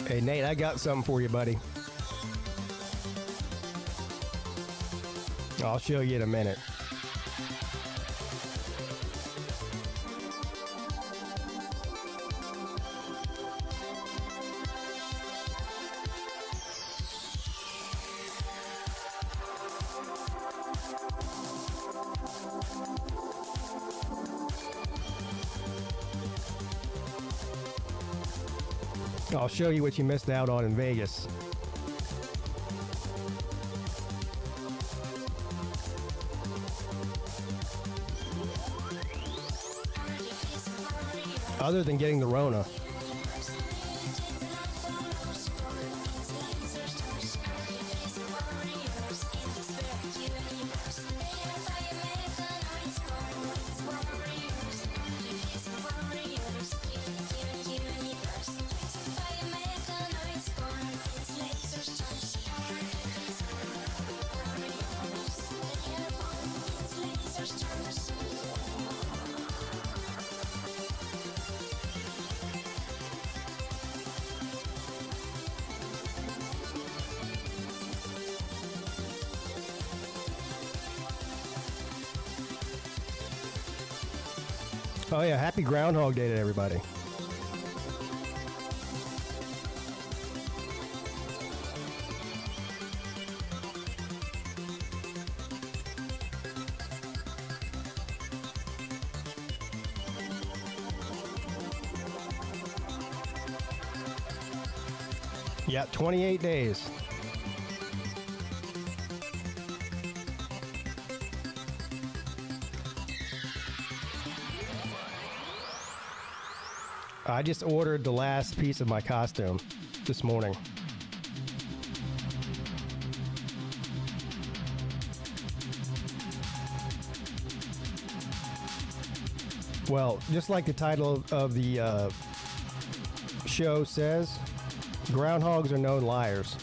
Hey, Nate, I got something for you, buddy. I'll show you in a minute. I'll show you what you missed out on in Vegas. Other than getting the Rona. Oh yeah, happy Groundhog Day to everybody. Yeah, 28 days. I just ordered the last piece of my costume this morning. Well, just like the title of the show says, groundhogs are known liars.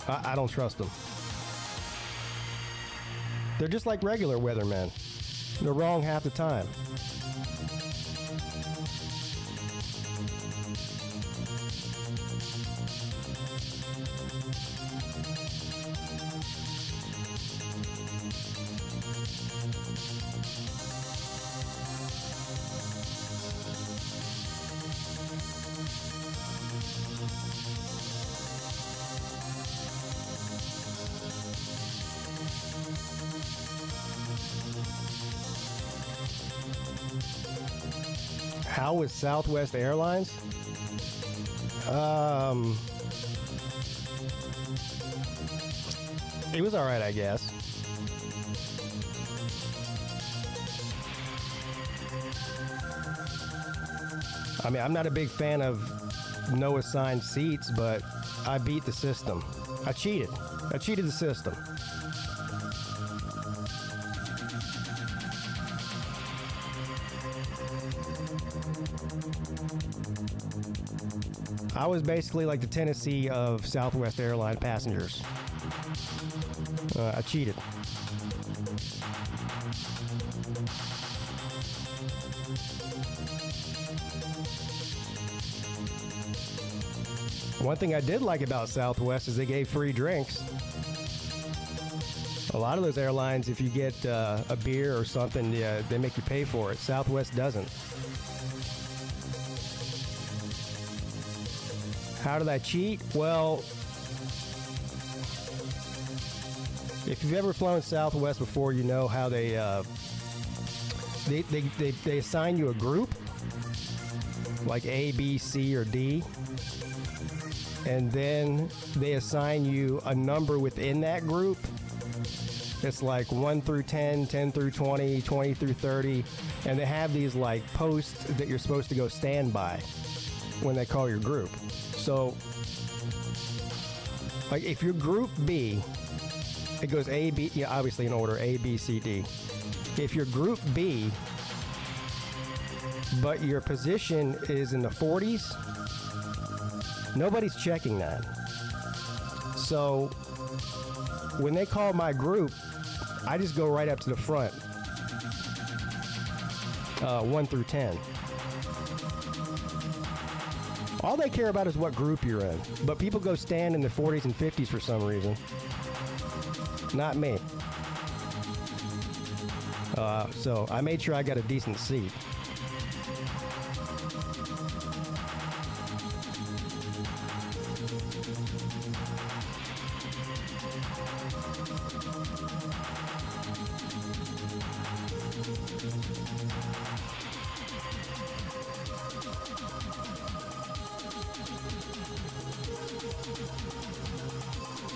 I don't trust them. They're just like regular weathermen. They're wrong half the time. How was Southwest Airlines? It was all right, I guess. I mean, I'm not a big fan of no assigned seats, but I beat the system. I cheated. I cheated the system. I was basically like the Tennessee of Southwest Airlines passengers. I cheated. One thing I did like about Southwest is they gave free drinks. A lot of those airlines, if you get a beer or something, they make you pay for it. Southwest doesn't. How did I cheat? Well, if you've ever flown Southwest before, you know how they assign you a group, like A, B, C, or D, and then they assign you a number within that group. It's like 1 through 10, 10 through 20, 20 through 30, and they have these like posts that you're supposed to go stand by when they call your group. So, like, if you're Group B, it goes A, B, obviously in order, A, B, C, D. If you're Group B, but your position is in the 40s, nobody's checking that. So, when they call my group, I just go right up to the front. 1 through 10. All they care about is what group you're in. But people go stand in the 40s and 50s for some reason. Not me. So I made sure I got a decent seat.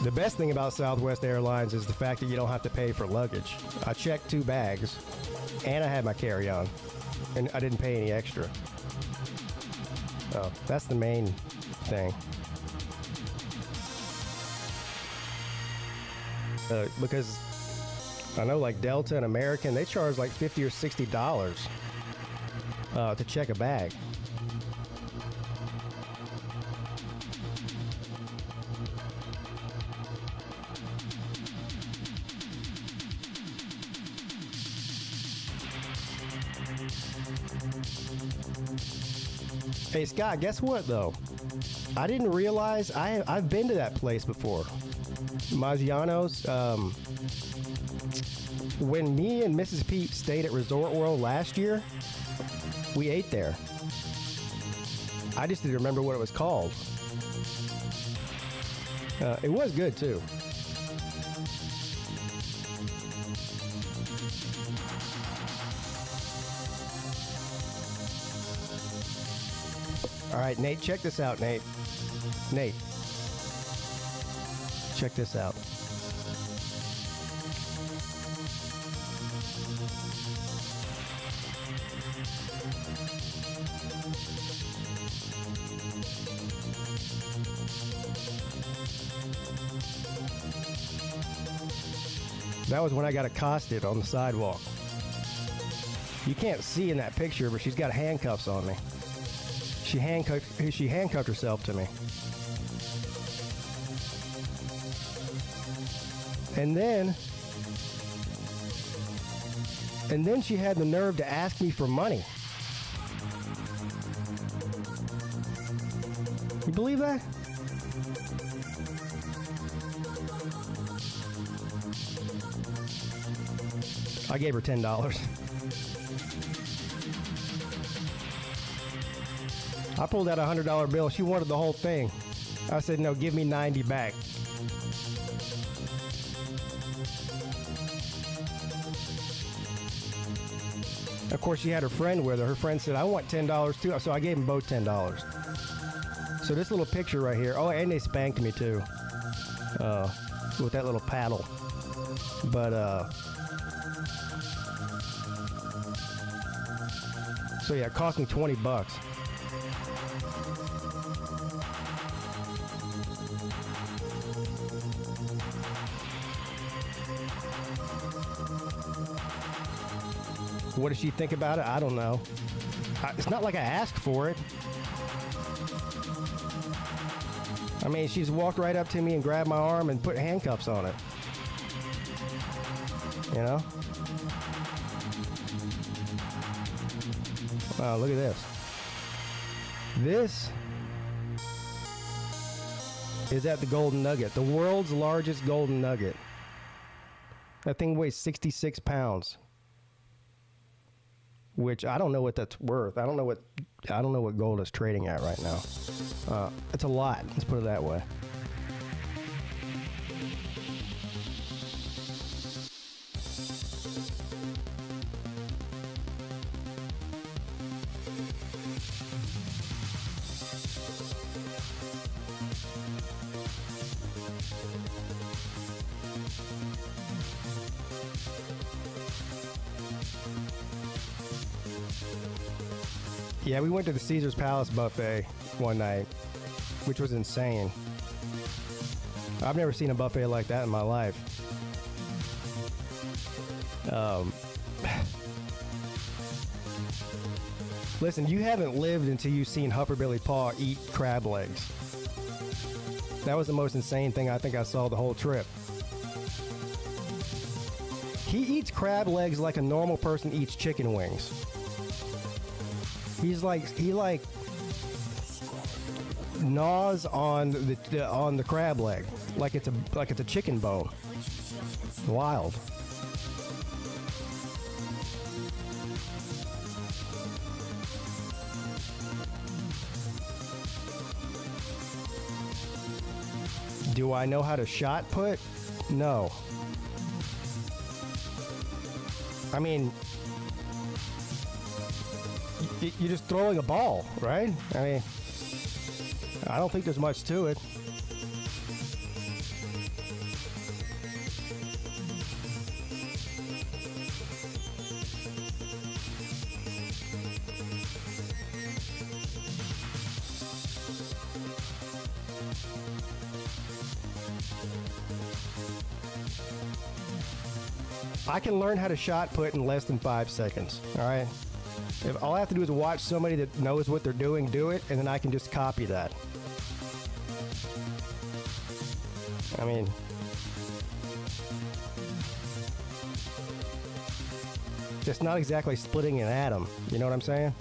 The best thing about Southwest Airlines is the fact that you don't have to pay for luggage. I checked 2 bags, and I had my carry-on, and I didn't pay any extra. Oh, that's the main thing. Because I know like Delta and American, they charge like $50 or $60 to check a bag. Hey Scott, guess what though? I didn't realize I've been to that place before. Maggiano's. When me and Mrs. Peete stayed at Resort World last year, we ate there. I just didn't remember what it was called. It was good too. All right, Nate, check this out, Nate. Nate, check this out. That was when I got accosted on the sidewalk. You can't see in that picture, but she's got handcuffs on me. She handcuffed herself to me. And then she had the nerve to ask me for money. You believe that? I gave her $10. I pulled out a $100 bill. She wanted the whole thing. I said, no, give me 90 back. Of course, she had her friend with her. Her friend said, I want $10 too. So I gave them both $10. So this little picture right here. Oh, and they spanked me too. With that little paddle. But, so yeah, it cost me $20. What does she think about it? I don't know. It's not like I asked for it. I mean, she's walked right up to me and grabbed my arm and put handcuffs on it. You know? Wow, look at this. This is at the Golden Nugget, the world's largest Golden Nugget. That thing weighs 66 pounds. Which I don't know what that's worth. I don't know what gold is trading at right now. It's a lot. Let's put it that way. Yeah, we went to the Caesar's Palace buffet one night, which was insane. I've never seen a buffet like that in my life. Listen, you haven't lived until you've seen Hufferbilly Paw eat crab legs. That was the most insane thing I think I saw the whole trip. He eats crab legs like a normal person eats chicken wings. He gnaws on the crab leg like it's a chicken bone. Wild. Do I know how to shot put? No. I mean, you're just throwing a ball, right? I mean, I don't think there's much to it. I can learn how to shot put in less than 5 seconds, all right? If all I have to do is watch somebody that knows what they're doing do it, and then I can just copy that. I mean, it's not exactly splitting an atom, you know what I'm saying?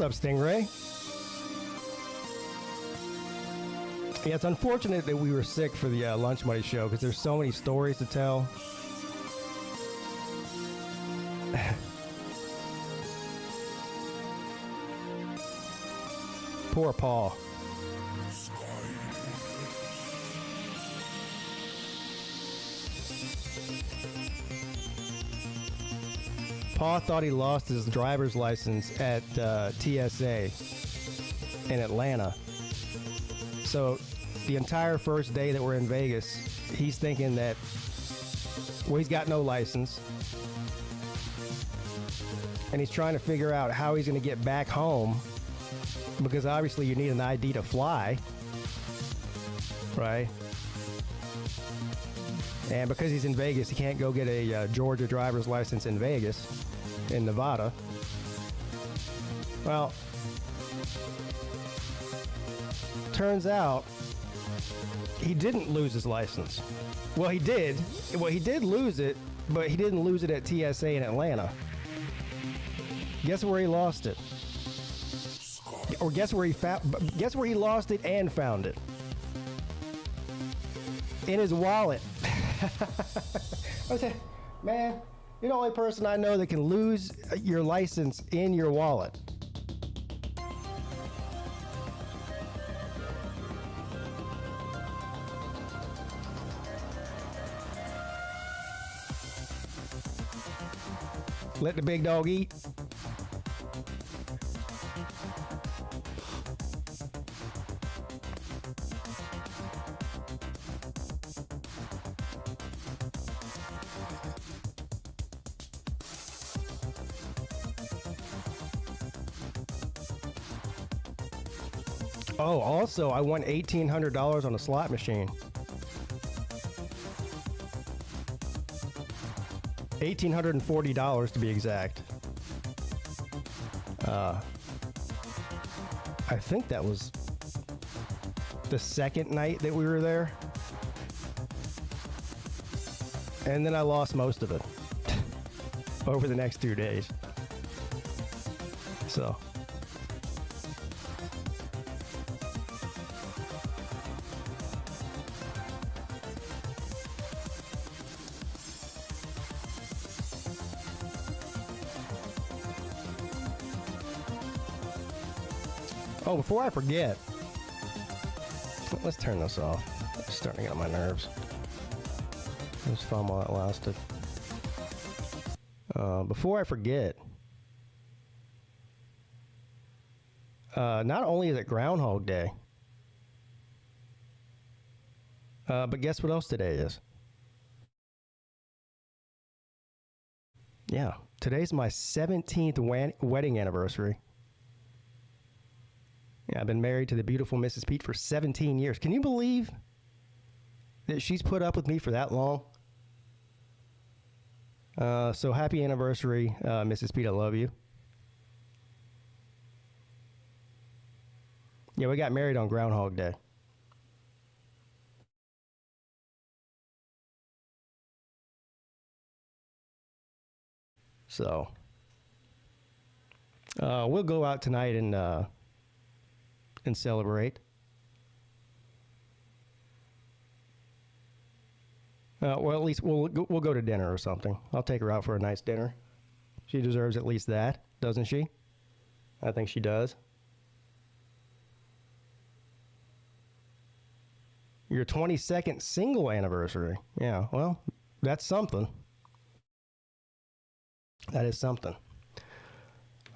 What's up, Stingray? Yeah, it's unfortunate that we were sick for the Lunch Money show because there's so many stories to tell. Poor Paul. Paul thought he lost his driver's license at TSA in Atlanta. So the entire first day that we're in Vegas, he's thinking that, well, he's got no license. And he's trying to figure out how he's going to get back home because obviously you need an ID to fly, right? And because he's in Vegas, he can't go get a Georgia driver's license in Vegas, in Nevada. Well, turns out he didn't lose his license. Well, he did. Well, he did lose it, but he didn't lose it at TSA in Atlanta. Guess where he lost it? Or guess where he lost it and found it? In his wallet. I said, man, you're the only person I know that can lose your license in your wallet. Let the big dog eat. Oh, also, I won $1,800 on a slot machine. $1,840 to be exact. I think that was the second night that we were there. And then I lost most of it over the next 2 days. So. Oh, before I forget, let's turn this off. It's starting to get on my nerves. It was fun while it lasted. Before I forget, not only is it Groundhog Day, but guess what else today is? Yeah. Today's my 17th wedding anniversary. Yeah, I've been married to the beautiful Mrs. Peete for 17 years. Can you believe that she's put up with me for that long? So happy anniversary, Mrs. Peete. I love you. Yeah, we got married on Groundhog Day. So we'll go out tonight and celebrate. Well, at least we'll go to dinner or something. I'll take her out for a nice dinner. She deserves at least that, doesn't she? I think she does. Your 22nd single anniversary. Yeah, well, that's something. That is something.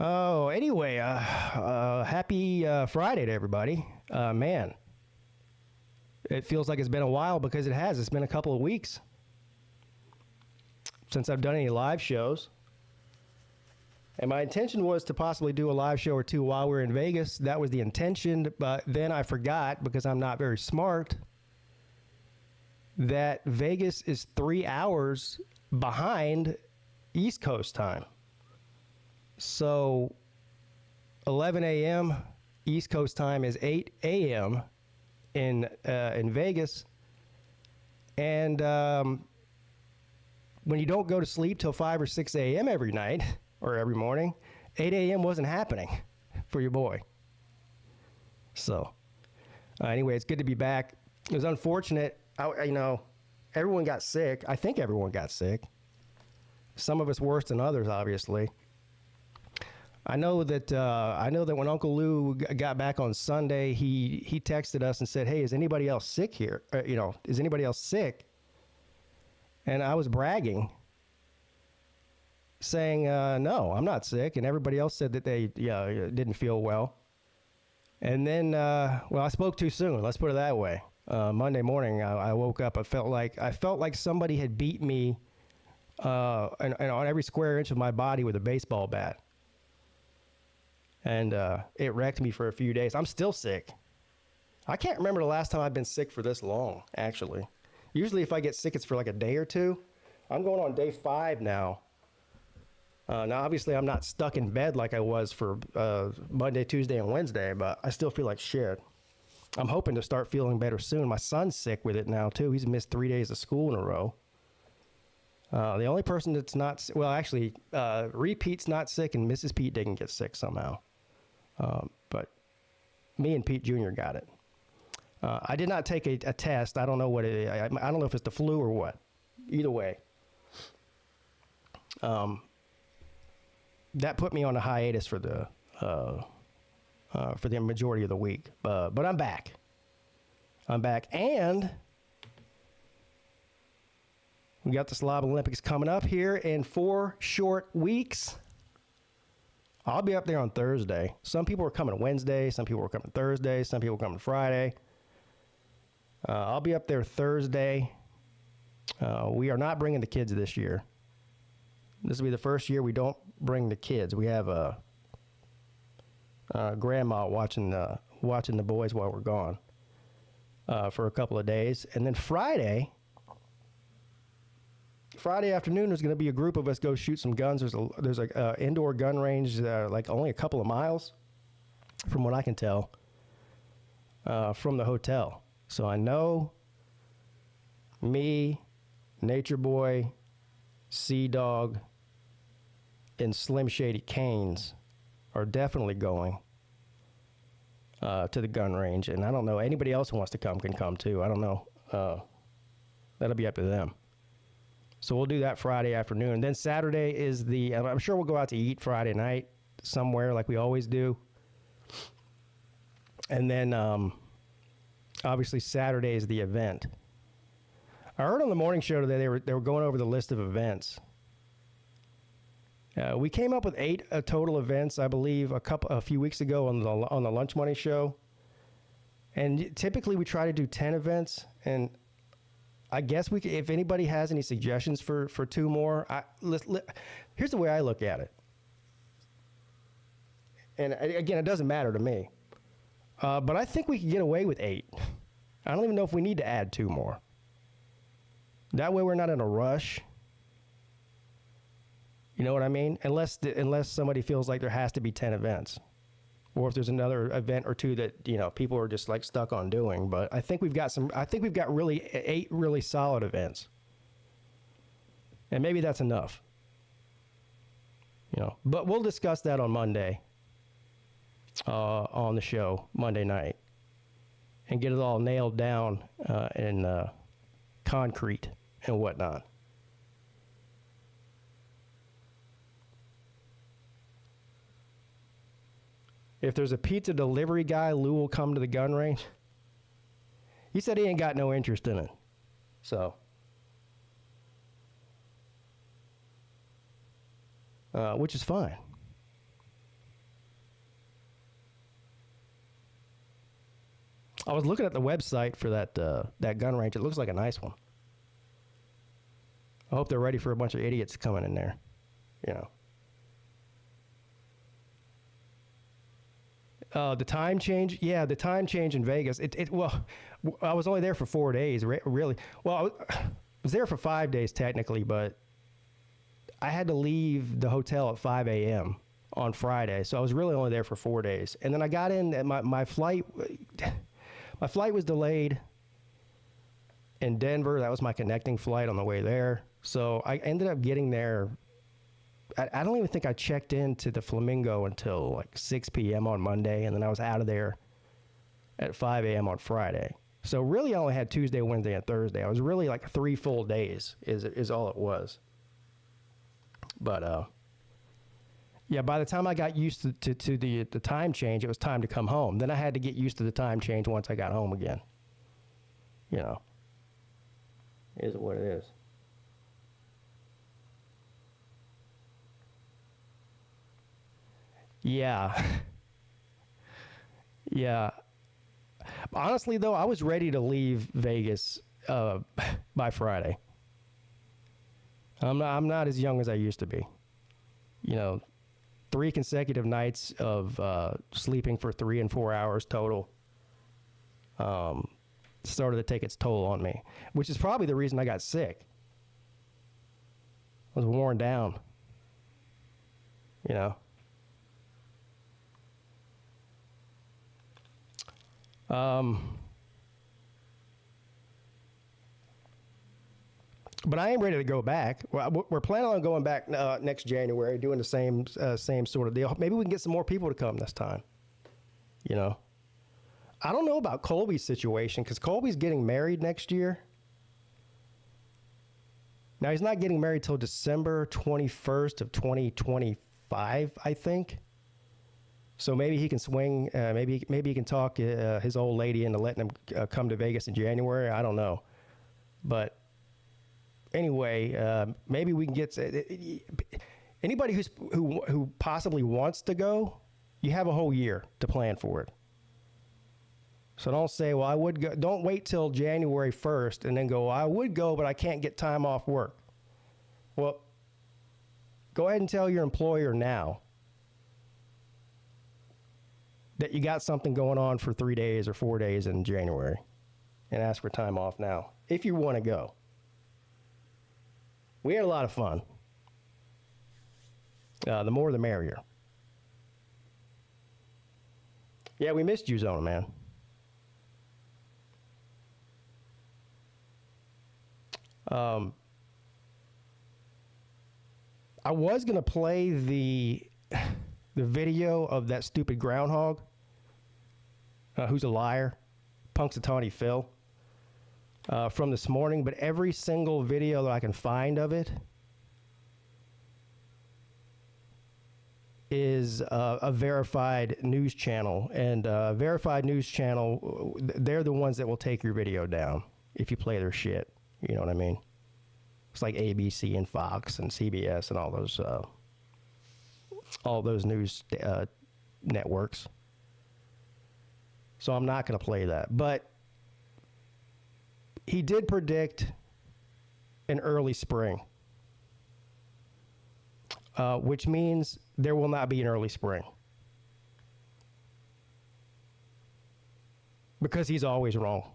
Oh, anyway, happy Friday to everybody. Man, it feels like it's been a while because it has. It's been a couple of weeks since I've done any live shows. And my intention was to possibly do a live show or two while we were in Vegas. That was the intention, but then I forgot because I'm not very smart that Vegas is 3 hours behind East Coast time. So 11 a.m. East Coast time is 8 a.m. in Vegas. And when you don't go to sleep till 5 or 6 a.m. every night or every morning, 8 a.m. wasn't happening for your boy. So anyway, it's good to be back. It was unfortunate. Everyone got sick. I think everyone got sick. Some of us worse than others, obviously. I know that when Uncle Lou got back on Sunday, he texted us and said, "Hey, is anybody else sick here? Is anybody else sick?" And I was bragging, saying, "No, I'm not sick." And everybody else said that they didn't feel well. And then, I spoke too soon. Let's put it that way. Monday morning, I woke up. I felt like somebody had beat me and on every square inch of my body with a baseball bat. And it wrecked me for a few days. I'm still sick. I can't remember the last time I've been sick for this long, actually. Usually if I get sick, it's for like a day or two. I'm going on day 5 now. Now, obviously, I'm not stuck in bed like I was for Monday, Tuesday, and Wednesday, but I still feel like shit. I'm hoping to start feeling better soon. My son's sick with it now, too. He's missed 3 days of school in a row. The only person that's not, Repeate's not sick, and Mrs. Peete didn't get sick somehow. But me and Pete Jr. got it. I did not take a test. I don't know what it is. I don't know if it's the flu or what. Either way. That put me on a hiatus for the majority of the week. But I'm back. And we got the Slob Olympics coming up here in 4 short weeks. I'll be up there on Thursday. Some people are coming Wednesday. Some people are coming Thursday. Some people are coming Friday. I'll be up there Thursday. We are not bringing the kids this year. This will be the first year we don't bring the kids. We have a grandma watching the boys while we're gone for a couple of days. And then Friday afternoon, there's going to be a group of us go shoot some guns. There's a indoor gun range, like only a couple of miles, from what I can tell, from the hotel. So I know me, Nature Boy, Sea Dog, and Slim Shady Canes are definitely going to the gun range. And I don't know, anybody else who wants to come can come too. I don't know. That'll be up to them. So we'll do that Friday afternoon. Then Saturday is I'm sure we'll go out to eat Friday night somewhere like we always do. And then obviously Saturday is the event. I heard on the morning show today they were going over the list of events. We came up with 8 total events, I believe, a few weeks ago on the Lunch Money show. And typically we try to do 10 events, and I guess we could, if anybody has any suggestions for 2 more, here's the way I look at it. And again, it doesn't matter to me. But I think we could get away with 8. I don't even know if we need to add 2 more. That way we're not in a rush. You know what I mean? Unless somebody feels like there has to be 10 events. Or if there's another event or 2 that, you know, people are just like stuck on doing. But I think we've got really 8 really solid events. And maybe that's enough. You know, but we'll discuss that on Monday, on the show, Monday night. And get it all nailed down in concrete and whatnot. If there's a pizza delivery guy, Lou will come to the gun range. He said he ain't got no interest in it. So. Which is fine. I was looking at the website for that gun range. It looks like a nice one. I hope they're ready for a bunch of idiots coming in there. You know. The time change, the time change in Vegas. Well, I was only there for 4 days, really. Well, I was there for 5 days technically, but I had to leave the hotel at 5 a.m. on Friday, so I was really only there for 4 days. And then I got in, and my flight was delayed in Denver. That was my connecting flight on the way there. So I ended up getting there. I don't even think I checked into the Flamingo until like 6 p.m. on Monday, and then I was out of there at 5 a.m. on Friday. So really I only had Tuesday, Wednesday, and Thursday. I was really like 3 full days is all it was. But, by the time I got used to the time change, it was time to come home. Then I had to get used to the time change once I got home again. You know, is what it is. Yeah. Yeah. Honestly, though, I was ready to leave Vegas by Friday. I'm not as young as I used to be. You know, 3 consecutive nights of sleeping for 3 and 4 hours total started to take its toll on me, which is probably the reason I got sick. I was worn down. You know. But I am ready to go back. We're planning on going back next January, doing the same sort of deal. Maybe we can get some more people to come this time. You know, I don't know about Colby's situation because Colby's getting married next year. Now he's not getting married till December 21st of 2025, I think. So maybe he can swing. Maybe he can talk his old lady into letting him come to Vegas in January. I don't know, but anyway, maybe we can get anybody who possibly wants to go. You have a whole year to plan for it. So don't say, "Well, I would go." Don't wait till January 1st and then go, "I would go, but I can't get time off work." Well, go ahead and tell your employer now that you got something going on for 3 days or 4 days in January and ask for time off now if you want to go. We had a lot of fun. The more the merrier. Yeah, we missed you, Zona, man. I was going to play the video of that stupid groundhog who's a liar, Punxsutawney Phil, from this morning, but every single video that I can find of it is a verified news channel, and verified news channel, they're the ones that will take your video down if you play their shit. You know what I mean? It's like ABC and Fox and CBS and all those news networks. So I'm not going to play that. But he did predict an early spring, which means there will not be an early spring. Because he's always wrong.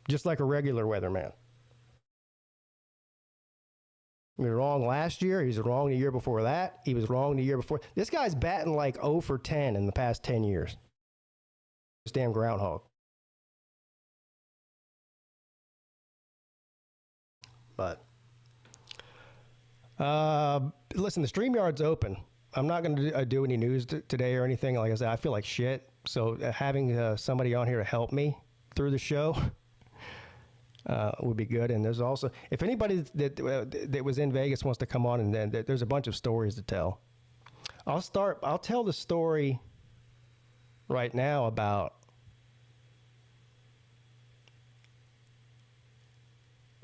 Just like a regular weatherman. He was wrong last year. He was wrong the year before that. He was wrong the year before. This guy's batting like 0 for 10 in the past 10 years. This damn groundhog. But, listen, the StreamYard's open. I'm not going to do any news today or anything. Like I said, I feel like shit. So having somebody on here to help me through the show would be good. And there's also, if anybody that was in Vegas wants to come on, and then there's a bunch of stories to tell. I'll tell the story right now about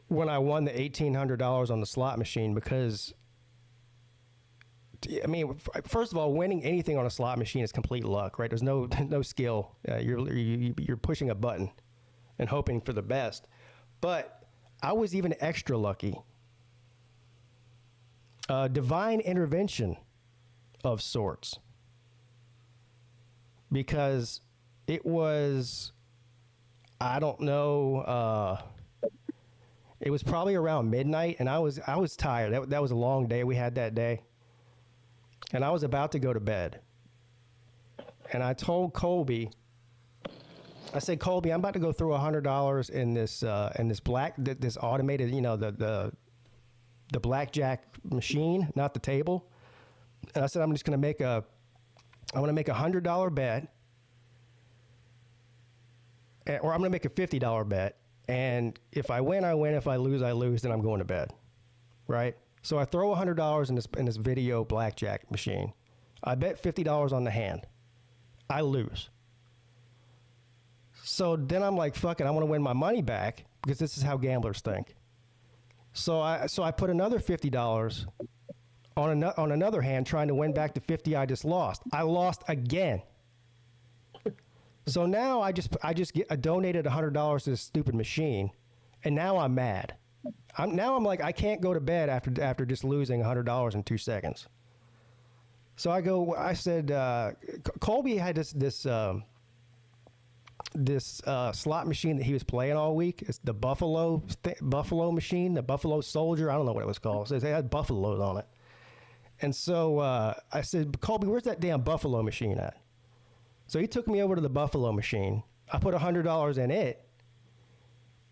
when I won the $1,800 on the slot machine, because I mean, first of all, winning anything on a slot machine is complete luck, right? There's no skill. You're pushing a button and hoping for the best. But I was even extra lucky. Divine intervention of sorts, because it was, I don't know. It was probably around midnight, and I was tired. That was a long day we had that day. And I was about to go to bed. And I told Colby, I said, Colby, I'm about to go through $100 in this this automated, the blackjack machine, not the table. And I said, I'm just going to make a $100 bet, or I'm going to make a $50 bet. And if I win, I win. If I lose, I lose. Then I'm going to bed, right? So I throw $100 in this video blackjack machine. I bet $50 on the hand. I lose. So then I'm like, fuck it, I want to win my money back, because this is how gamblers think. So I put another $50 on another hand, trying to win back the 50 I just lost. I lost again. So now I donated $100 to this stupid machine, and now I'm mad. I'm like, I can't go to bed after just losing $100 in 2 seconds. So I said, Colby had this slot machine that he was playing all week. It's the Buffalo machine, the Buffalo Soldier. I don't know what it was called. So it had buffaloes on it. And so I said, Colby, where's that damn Buffalo machine at? So he took me over to the Buffalo machine. I put $100 in it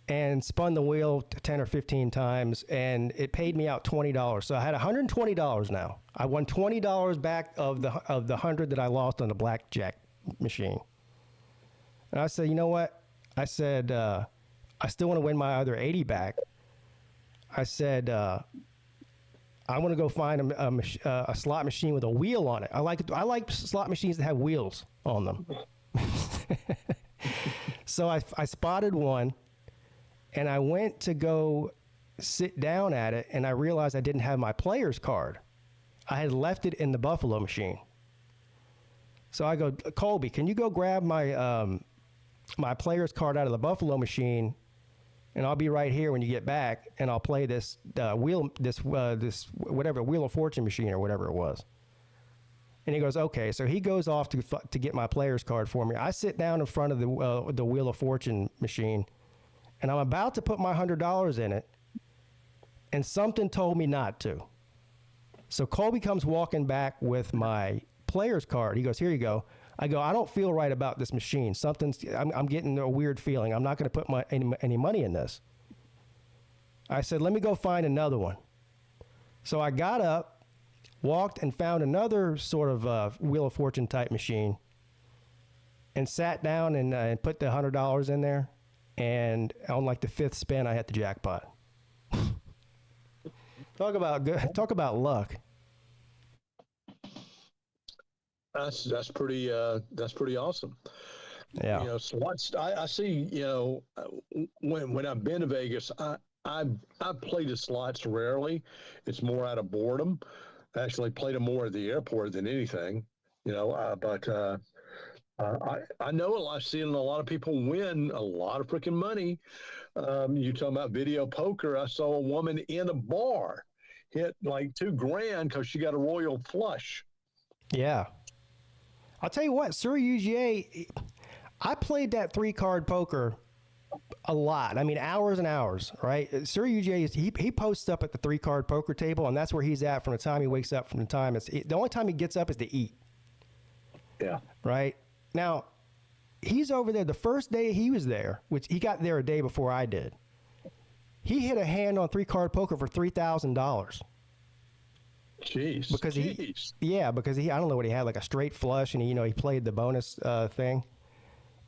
and spun the wheel 10 or 15 times, and it paid me out $20. So I had $120 now. I won $20 back of the 100 that I lost on the blackjack machine. And I said, you know what? I said, I still want to win my other 80 back. I said, I want to go find a slot machine with a wheel on it. I like slot machines that have wheels on them. So I spotted one, and I went to go sit down at it, and I realized I didn't have my player's card. I had left it in the Buffalo machine. So I go, Colby, can you go grab my my player's card out of the Buffalo machine, and I'll be right here when you get back, and I'll play this Wheel of Fortune machine or whatever it was. And he goes, okay. So he goes off to get my player's card for me. I sit down in front of the Wheel of Fortune machine, and I'm about to put my $100 in it, and something told me not to. So Colby comes walking back with my player's card. He goes, here you go. I go, I don't feel right about this machine. I'm getting a weird feeling. I'm not going to put any money in this. I said, let me go find another one. So I got up, walked, and found another sort of Wheel of Fortune type machine, and sat down and put the $100 in there. And on like the 5th spin, I hit the jackpot. Talk about luck. That's pretty awesome. Yeah. Slots. I see. When I've been to Vegas, I play the slots rarely. It's more out of boredom. I actually played them more at the airport than anything. But I know I've seen a lot of people win a lot of freaking money. You talking about video poker? I saw a woman in a bar hit like $2,000 because she got a royal flush. Yeah. I'll tell you what, Surrey UGA, I played that 3-card poker a lot. I mean, hours and hours, right? Surrey UGA, he posts up at the 3-card poker table, and that's where he's at from the time he wakes up from the time. The only time he gets up is to eat. Yeah. Right? Now, he's over there. The first day he was there, which he got there a day before I did, he hit a hand on 3-card poker for $3,000. Jeez. Because I don't know what he had, like a straight flush, and he played the bonus thing.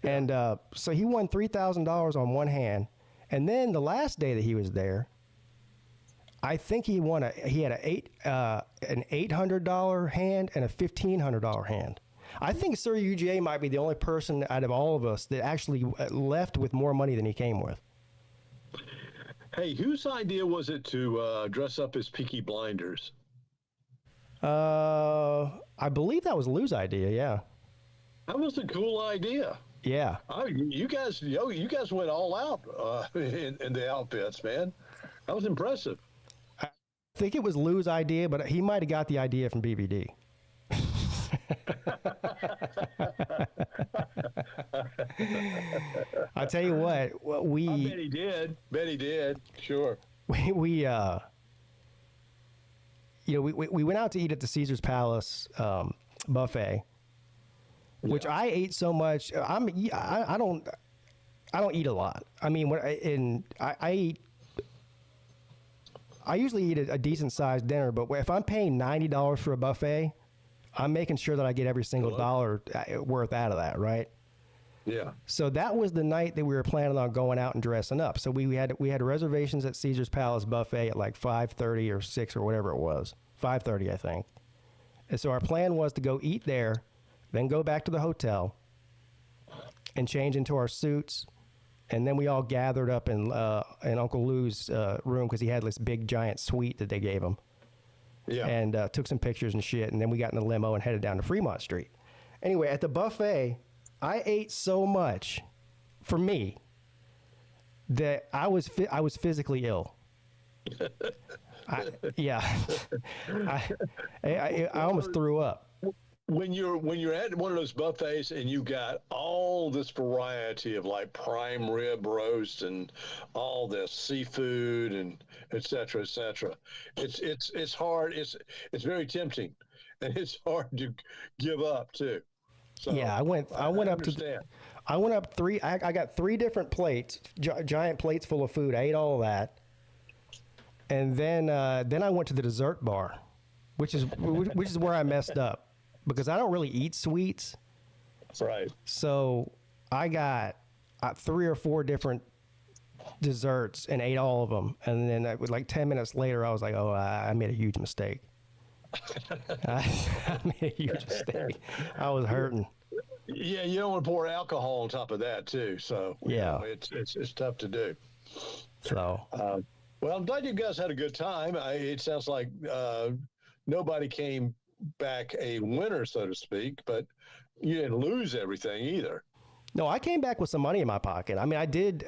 And so he won $3,000 on one hand. And then the last day that he was there, I think he had an $800 hand and a $1,500 hand. I think Surrey UGA might be the only person out of all of us that actually left with more money than he came with. Hey, whose idea was it to dress up as Peaky Blinders? I believe that was Lou's idea. Yeah. That was a cool idea. Yeah. You guys went all out in the outfits, man. That was impressive. I think it was Lou's idea, but he might have got the idea from BBD. I'll tell you what, I bet he did. Sure. We went out to eat at the Caesar's Palace buffet, which I ate so much. I don't eat a lot. I mean, I usually eat a decent sized dinner, but if I'm paying $90 for a buffet, I'm making sure that I get every single dollar worth out of that, right? Yeah. So that was the night that we were planning on going out and dressing up. So we had reservations at Caesar's Palace buffet at like 5:30 or 6 or whatever it was. 5:30, I think. And so our plan was to go eat there, then go back to the hotel and change into our suits. And then we all gathered up in Uncle Lou's room because he had this big giant suite that they gave him. Yeah. And took some pictures and shit. And then we got in the limo and headed down to Fremont Street. Anyway, at the buffet, I ate so much, for me, that I was physically ill. I almost threw up. When you're at one of those buffets and you got all this variety of like prime rib roast and all this seafood and et cetera, it's hard. It's very tempting, and it's hard to give up too. So yeah, I went up three. I got 3 different plates, giant plates full of food. I ate all of that, and then I went to the dessert bar, which is where I messed up. Because I don't really eat sweets. Right. So I got 3 or 4 different desserts and ate all of them. And then like 10 minutes later, I was like, oh, I made a huge mistake. I made a huge mistake. I was hurting. Yeah, you don't want to pour alcohol on top of that too. So yeah, it's tough to do. So well, I'm glad you guys had a good time. It sounds like nobody came back a winner, so to speak, but you didn't lose everything either. No, I came back with some money in my pocket. I mean, I did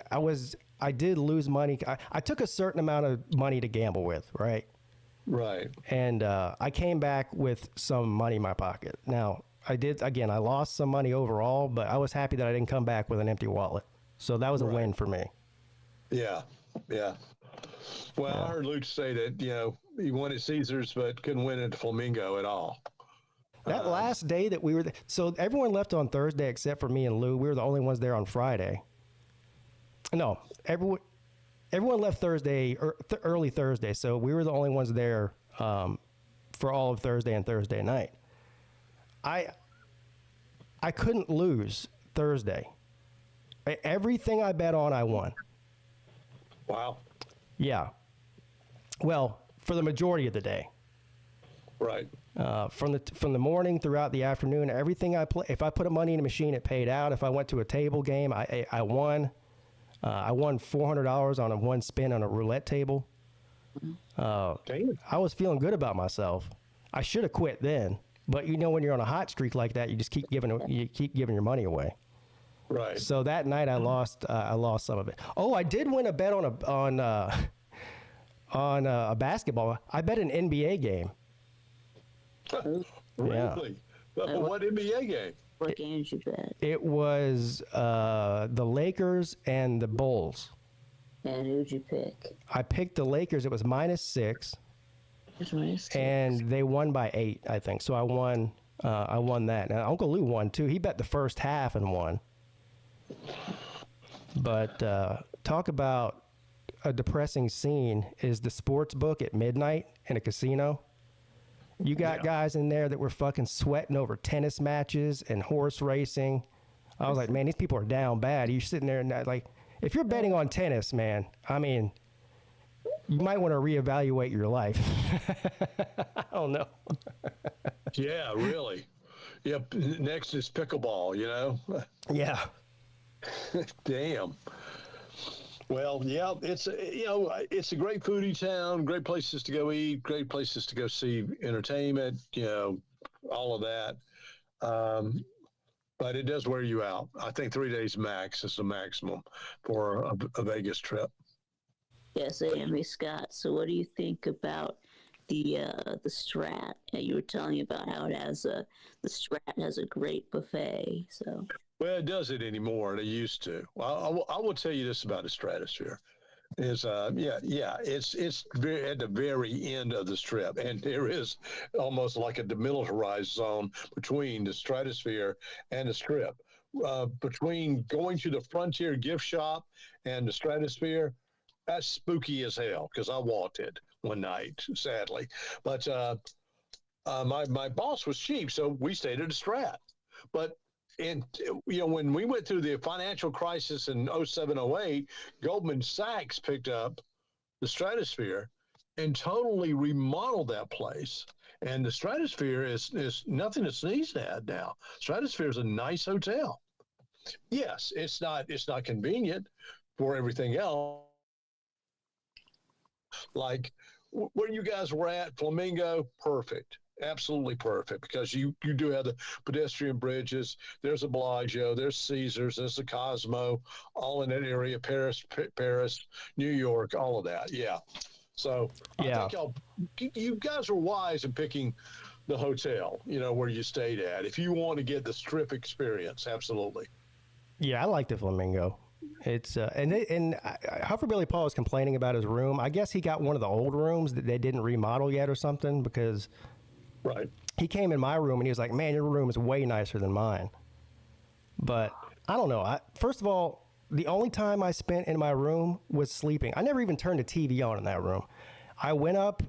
lose money. I took a certain amount of money to gamble with, right? Right. And I came back with some money in my pocket. Now, I lost some money overall, but I was happy that I didn't come back with an empty wallet. So that was a win for me. Yeah. Yeah. Well, I heard Luke say that, he won at Caesars, but couldn't win at Flamingo at all. That last day that we were there, so everyone left on Thursday except for me and Lou. We were the only ones there on Friday. No, everyone left Thursday, early Thursday, so we were the only ones there for all of Thursday and Thursday night. I couldn't lose Thursday. Everything I bet on, I won. Wow. Yeah. Well, for the majority of the day. Right. From the morning throughout the afternoon, everything I play. If I put money in a machine, it paid out. If I went to a table game, I won. I won $400 on one spin on a roulette table. I was feeling good about myself. I should have quit then, But when you're on a hot streak like that, you just keep giving your money away. Right. So that night I lost some of it. Oh, I did win a bet on a basketball. I bet an NBA game. Really? Yeah. What NBA game? What game did you bet? It was the Lakers and the Bulls. And who'd you pick? I picked the Lakers. It was -6. And they won by 8, I think. So I won that. Now, Uncle Lou won, too. He bet the first half and won. But talk about a depressing scene is the sports book at midnight in a casino. You got guys in there that were fucking sweating over tennis matches and horse racing. I was like, man, these people are down bad. You're sitting there and like, if you're betting on tennis, man, I mean, you might want to reevaluate your life. I don't know. Yeah, really. Yep. Next is pickleball, Yeah. Damn. Well, yeah, it's a great foodie town, great places to go eat, great places to go see entertainment, all of that. But it does wear you out. I think 3 days max is the maximum for a Vegas trip. Yes, Amy Scott. So what do you think about the Strat? You were telling me about how the Strat has a great buffet. So. Well, it doesn't anymore. It used to. I will tell you this about the Stratosphere. It's very, at the very end of the strip, and there is almost like a demilitarized zone between the Stratosphere and the strip. Between going to the Frontier gift shop and the Stratosphere, that's spooky as hell because I walked it one night, sadly. But my boss was cheap, so we stayed at the Strat. But when we went through the financial crisis in 07, 08, Goldman Sachs picked up the Stratosphere and totally remodeled that place. And the Stratosphere is nothing to sneeze at now. Stratosphere is a nice hotel. Yes, it's not convenient for everything else. Like where you guys were at, Flamingo, perfect. Absolutely perfect, because you do have the pedestrian bridges. There's a Bellagio, there's Caesars, there's the Cosmo, all in that area. Paris, New York, all of that. Yeah. So I think you guys were wise in picking the hotel, where you stayed at. If you want to get the strip experience, absolutely. Yeah, I like the Flamingo. It's and Huffer Billy Paul was complaining about his room. I guess he got one of the old rooms that they didn't remodel yet or something, because. Right. He came in my room and he was like, man, your room is way nicer than mine. But I don't know. First of all, the only time I spent in my room was sleeping. I never even turned the TV on in that room. I went up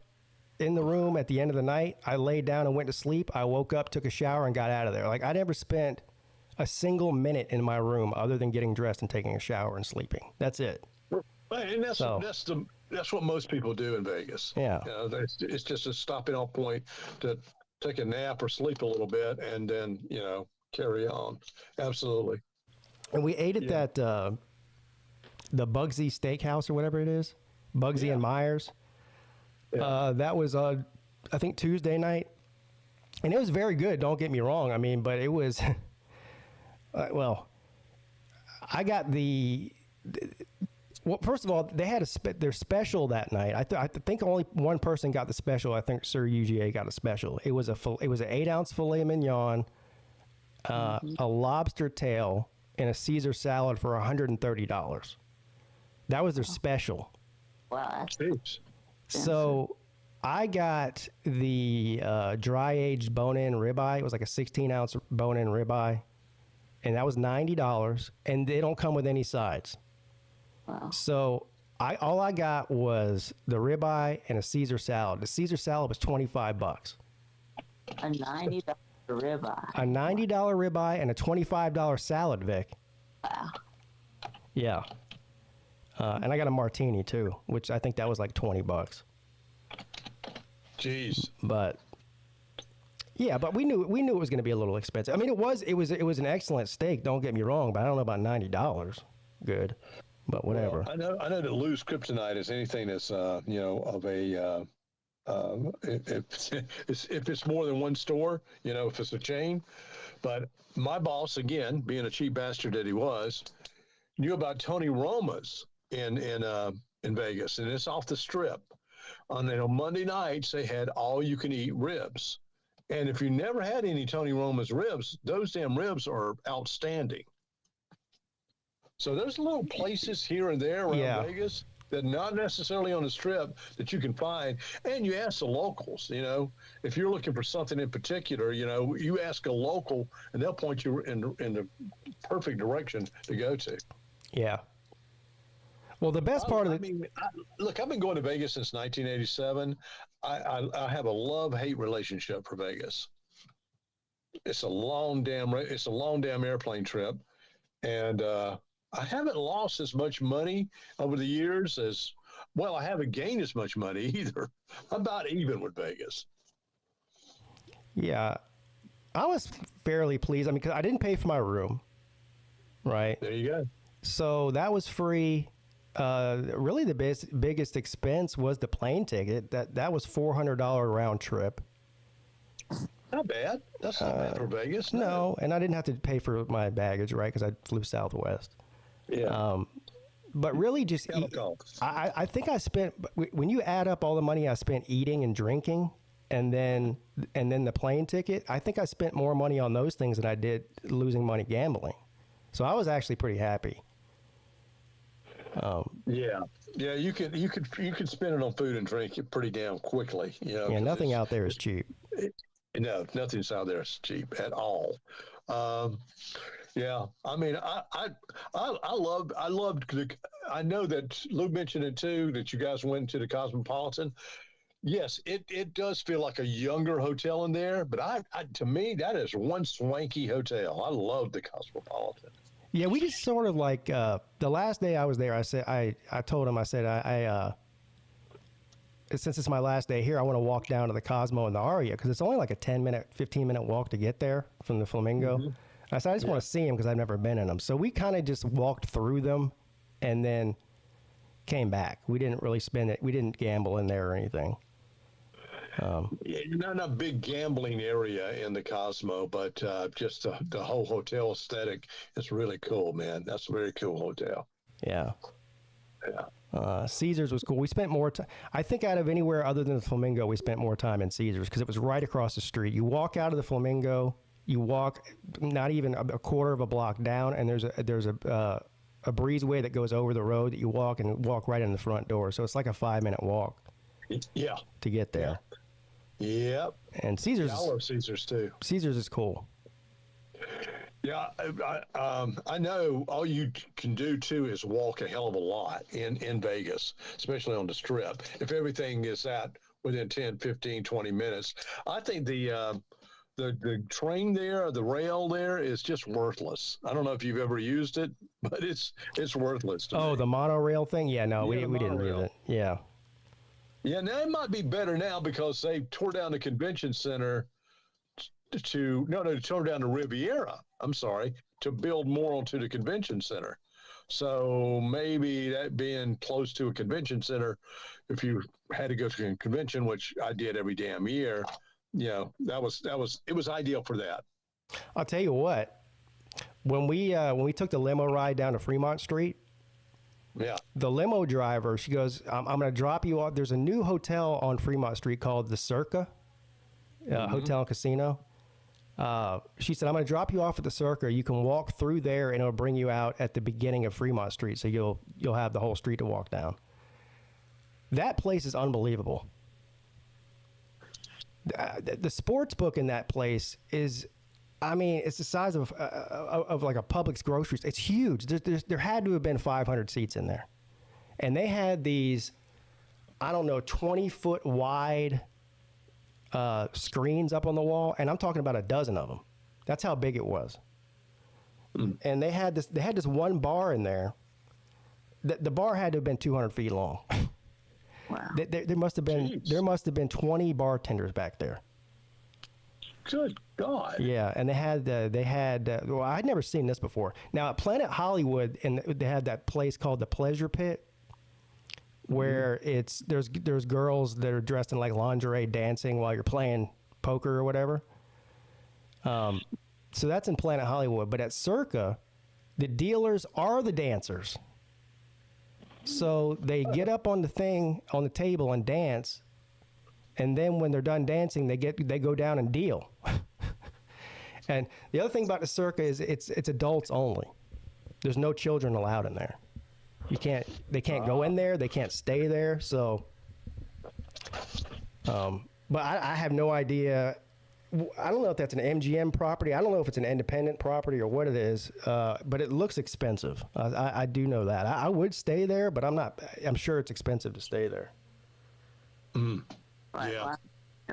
in the room at the end of the night. I laid down and went to sleep. I woke up, took a shower, and got out of there. Like, I never spent a single minute in my room other than getting dressed and taking a shower and sleeping. That's it. And that's what most people do in Vegas. Yeah. It's just a stopping off point to take a nap or sleep a little bit and then, carry on. Absolutely. And we ate at that, the Bugsy Steakhouse or whatever it is, Bugsy and Myers. Yeah. That was, I think, Tuesday night. And it was very good, don't get me wrong. I mean, but it was, well, I got well, first of all, they had their special that night. I think only one person got the special. I think Sir UGA got a special. It was an 8-ounce filet mignon, a lobster tail, and a Caesar salad for $130. That was their special. Wow. So I got the dry aged bone-in ribeye. It was like a 16-ounce bone-in ribeye, and that was $90. And they don't come with any sides. Wow. So all I got was the ribeye and a Caesar salad. The Caesar salad was $25. A $90 ribeye. A $90 ribeye and a $25 salad, Vic. Wow. Yeah. And I got a martini too, which I think that was like $20. Jeez. But yeah, but we knew it was going to be a little expensive. I mean, it was an excellent steak. Don't get me wrong, but I don't know about $90. Good. But whatever. Well, I know that Lou's kryptonite is anything that's of a if it's more than one store, if it's a chain. But my boss, again, being a cheap bastard that he was, knew about Tony Roma's in Vegas, and it's off the Strip. On Monday nights, they had all-you-can-eat ribs. And if you never had any Tony Roma's ribs, those damn ribs are outstanding. So there's little places here and there around Vegas that not necessarily on the Strip that you can find. And you ask the locals, if you're looking for something in particular, you ask a local and they'll point you in the perfect direction to go to. Yeah. Well, the best part of it. Look, I've been going to Vegas since 1987. I have a love-hate relationship for Vegas. It's a long damn airplane trip, and I haven't lost as much money over the years as I haven't gained as much money either. I'm about even with Vegas. Yeah, I was fairly pleased. Because I didn't pay for my room, right? There you go. So that was free. Really, the biggest expense was the plane ticket. That was $400 round trip. Not bad. That's not bad for Vegas. No, and I didn't have to pay for my baggage, right? Because I flew Southwest. Yeah. But really, just I think I spent, when you add up all the money I spent eating and drinking, and then the plane ticket, I think I spent more money on those things than I did losing money gambling. So I was actually pretty happy. Yeah, you could spend it on food and drink pretty damn quickly. Yeah, nothing out there is cheap. No, nothing's out there is cheap at all. Yeah, I loved. I know that Lou mentioned it too. That you guys went to the Cosmopolitan. Yes, it does feel like a younger hotel in there, but to me that is one swanky hotel. I love the Cosmopolitan. Yeah, we just sort of like the last day I was there. I said I told him, I said I since it's my last day here, I want to walk down to the Cosmo and the Aria because it's only like a 15-minute walk to get there from the Flamingo. Mm-hmm. I said I just want to see them because I've never been in them. So we kind of just walked through them and then came back. We didn't really spend it. We didn't gamble in there or anything. Yeah, not a big gambling area in the Cosmo, but just the whole hotel aesthetic is really cool, man. That's a very cool hotel. Yeah. Yeah. Caesars was cool. We spent more time. I think out of anywhere other than the Flamingo, we spent more time in Caesars because it was right across the street. You walk out of the Flamingo, you walk not even a quarter of a block down, and there's a breezeway that goes over the road that you walk right in the front door. So it's like a 5-minute walk. Yeah. To get there. Yep. And Caesars. Yeah, I love Caesars too. Caesars is cool. Yeah, I know all you can do too is walk a hell of a lot in Vegas, especially on the Strip. If everything is within 10, 15, 20 minutes, I think the train there, the rail there is just worthless. I don't know if you've ever used it, but it's worthless to me. The monorail thing? Yeah, no, we didn't use it. Yeah. Yeah, now it might be better now because they tore down the convention center tore down the Riviera. I'm sorry, to build more onto the convention center. So maybe that being close to a convention center, if you had to go to a convention, which I did every damn year, it was ideal for that. I'll tell you what, when we took the limo ride down to Fremont Street, yeah, the limo driver, she goes, I'm going to drop you off. There's a new hotel on Fremont Street called the Circa Hotel and Casino. She said, I'm going to drop you off at the Circa. You can walk through there and it'll bring you out at the beginning of Fremont Street. So you'll have the whole street to walk down. That place is unbelievable. The sports book in that place is, it's the size of like a Publix grocery store. It's huge. There had to have been 500 seats in there. And they had these, 20-foot wide screens up on the wall. And I'm talking about a dozen of them. That's how big it was. Mm. And they had this one bar in there. The bar had to have been 200 feet long. Wow. There must have been 20 bartenders back there. Good God. Yeah, and they had well, I'd never seen this before. Now at Planet Hollywood, and they had that place called the Pleasure Pit. where there's girls that are dressed in like lingerie dancing while you're playing poker or whatever. So that's in Planet Hollywood, but at Circa, the dealers are the dancers. So they get up on the table and dance, and then when they're done dancing, they go down and deal. And the other thing about the Circa is it's adults only. There's no children allowed in there. They can't go in there. They can't stay there. So, but I have no idea. I don't know if that's an MGM property. I don't know if it's an independent property or what it is. But it looks expensive. I do know that. I would stay there, but I'm sure it's expensive to stay there. Yeah.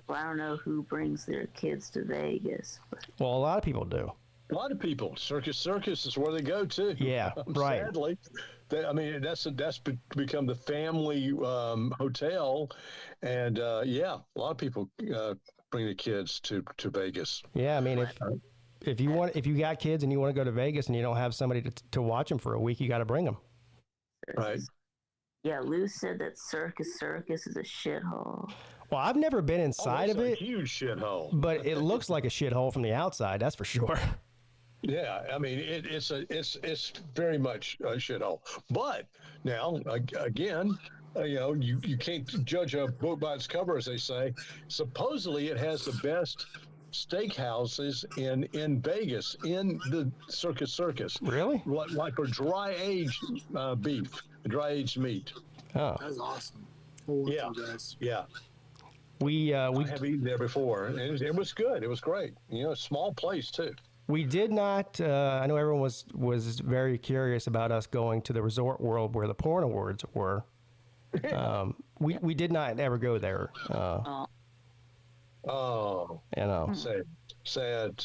Well, I don't know who brings their kids to Vegas. Well, a lot of people do. A lot of people. Circus is where they go to. Yeah, right. Sadly, that's become the family hotel, and a lot of people bring the kids to Vegas. Yeah, I mean, if you got kids and you want to go to Vegas and you don't have somebody to watch them for a week, you got to bring them. Right. Yeah, Lou said that Circus is a shithole. Well, I've never been inside of it. A huge shithole. But it looks like a shithole from the outside. That's for sure. Yeah, I mean it's very much a shithole. But now again, you can't judge a book by its cover, as they say. Supposedly, it has the best steakhouses in Vegas, in the Circus. Really? Like for dry aged beef, dry aged meat. Oh, that's awesome. Yeah, guys. Yeah. We I have eaten there before, and it was good. It was great. Small place too. We did not. I know everyone was very curious about us going to the Resort World where the porn awards were. We did not ever go there. Oh, sad.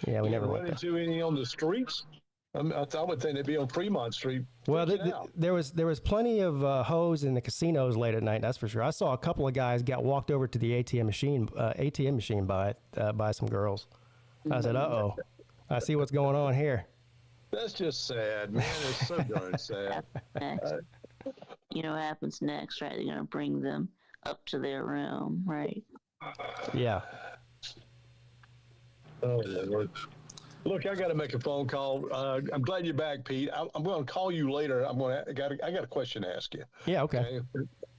Yeah, we never went into any on the streets. I would think they'd be on Fremont Street. Well, there was plenty of hoes in the casinos late at night. That's for sure. I saw a couple of guys got walked over to the ATM machine by some girls. I said, "Uh-oh, I see what's going on here." That's just sad, man. It's so darn sad. You know what happens next, right? They're going to bring them up to their room, right? Yeah. Oh, Lord. Look, I got to make a phone call. I'm glad you're back, Pete. I'm going to call you later. I got a question to ask you. Yeah, okay.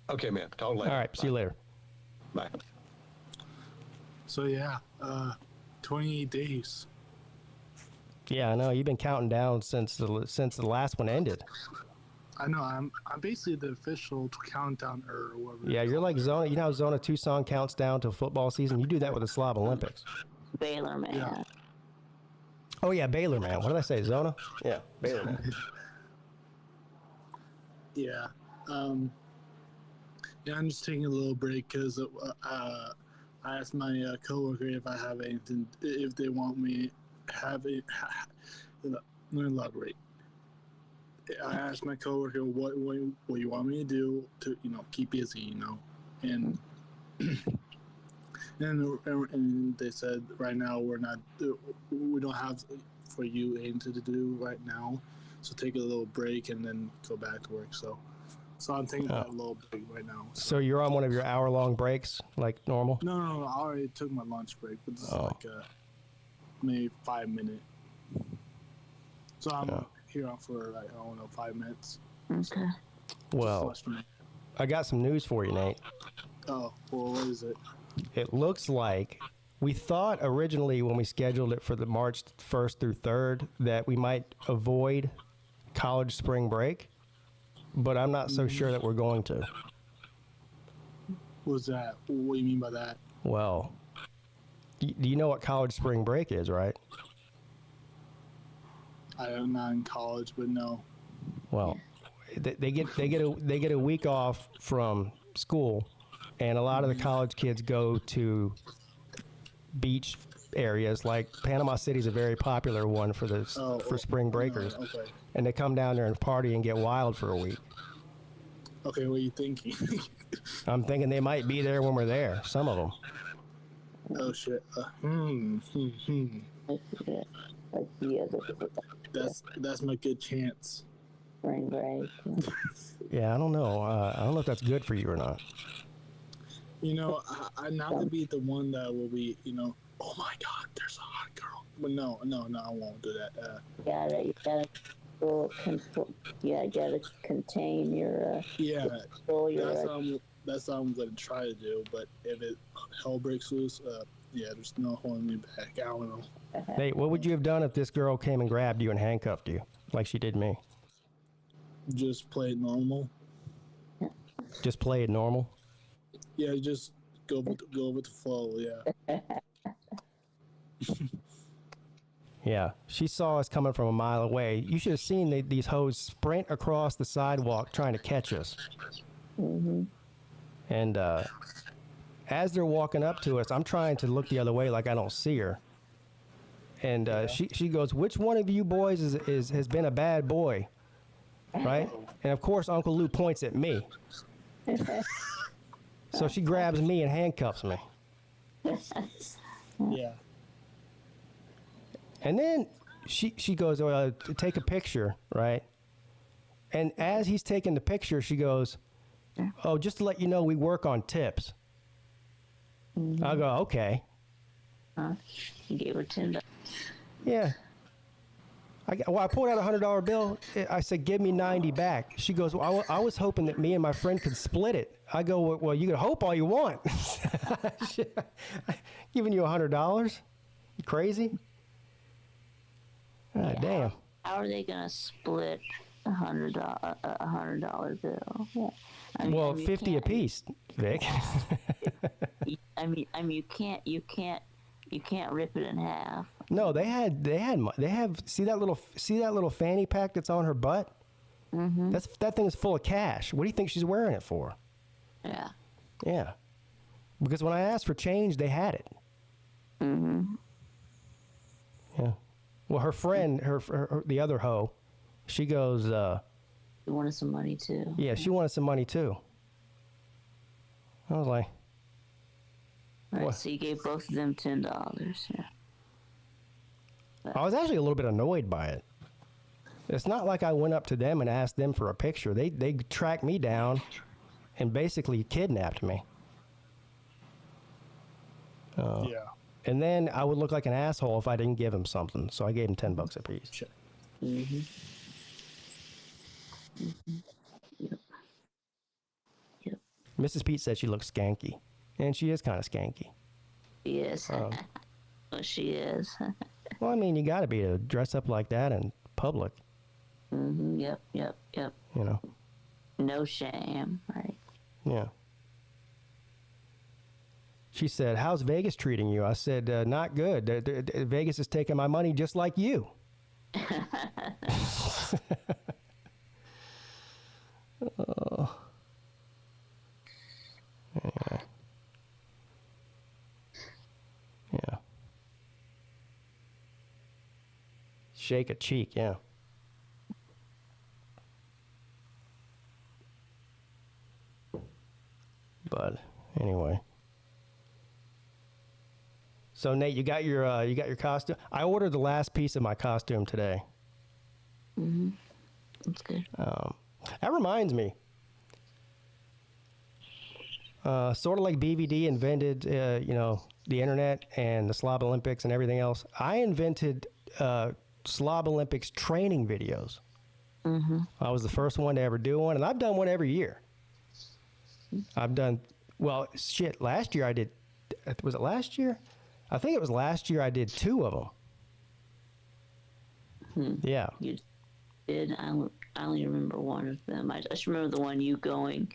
Okay, man. Talk later. All right, see you later. Bye. So, 28 days. Yeah, I know. You've been counting down since the last one ended. I know. I'm basically the official countdown or whatever. Yeah, you're like Zona. You know how Zona Tucson counts down to football season? You do that with the Slob Olympics. Baylor, man. Yeah. Oh, yeah, Baylor, man. What did I say? Zona? Yeah, Baylor, man. Yeah. I'm just taking a little break because I asked my coworker if I have anything, if they want me have it. Let me elaborate. I asked my coworker what you want me to do to keep busy, and and they said right now we don't have for you anything to do right now, so take a little break and then go back to work. So I'm taking that little break right now. So you're on one of your hour-long breaks, like normal? No, I already took my lunch break, but this is like maybe 5 minute. So I'm here on for 5 minutes. Okay. Well, I got some news for you, Nate. Oh, well, what is it? It looks like we thought originally when we scheduled it for the March 1st through 3rd that we might avoid college spring break, but I'm not so sure that we're going to. What's that? What do you mean by that? Well, do you know what college spring break is, right? I'm not in college, but no. Well, they get a week off from school, and a lot of the college kids go to beach areas. Like Panama City is a very popular one for spring breakers, Okay. and they come down there and party and get wild for a week. Okay, what are you thinking? I'm thinking they might be there when we're there. Some of them. Oh shit. That's my good chance. Spring break. Yeah, I don't know. I don't know if that's good for you or not. You know, I not to be the one that will be, you know, oh my God, there's a hot girl. But no, I won't do that. You gotta control. Yeah, you gotta contain your. Yeah, Control your. that's what I'm gonna try to do. But if it hell breaks loose, yeah, there's no holding me back. I don't know. Nate, what would you have done if this girl came and grabbed you and handcuffed you like she did me? Just play it normal. Just play it normal? Yeah, just go with the flow. Yeah. Yeah, she saw us coming from a mile away. You should have seen these hoes sprint across the sidewalk trying to catch us. Mm-hmm. And as they're walking up to us, I'm trying to look the other way like I don't see her. And she goes, "Which one of you boys has been a bad boy?" Right? And of course, Uncle Lou points at me. So she grabs me and handcuffs me. Yeah. And then she goes, take a picture, right? And as he's taking the picture, she goes, "Oh, just to let you know, we work on tips." Mm-hmm. I go, "Okay." You gave her $10. Yeah. I pulled out a $100 bill. I said, "Give me 90 back." She goes, "Well, I was hoping that me and my friend could split it." I go, "Well, you can hope all you want." Giving you $100? You crazy? Ah, damn. How are they gonna split $100 bill? Yeah. I mean, 50 apiece, Vic. I mean, you can't rip it in half. No, they have. See that little fanny pack that's on her butt? Mm-hmm. That thing is full of cash. What do you think she's wearing it for? Yeah. Yeah. Because when I asked for change, they had it. Mm-hmm. Yeah. Well, her friend, her the other hoe, she goes. You wanted some money too. Yeah, she wanted some money too. I was like. All right, so you gave both of them $10. Yeah. I was actually a little bit annoyed by it. It's not like I went up to them and asked them for a picture. They tracked me down and basically kidnapped me. Yeah. And then I would look like an asshole if I didn't give them something. So I gave them $10 a piece. Sure. Mm-hmm. Mm-hmm. Yep. Yep. Mrs. Peete said she looks skanky. And she is kind of skanky. Yes. Well, she is. Well, I mean, you got to be to dress up like that in public. Mm-hmm. Yep. You know. No shame, right? Yeah. She said, "How's Vegas treating you?" I said, "Not good. Vegas is taking my money just like you." Anyway. Yeah. Shake a cheek, yeah. But anyway. So Nate, you got your costume. I ordered the last piece of my costume today. Mm-hmm. That's good. That reminds me. Sort of like BVD invented, the internet and the Slob Olympics and everything else. I invented Slob Olympics training videos. Mm-hmm. I was the first one to ever do one, and I've done one every year. Last year I did. Was it last year? I think it was last year I did 2 of them. Yeah. You did. I only remember one of them. I just remember the one you going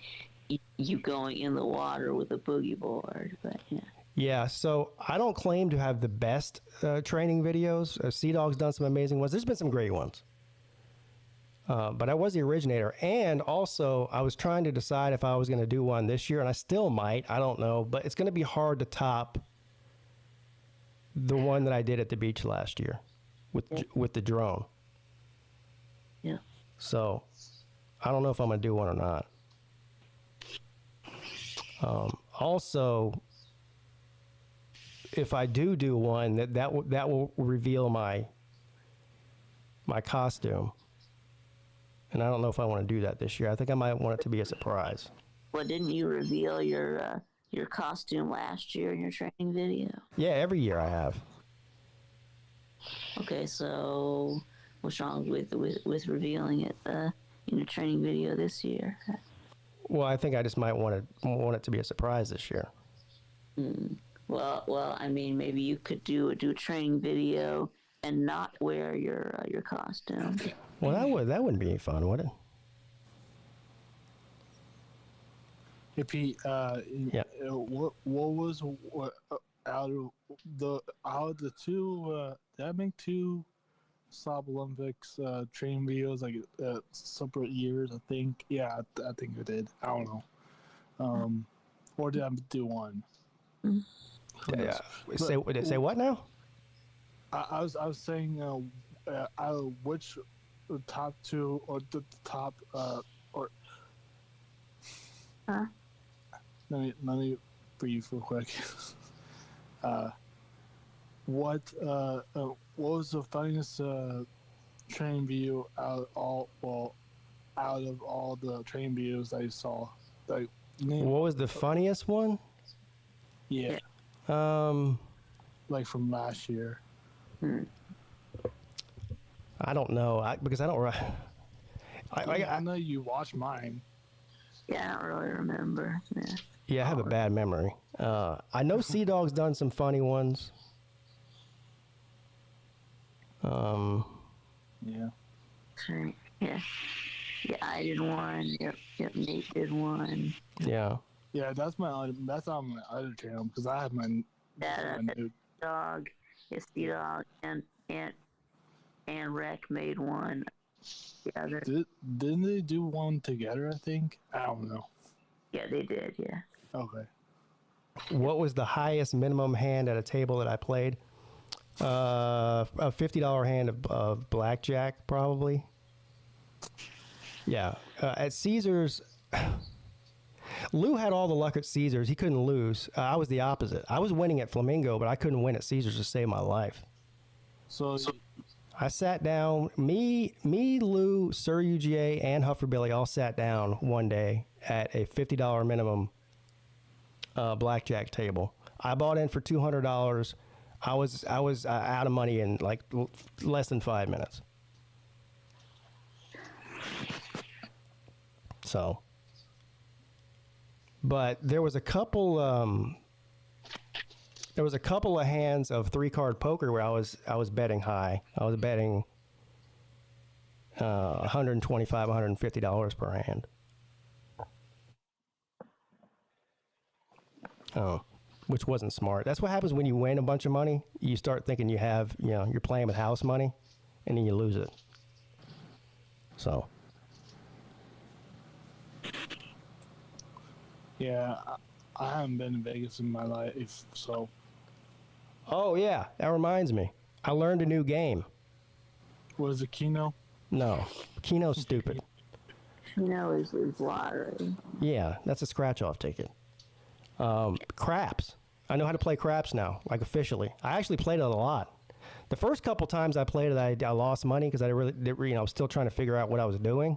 in the water with a boogie board. But yeah. Yeah. So I don't claim to have the best training videos. Sea Dog's done some amazing ones. There's been some great ones. But I was the originator. And also, I was trying to decide if I was going to do one this year, and I still might. I don't know. But it's going to be hard to top the one that I did at the beach last year with the drone. Yeah. So I don't know if I'm going to do one or not. Also, if I do one, that will reveal my costume. and I don't know if I want to do that this year. I think I might want it to be a surprise. Well, didn't you reveal your costume last year in your training video? Yeah, every year I have. Okay, so what's wrong with revealing it in your training video this year? Well, I think I just might want it to be a surprise this year. Well, I mean, maybe you could do a training video and not wear your costume. Well, that wouldn't be any fun, would it? Hey Pete, Yeah. what was out of the two? Did I make two Sob Olympics training videos like separate years? I think. Yeah, I think I did. I don't know. Or did I do one? Yeah. Say what now? I was saying which top two or the top or. Huh? Let me brief real quick. What was the funniest training video out of all the training videos I saw? Like, What was the funniest one? Yeah, like from last year. I don't know. Because I don't. I know you watched mine. Yeah, I don't really remember. Yeah. Yeah, I have a bad memory. I know Sea Dog's done some funny ones. Yeah. Sure. Yeah. Yeah, I did one. Yep, Nate did one. Yeah. Yeah, that's on my other channel because I have my new. Dog, yes, the dog, and Rec made one. Together. Didn't they do one together? I think. I don't know. Yeah, they did. Yeah. Okay. What was the highest minimum hand at a table that I played? A $50 hand of blackjack, probably. Yeah. At Caesars, Lou had all the luck at Caesars. He couldn't lose. I was the opposite. I was winning at Flamingo, but I couldn't win at Caesars to save my life. So I sat down. Me, Lou, Sir UGA, and Huffer Billy all sat down one day at a $50 minimum blackjack table. I bought in for $200. I was out of money in like less than 5 minutes. So, but there was a couple of hands of 3-card poker where I was betting high. I was betting $125, $150 per hand. Oh, which wasn't smart. That's what happens when you win a bunch of money. You start thinking you're playing with house money, and then you lose it. So. yeah, I haven't been in Vegas in my life, so. Oh yeah, that reminds me. I learned a new game. Was it Keno? No, Keno's stupid. Keno is lottery. Yeah, that's a scratch-off ticket. Craps. I know how to play craps now, like officially. I actually played it a lot. The first couple times I played it, I lost money because I was still trying to figure out what I was doing.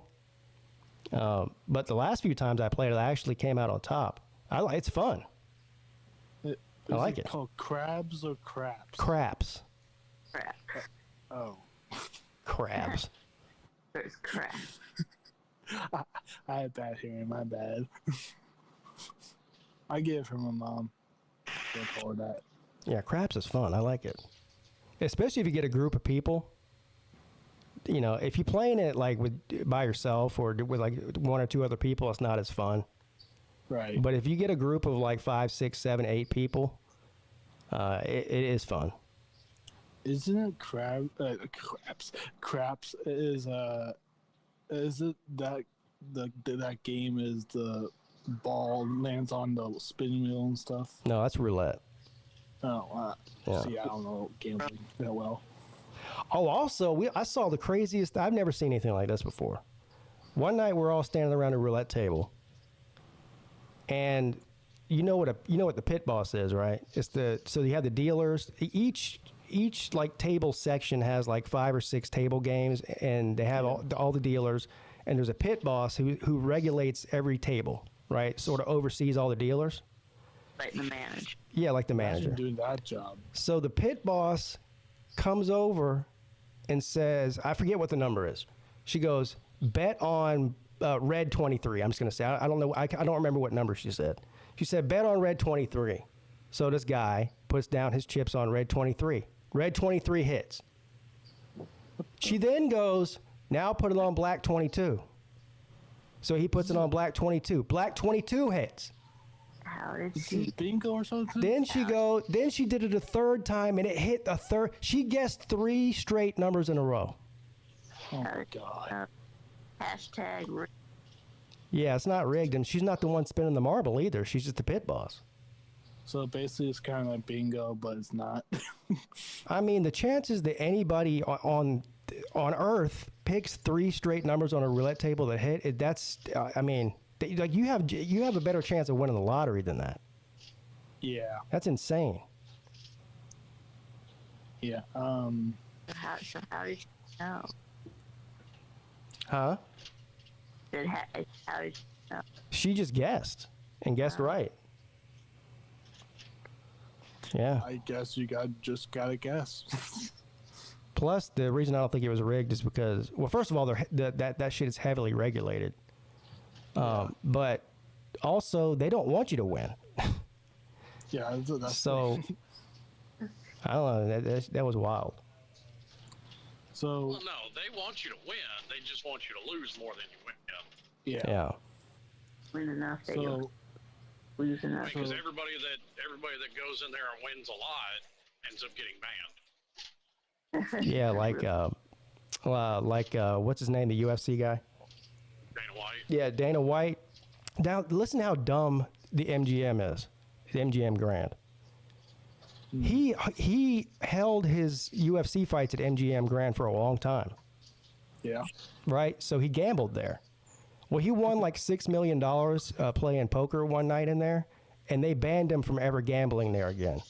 But the last few times I played it, I actually came out on top. It's fun. I like it. Called crabs or craps? Craps. Crap. Oh. Crabs. There's crap. I had bad hearing. My bad. I get it from my mom. Can't call her that. Yeah, craps is fun. I like it. Especially if you get a group of people. You know, if you're playing it like by yourself or with like 1 or 2 other people, it's not as fun. Right. But if you get a group of like 5, 6, 7, 8 people, it is fun. Isn't it craps? Craps is it that that game is the ball lands on the spinning wheel and stuff? No, that's roulette. Oh, Yeah. see, I don't know gambling that well. Oh, also, I saw the craziest. I've never seen anything like this before. One night, we're all standing around a roulette table, and you know what the pit boss is, right? So you have the dealers. Each each like table section has like 5 or 6 table games, and they have all the dealers, and there's a pit boss who regulates every table, right? Sort of oversees all the dealers. Like the manager. Yeah, like the manager. Imagine doing that job. So the pit boss comes over and says, I forget what the number is. She goes, bet on red 23. I'm just going to say, I don't know. I don't remember what number she said. She said, bet on red 23. So this guy puts down his chips on red 23. Red 23 hits. She then goes, now put it on black 22. So he puts it on black 22. Black 22 hits. How did Is she? it bingo or something? Then she did it a third time, and it hit a third. She guessed 3 straight numbers in a row. Oh my god. Hashtag. Yeah, it's not rigged, and she's not the one spinning the marble either. She's just the pit boss. So basically, it's kind of like bingo, but it's not. I mean, the chances that anybody on Earth picks 3 straight numbers on a roulette table that hit, that's, I mean, like you have a better chance of winning the lottery than that. Yeah. That's insane. Yeah. How did you know? Huh? How did you know? She just guessed and guessed right. Yeah. I guess you just gotta guess. Plus, the reason I don't think it was rigged is because, well, first of all, that shit is heavily regulated. But also, they don't want you to win. Yeah, that's So, I don't know. That was wild. so. Well, no, they want you to win. They just want you to lose more than you win. Yeah. Yeah. Win enough that So you lose enough. Because everybody that goes in there and wins a lot ends up getting banned. Yeah, like what's his name, the UFC guy? Dana White. Yeah, Dana White. Now, listen how dumb the MGM is. The MGM Grand. He held his UFC fights at MGM Grand for a long time. yeah. Right? So he gambled there. Well, he won like $6 million playing poker one night in there, and they banned him from ever gambling there again.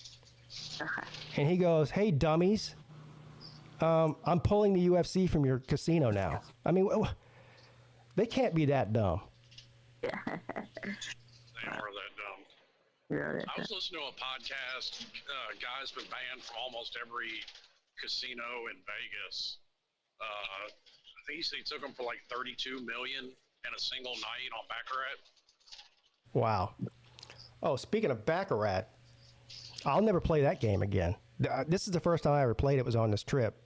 And he goes, "Hey, dummies, I'm pulling the UFC from your casino now." I mean, they can't be that dumb. They are that dumb. Yeah, I was listening to a podcast. Guy's been banned from almost every casino in Vegas. I think he took him for like $32 million in a single night on Baccarat. Wow. Oh, speaking of Baccarat, I'll never play that game again. This is the first time I ever played it. Was on this trip.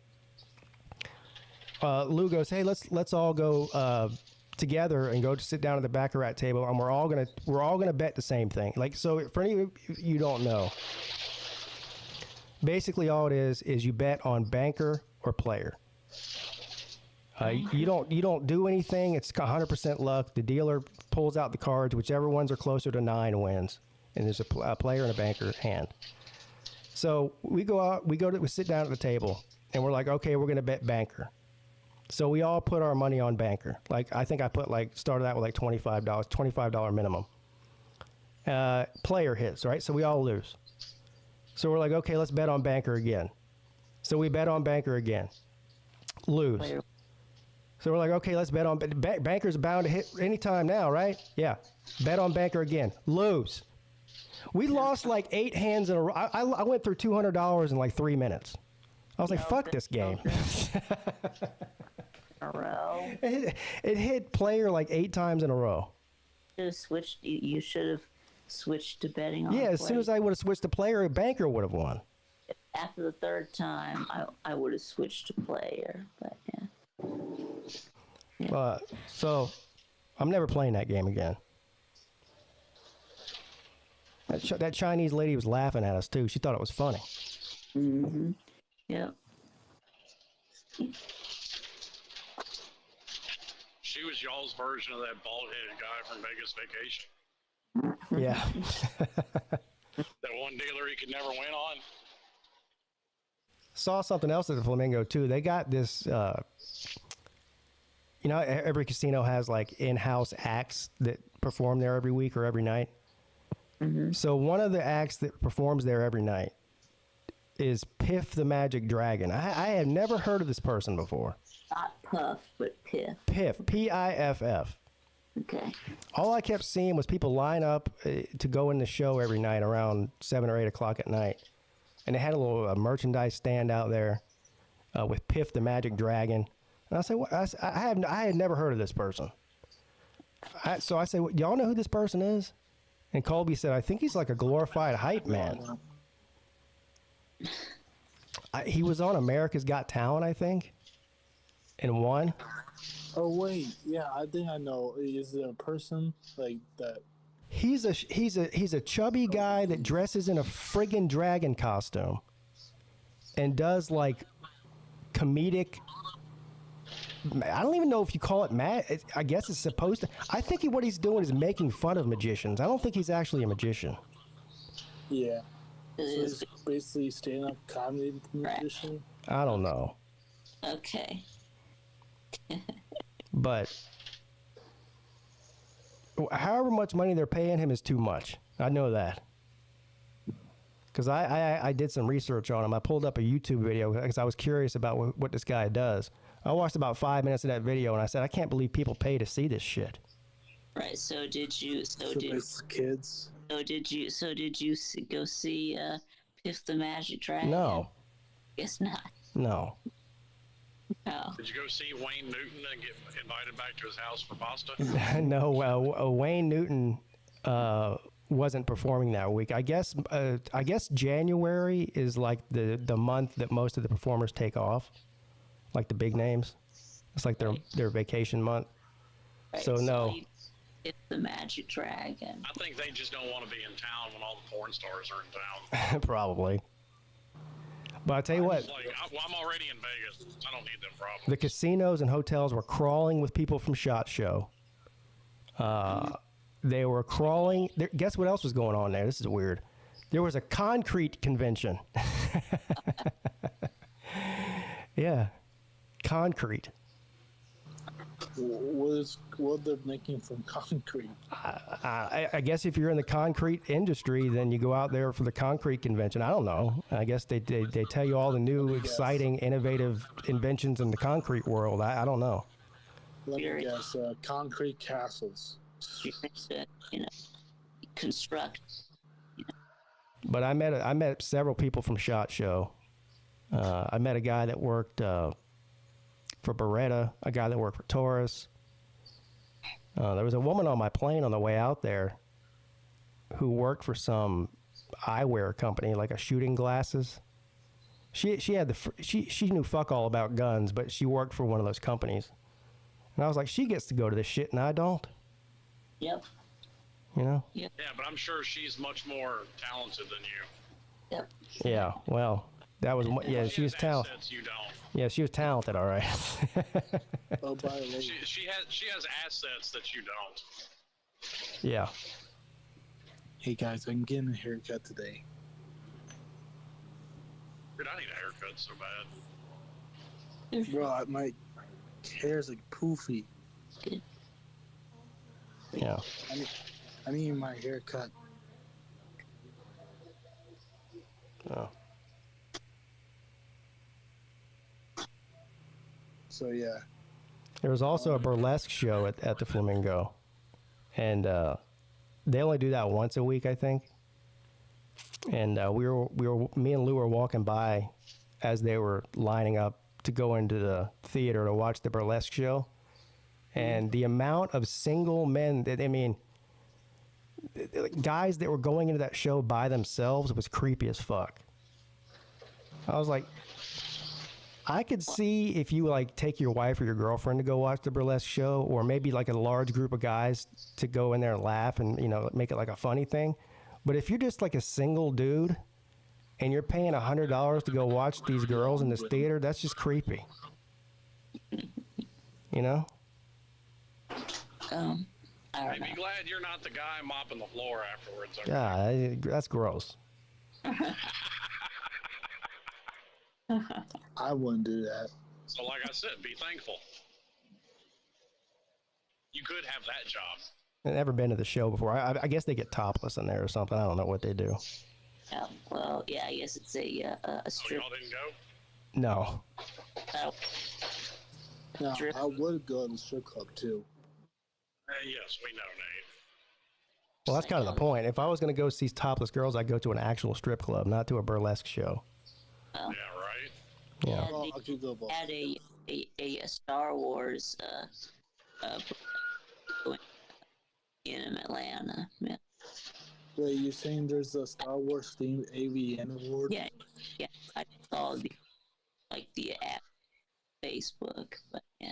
Lou goes, "Hey, let's all go together and go to sit down at the Baccarat table, and we're all gonna bet the same thing." Like, so for any of you don't know, basically all it is you bet on banker or player. You don't do anything. It's 100% luck. The dealer pulls out the cards. Whichever ones are closer to 9 wins. And there's a player and a banker hand. So we go out. We sit down at the table, and we're like, okay, we're gonna bet banker. So we all put our money on banker. Like, I think I started out with like $25 minimum. Player hits, right? So we all lose. So we're like, okay, let's bet on banker again. So we bet on banker again. Lose. Player. So we're like, okay, let's bet on banker's bound to hit anytime now, right? Yeah. Bet on banker again. Lose. We lost like 8 hands in a row. I went through $200 in like 3 minutes. I was like, fuck this game. A row. It hit player like 8 times in a row. You should have switched to betting on. Yeah, as soon as I would have switched to player, banker would have won. After the 3rd time, I would have switched to player. But yeah. So I'm never playing that game again. That Chinese lady was laughing at us too. She thought it was funny. Mm-hmm. Yep. She was y'all's version of that bald-headed guy from Vegas Vacation. Yeah. That one dealer he could never win on. Saw something else at the Flamingo too. They got this. Every casino has like in-house acts that perform there every week or every night. Mm-hmm. So one of the acts that performs there every night is Piff the Magic Dragon. I have never heard of this person before. Not Puff, but Piff. Piff, Piff. Okay. All I kept seeing was people line up to go in the show every night around 7 or 8 o'clock at night. And they had a little merchandise stand out there with Piff the Magic Dragon. And I said, I had never heard of this person. So I said, y'all know who this person is? And Colby said, I think he's like a glorified hype man. He was on America's Got Talent, I think, and won. Oh wait, yeah, I think I know. Is it a person like that? He's a chubby guy that dresses in a friggin' dragon costume and does like comedic. I don't even know if you call it I guess it's supposed to. I think what he's doing is making fun of magicians. I don't think he's actually a magician. Yeah. So he's basically stand-up comedy magician. I don't know. Okay. But however much money they're paying him is too much. I know that. Because I did some research on him. I pulled up a YouTube video because I was curious about what this guy does. I watched about 5 minutes of that video and I said, I can't believe people pay to see this shit. Right. So did you? Kids. So did you go see Piff the Magic Dragon? No. Guess not. No. Oh. Did you go see Wayne Newton and get invited back to his house for pasta? No. Wayne Newton wasn't performing that week. I guess January is like the month that most of the performers take off, like the big names. It's like their vacation month. Right, so no. It's the Magic Dragon. I think they just don't want to be in town when all the porn stars are in town. Probably. But I tell you what, I'm already in Vegas. I don't need them problems. the casinos and hotels were crawling with people from SHOT Show. They were crawling. Guess what else was going on there? This is weird. There was a concrete convention. Yeah, concrete. What they're making from concrete? I guess if you're in the concrete industry, then you go out there for the concrete convention. I don't know. I guess they tell you all the new, exciting, innovative inventions in the concrete world. I don't know. Let me guess. Concrete castles. Construct. But I met several people from SHOT Show. I met a guy that worked for Beretta, a guy that worked for Taurus. There was a woman on my plane on the way out there who worked for some eyewear company, like a shooting glasses. She knew fuck all about guns, but she worked for one of those companies. And I was like, she gets to go to this shit and I don't. Yep. You know? Yeah, but I'm sure she's much more talented than you. Yep. Yeah, well, that was, yeah, she was talented. You don't. Yeah, she was talented, all right. Oh, by the way. She has assets that you don't. Yeah. Hey guys, I'm getting a haircut today. Dude, I need a haircut so bad. Bro, my hair's like poofy. Yeah. I need my haircut. Oh. So yeah. There was also a burlesque show at the Flamingo, and they only do that once a week, I think. And me and Lou were walking by as they were lining up to go into the theater to watch the burlesque show, and the amount of single men guys that were going into that show by themselves was creepy as fuck. I was like, I could see if you like take your wife or your girlfriend to go watch the burlesque show, or maybe like a large group of guys to go in there and laugh and, make it like a funny thing. But if you're just like a single dude and you're paying $100 to go watch these girls in this theater, that's just creepy. You know? I don't Hey, be glad you're not the guy mopping the floor afterwards. Okay? Yeah, that's gross. I wouldn't do that. So like I said, be thankful. You could have that job. I've never been to the show before. I guess they get topless in there or something. I don't know what they do. Yeah, well, yeah, I guess it's a Oh, strip. y'all didn't go? No. Uh, Now, Strip. I would go to the strip club too. Yes, we know, Nate. Well, that's kind of the point. If I was going to go see topless girls, I'd go to an actual strip club, not to a burlesque show. Yeah, right? Yeah. Well, I could go both. had a Star Wars in Atlanta. Yeah, Wait, you're saying there's a Star Wars themed AVN award? yeah. I saw the app Facebook, but yeah.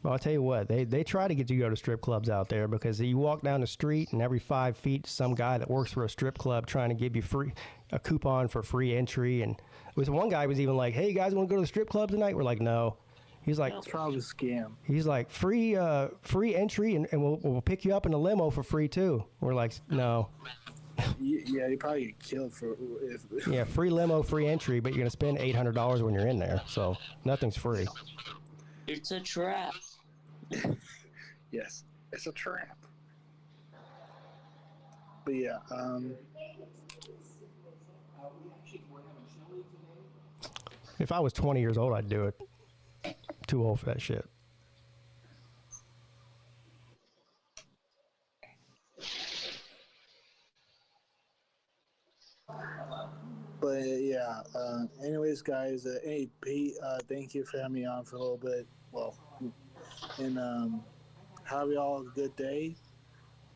Well, I'll tell you what, they try to get you to go to strip clubs out there because you walk down the street and every 5 feet, some guy that works for a strip club trying to give you a coupon for free entry. And with one guy was even like, "Hey, you guys want to go to the strip club tonight?" We're like, "No." He's like, It's probably a scam. he's like, free entry, and we'll pick you up in a limo for free too. We're like, "No." Yeah, you probably get killed for if. Yeah, free limo, free entry, but you're gonna spend $800 when you're in there, so nothing's free. It's a trap. Yes, it's a trap. But yeah, If I was 20 years old, I'd do it. Too old for that shit. but yeah. Anyways, guys, hey Pete, thank you for having me on for a little bit. Well, and have y'all a good day.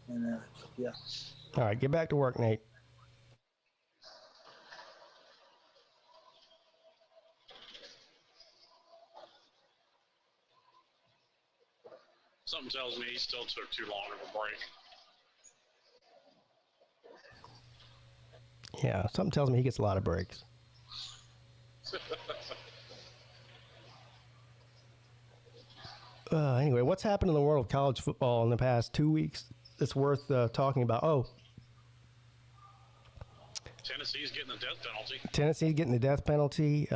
And yeah. All right, get back to work, Nate. Something tells me he still took too long of a break. Yeah, something tells me he gets a lot of breaks. Anyway, what's happened in the world of college football in the past 2 weeks that's worth talking about? Oh, Tennessee's getting the death penalty. Tennessee's getting the death penalty.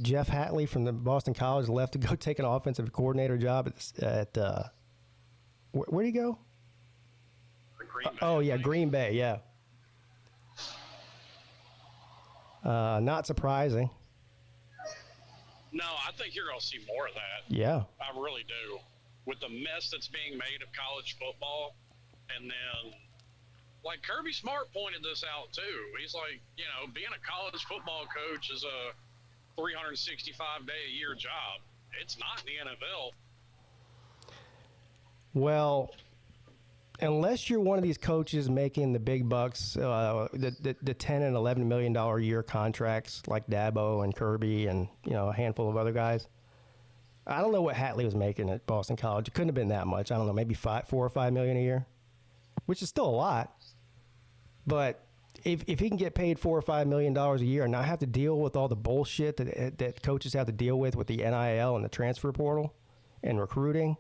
Jeff Hatley from the Boston College left to go take an offensive coordinator job at where'd he go? The Green Bay, Oh, I yeah, think. Green Bay, yeah. Not surprising. No, I think you're going to see more of that. Yeah. I really do. With the mess that's being made of college football, and then, like, Kirby Smart pointed this out, too. He's like, being a college football coach is a 365-day-a-year job. It's not in the NFL. Well, unless you're one of these coaches making the big bucks, the 10 and $11 million a year contracts like Dabo and Kirby and a handful of other guys. I don't know what Hatley was making at Boston College. It couldn't have been that much. I don't know, maybe $4 or $5 million a year, which is still a lot. But if he can get paid $4 or $5 million a year and not have to deal with all the bullshit that coaches have to deal with the NIL and the transfer portal and recruiting,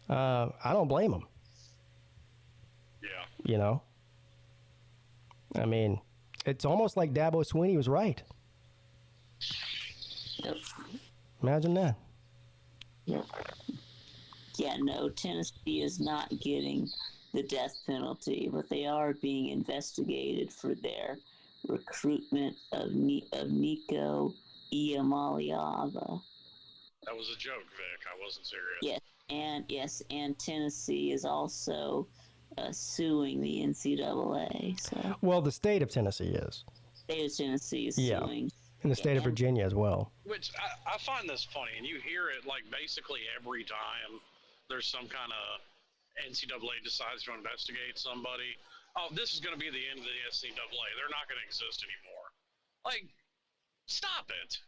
I don't blame him. Yeah. I mean, it's almost like Dabo Swinney was right. Yep. Imagine that. Yep. Yeah, no, Tennessee is not getting the death penalty, but they are being investigated for their recruitment of Nico Iamaleava. That was a joke, Vic. I wasn't serious. And Tennessee is also suing the NCAA. So Well, the state of Tennessee is, state of Tennessee is Yeah. suing. and the state of Yeah. Virginia as well. Which I find this funny, and you hear it like basically every time there's some kind of NCAA decides to investigate somebody. Oh, this is going to be the end of the NCAA. They're not going to exist anymore. Like, stop it.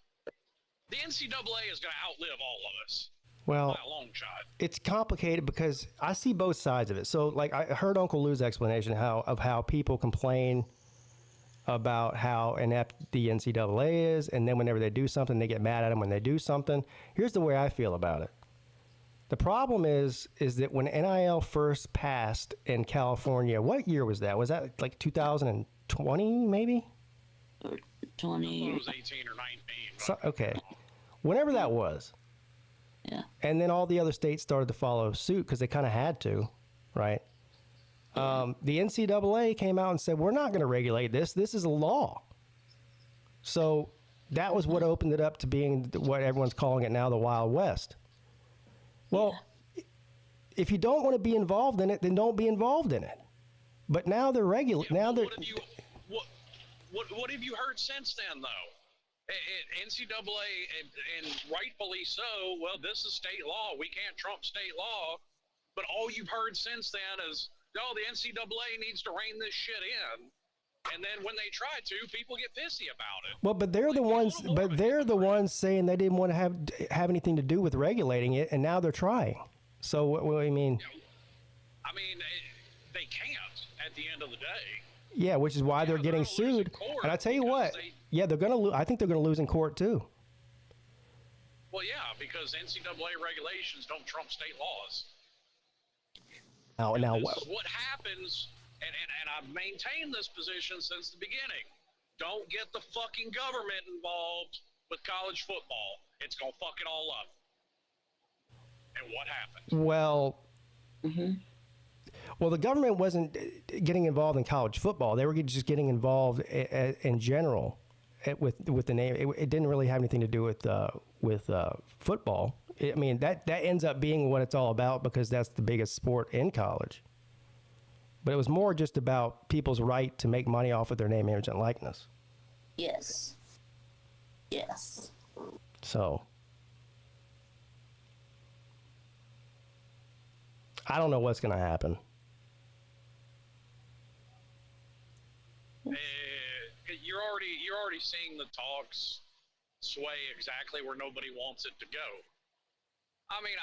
The NCAA is going to outlive all of us Well, by a long shot. it's complicated because I see both sides of it. So, like, I heard Uncle Lou's explanation of how people complain about how inept the NCAA is, and then whenever they do something, they get mad at them when they do something. Here's the way I feel about it. The problem is that when NIL first passed in California, what year was that? Was that like 2020, maybe? Or I 20 thought it years. was 18 or 19. So, okay. Whenever that was. Yeah. And then all the other states started to follow suit because they kind of had to, right? The NCAA came out and said, we're not going to regulate this. This is a law. So that was what opened it up to being what everyone's calling it now, the Wild West. Well, if you don't want to be involved in it, then don't be involved in it. But now they're regulating. Yeah, now they're. What have you heard since then, though? NCAA, and rightfully so, well, this is state law. We can't trump state law. But all you've heard since then is, no, the NCAA needs to rein this shit in. And then when they try to, people get pissy about it. Well, but they're the ones. But they're the ones saying they didn't want to have anything to do with regulating it, and now they're trying. So, what I mean. They can't at the end of the day. Yeah, which is why they're getting sued. And I tell you what, they're going to. I think they're going to lose in court too. Well, yeah, because NCAA regulations don't trump state laws. Now, this is what happens, and I've maintained this position since the beginning. Don't get the fucking government involved with college football. It's gonna fuck it all up. And what happened? Well. Well, the government wasn't getting involved in college football. They were just getting involved in general with the name. It didn't really have anything to do with football. I mean, that ends up being what it's all about because that's the biggest sport in college. But it was more just about people's right to make money off of their name, image, and likeness. Yes. Yes. So, I don't know what's going to happen. You're already seeing the talks sway exactly where nobody wants it to go. I mean,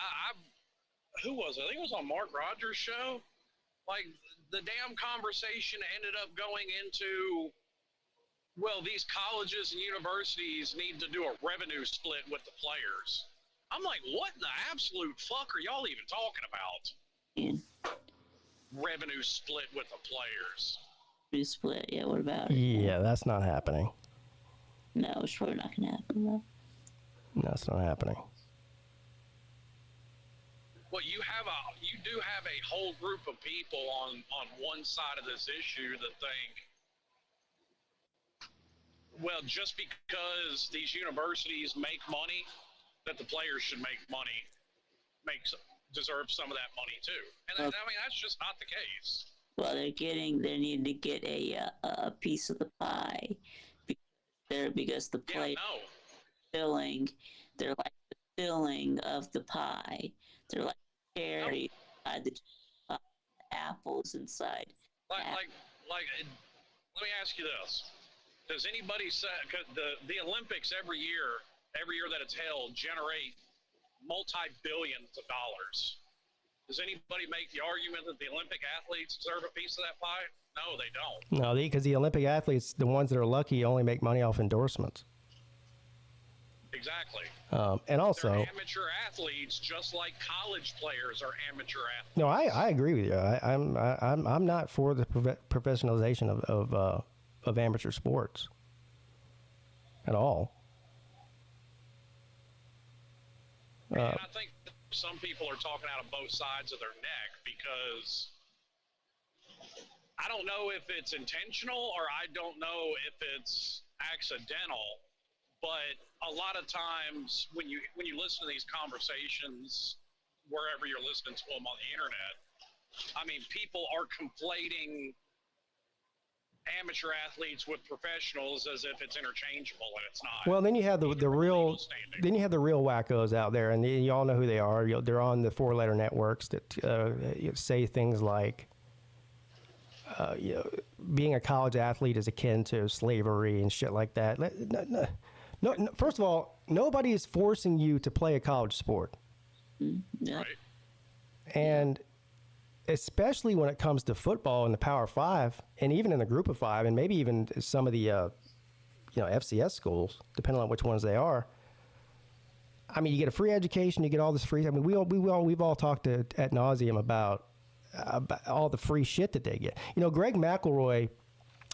who was it? I think it was on Mark Rogers' show. Like, the damn conversation ended up going into, well, these colleges and universities need to do a revenue split with the players. I'm like, what in the absolute fuck are y'all even talking about? Revenue split with the players. Split, yeah, what about it? Yeah, that's not happening. No, it's probably not going to happen, though. No, it's not happening. Well, you do have a whole group of people on one side of this issue that think, well, just because these universities make money, that the players should make money, deserve some of that money too. And I mean, that's just not the case. Well, they need to get a piece of the pie because the players they're like the filling of the pie. They're like cherries inside the apples inside. Like, let me ask you this: does anybody say the Olympics every year that it's held generate multi-billions of dollars? Does anybody make the argument that the Olympic athletes deserve a piece of that pie? No, they don't. No, because the Olympic athletes, the ones that are lucky, only make money off endorsements. Exactly. And also, they're amateur athletes, just like college players are amateur athletes. No, I agree with you. I'm not for the professionalization of amateur sports at all. And I think some people are talking out of both sides of their neck because I don't know if it's intentional or I don't know if it's accidental, but a lot of times when you listen to these conversations, wherever you're listening to them on the internet, I mean, people are conflating amateur athletes with professionals as if it's interchangeable, and it's not. Well, then you have the real wackos out there, and you all know who they are. They're on the 4-letter networks that say things like, being a college athlete is akin to slavery and shit like that. No, first of all, nobody is forcing you to play a college sport. Yeah. Right. And especially when it comes to football in the Power 5, and even in the Group of 5, and maybe even some of the FCS schools, depending on which ones they are. I mean, you get a free education, you get all this free. I mean, we've all talked ad nauseum about all the free shit that they get. You know, Greg McElroy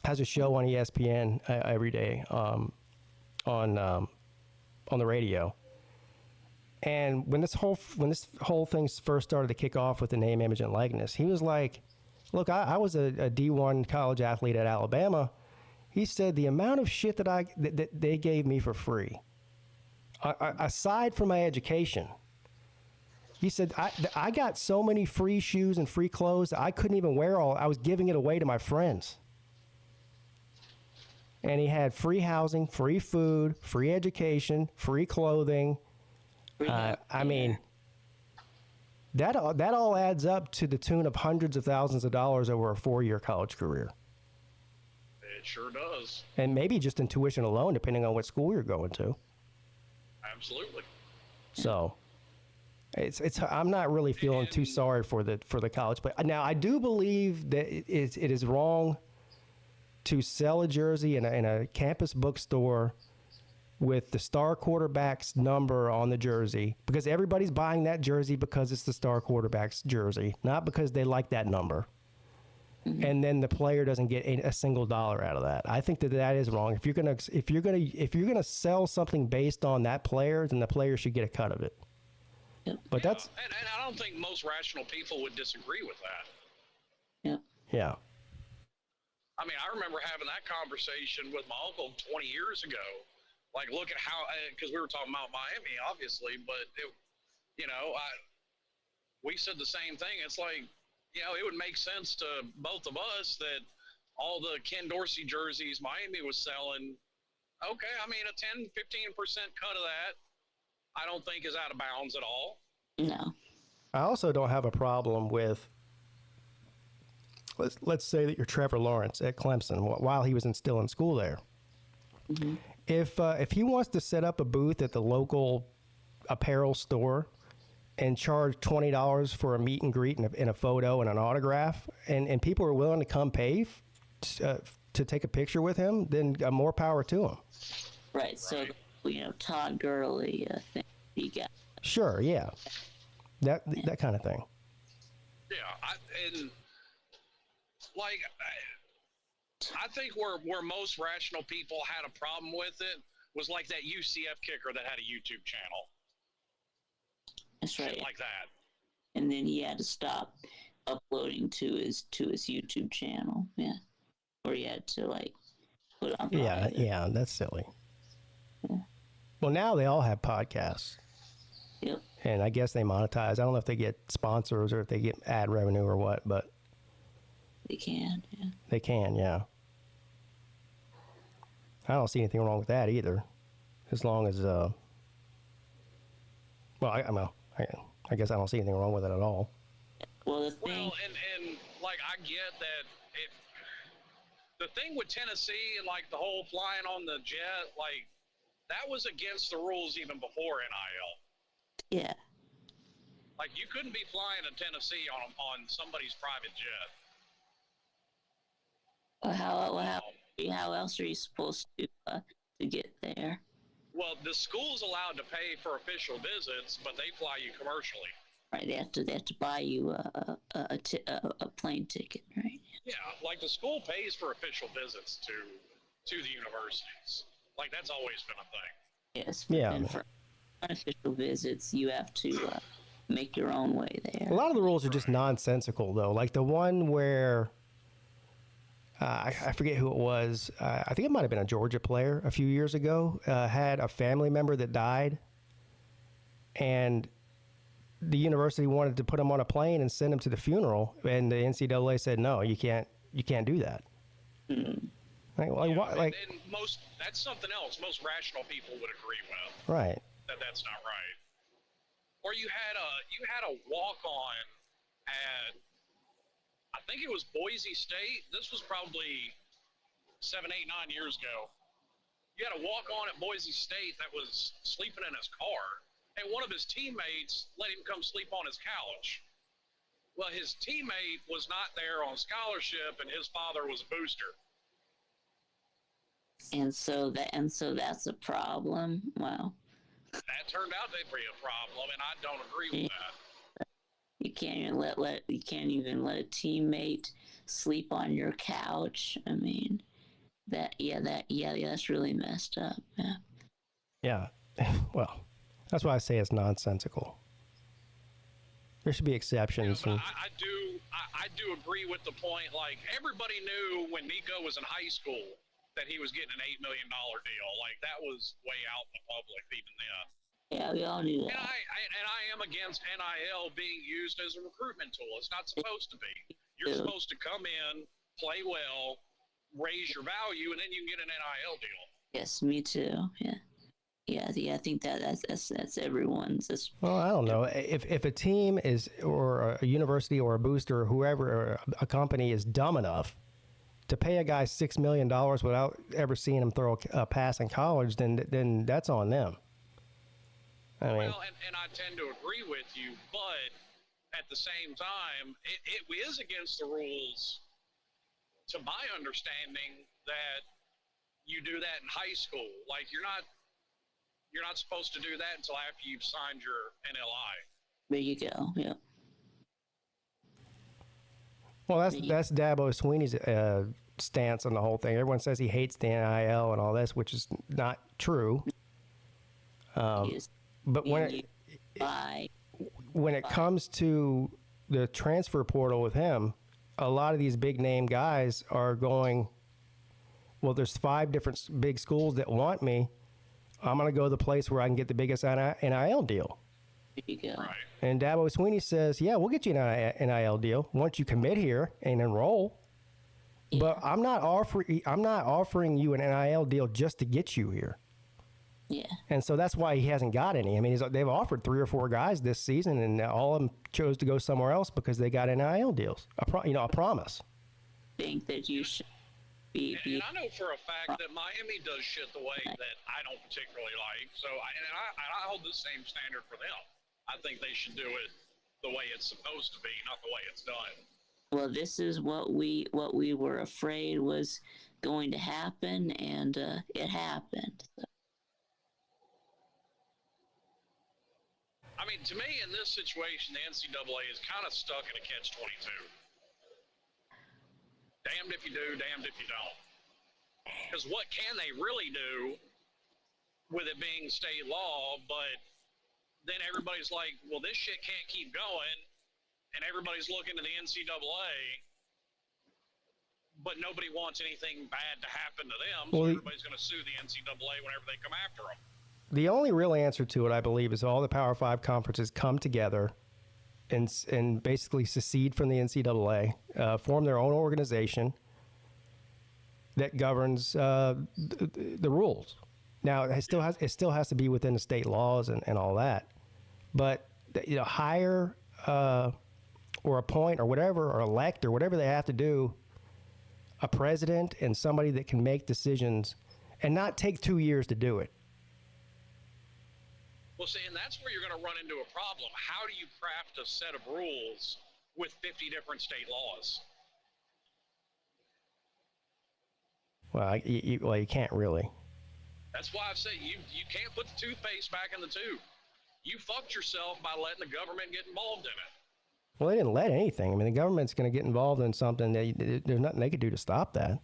has a show on ESPN every day on the radio. And when this whole thing first started to kick off with the name, image, and likeness, he was like, Look, I was a D1 college athlete at Alabama. He said the amount of shit that they gave me for free, aside from my education, he said I got so many free shoes and free clothes that I couldn't even wear all. I was giving it away to my friends. And he had free housing, free food, free education, free clothing. I mean, that all adds up to the tune of hundreds of thousands of dollars over a 4-year college career. It sure does. And maybe just in tuition alone, depending on what school you're going to. Absolutely. So, it's I'm not really feeling too sorry for the college play. Now, I do believe that it is wrong to sell a jersey in a campus bookstore with the star quarterback's number on the jersey, because everybody's buying that jersey because it's the star quarterback's jersey, not because they like that number. Mm-hmm. And then the player doesn't get a single dollar out of that. I think that is wrong. If you're gonna sell something based on that player, then the player should get a cut of it. Yep. But that's and I don't think most rational people would disagree with that. Yeah. Yeah. I mean, I remember having that conversation with my uncle 20 years ago. Like, look at how, because we were talking about Miami, obviously, but, we said the same thing. It's like, it would make sense to both of us that all the Ken Dorsey jerseys Miami was selling, okay, I mean, a 10, 15% cut of that, I don't think is out of bounds at all. No. I also don't have a problem with, let's say that you're Trevor Lawrence at Clemson while he was still in school there. Mm-hmm. If he wants to set up a booth at the local apparel store and charge $20 for a meet and greet and a photo and an autograph, and people are willing to come pay to take a picture with him, then more power to him. Right. So, Todd Gurley thing you got. Sure. Yeah. That kind of thing. Yeah. I think where most rational people had a problem with it was like that UCF kicker that had a YouTube channel. That's right. Shit like that. And then he had to stop uploading to his YouTube channel. Yeah. Or he had to put on. Yeah, that's silly. Yeah. Well, now they all have podcasts. Yep. And I guess they monetize. I don't know if they get sponsors or if they get ad revenue or what, but they can. Yeah. They can, yeah. I don't see anything wrong with that either, as long as I guess I don't see anything wrong with it at all. Well, and I get that the thing with Tennessee and the whole flying on the jet, that was against the rules even before NIL. Yeah. You couldn't be flying to Tennessee on somebody's private jet. How else are you supposed to get there? Well, the school's allowed to pay for official visits, but they fly you commercially. Right, they have to buy you a plane ticket, right? Yeah, the school pays for official visits to the universities. That's always been a thing. Yes. Yeah. And for unofficial visits, you have to make your own way there. A lot of the rules are just nonsensical, though. Like the one where I forget who it was. I think it might have been a Georgia player a few years ago. Had a family member that died, and the university wanted to put him on a plane and send him to the funeral, and the NCAA said, "No, you can't do that." Mm-hmm. And that's something else. Most rational people would agree with. Right. That's not right. Or you had a walk-on at, I think it was Boise State. This was probably 7, 8, 9 years ago. You had a walk-on at Boise State that was sleeping in his car, and one of his teammates let him come sleep on his couch. Well, his teammate was not there on scholarship, and his father was a booster. And so that's a problem. Wow. That turned out to be a problem, and I don't agree with that. You can't even let a teammate sleep on your couch. I mean, that's really messed up. Yeah. Yeah. Well, that's why I say it's nonsensical. There should be exceptions. Yeah, but I I do agree with the point. Like, everybody knew when Nico was in high school that he was getting an $8 million deal. Like, that was way out in the public even then. Yeah, we all knew that. And I am against NIL being used as a recruitment tool. It's not supposed to be. You're supposed to come in, play well, raise your value, and then you can get an NIL deal. Yes, me too. Yeah. I think that's everyone's. Well, I don't know. If a team is, or a university or a booster or whoever, or a company is dumb enough to pay a guy $6 million without ever seeing him throw a pass in college, then that's on them. I mean, well, and I tend to agree with you, but at the same time, it is against the rules, to my understanding, that you do that in high school. Like, you're not supposed to do that until after you've signed your NLI. There you go. Yeah. well, that's Dabo Sweeney's stance on the whole thing. Everyone says he hates the NIL and all this, which is not true. But when it comes to the transfer portal with him, a lot of these big name guys are going, well, there's 5 different big schools that want me. I'm going to go to the place where I can get the biggest NIL deal. There you go. Right. And Dabo Sweeney says, yeah, we'll get you an NIL deal once you commit here and enroll. Yeah. But I'm not offering you an NIL deal just to get you here. Yeah. And so that's why he hasn't got any. I mean, they've offered 3 or 4 guys this season, and all of them chose to go somewhere else because they got NIL deals. A promise. Think that you should be. And I know for a fact that Miami does shit the way that I don't particularly like. So I hold the same standard for them. I think they should do it the way it's supposed to be, not the way it's done. Well, this is what we were afraid was going to happen, and it happened. I mean, to me, in this situation, the NCAA is kind of stuck in a catch-22. Damned if you do, damned if you don't. Because what can they really do with it being state law? But then everybody's like, well, this shit can't keep going. And everybody's looking to the NCAA. But nobody wants anything bad to happen to them. So everybody's going to sue the NCAA whenever they come after them. The only real answer to it, I believe, is all the Power 5 conferences come together and basically secede from the NCAA, form their own organization that governs the rules. Now, it still has to be within the state laws and all that, but hire or appoint or whatever, or elect or whatever they have to do, a president and somebody that can make decisions and not take 2 years to do it. Well, see, and that's where you're going to run into a problem. How do you craft a set of rules with 50 different state laws? Well, you can't really. That's why I say you can't put the toothpaste back in the tube. You fucked yourself by letting the government get involved in it. Well, they didn't let anything. I mean, the government's going to get involved in something. There's nothing they could do to stop that.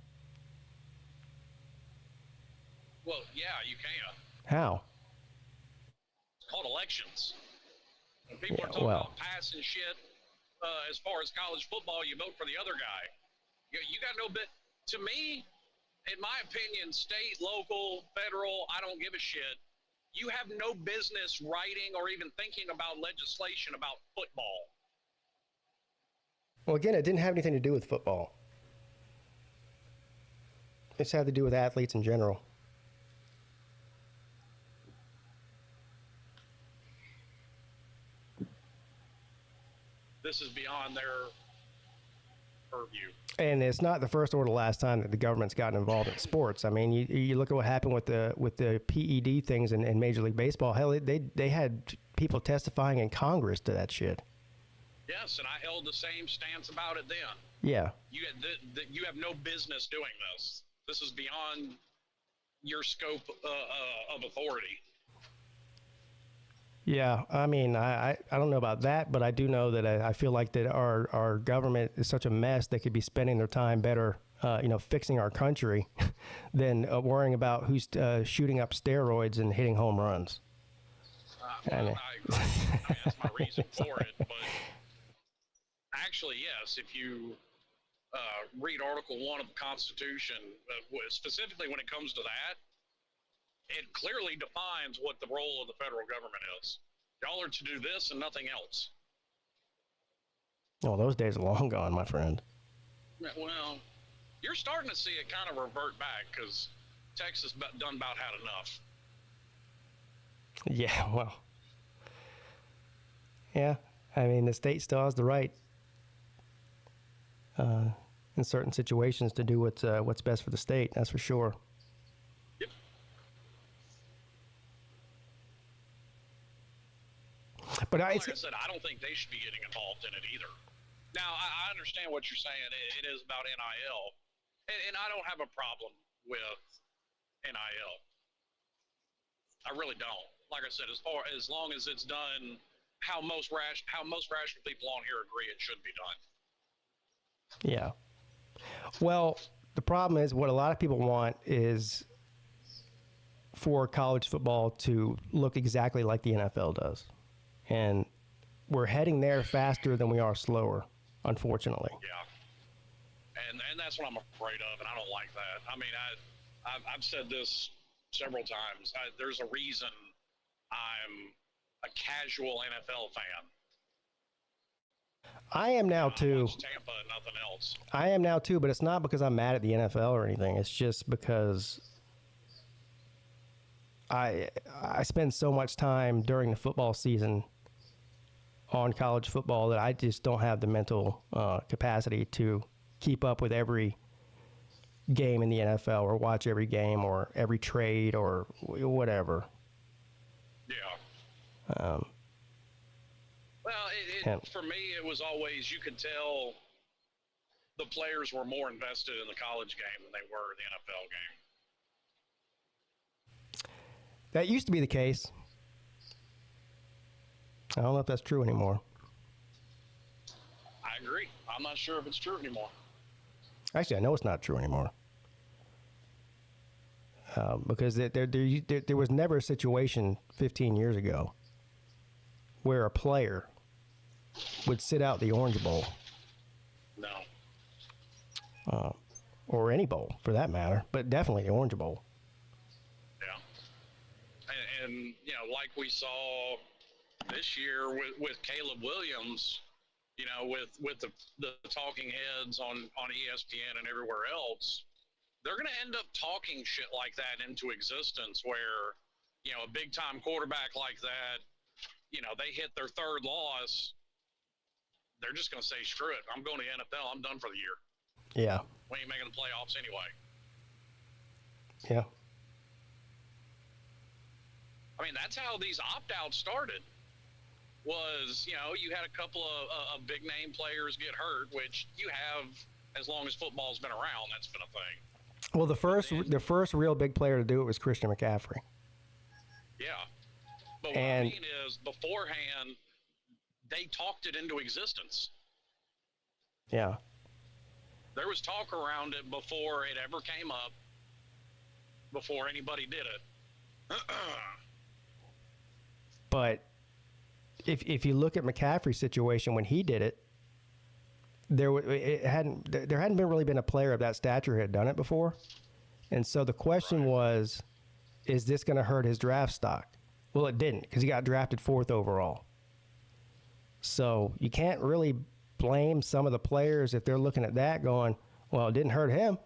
Well, yeah, you can. How? Called elections. When people are talking about passing shit as far as college football, you vote for the other guy. You got no bit. To me, in my opinion, state, local, federal, I don't give a shit. You have no business writing or even thinking about legislation about football. Well, again, it didn't have anything to do with football. It just had to do with athletes in general. This is beyond their purview. And it's not the first or the last time that the government's gotten involved in sports. I mean, you look at what happened with the PED things in Major League Baseball. Hell, they had people testifying in Congress to that shit. Yes, and I held the same stance about it then. Yeah. You have no business doing this. This is beyond your scope of authority. Yeah, I mean, I don't know about that, but I do know that I feel like that our government is such a mess. They could be spending their time better, fixing our country than worrying about who's shooting up steroids and hitting home runs. I agree. I mean, that's my reason for it. But actually, yes. If you read Article 1 of the Constitution, specifically when it comes to that, it clearly defines what the role of the federal government is. Y'all are to do this and nothing else. Oh, those days are long gone, my friend. Well, you're starting to see it kind of revert back because Texas done about had enough. Yeah, well. Yeah, I mean, the state still has the right in certain situations to do what's best for the state, that's for sure. Yep. But like I said, I don't think they should be getting involved in it either. Now, I understand what you're saying. It is about NIL, and I don't have a problem with NIL. I really don't. Like I said, as long as it's done how most rational people on here agree it should be done. Yeah. Well, the problem is what a lot of people want is for college football to look exactly like the NFL does. And we're heading there faster than we are slower, unfortunately. Yeah. And that's what I'm afraid of, and I don't like that. I mean, I've said this several times. There's a reason I'm a casual NFL fan. I am now too. Tampa and nothing else. I am now too, but it's not because I'm mad at the NFL or anything. It's just because I spend so much time during the football season on college football that I just don't have the mental capacity to keep up with every game in the NFL or watch every game or every trade or whatever. Yeah. Well, for me, it was always, you could tell the players were more invested in the college game than they were in the NFL game. That used to be the case. I don't know if that's true anymore. I agree. I'm not sure if it's true anymore. Actually, I know it's not true anymore. Because there was never a situation 15 years ago where a player would sit out the Orange Bowl. No. Or any bowl, for that matter, but definitely the Orange Bowl. Yeah. And you know, like we saw this year with Caleb Williams, you know, with the talking heads on ESPN and everywhere else, they're going to end up talking shit like that into existence where, you know, a big-time quarterback like that, you know, they hit their third loss, they're just going to say, screw it, I'm going to the NFL, I'm done for the year. Yeah. We ain't making the playoffs anyway. Yeah. I mean, that's how these opt-outs started. Was, you know, you had a couple of big-name players get hurt, which you have as long as football's been around, that's been a thing. Well, the first real big player to do it was Christian McCaffrey. Yeah. But what I mean is, beforehand, they talked it into existence. Yeah. There was talk around it before it ever came up, before anybody did it. But if you look at McCaffrey's situation when he did it, there hadn't really been a player of that stature who had done it before. And so the question was, is this going to hurt his draft stock? Well, it didn't, because he got drafted 4th overall. So you can't really blame some of the players if they're looking at that going, well, it didn't hurt him.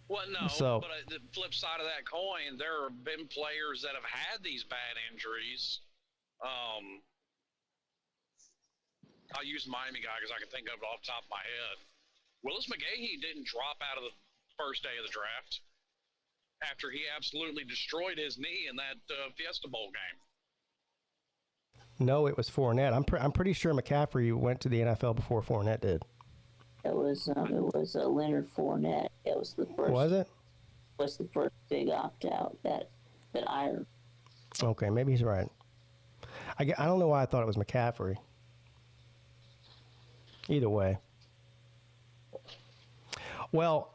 Well, no, but the flip side of that coin, there have been players that have had these bad injuries. I'll use the Miami guy because I can think of it off the top of my head. Willis McGahee didn't drop out of the first day of the draft after he absolutely destroyed his knee in that Fiesta Bowl game. No, it was Fournette. I'm pretty sure McCaffrey went to the NFL before Fournette did. It was Leonard Fournette. It was the first. Was it? Was the first big opt out that I heard. Okay, maybe he's right. I don't know why I thought it was McCaffrey. Either way. Well,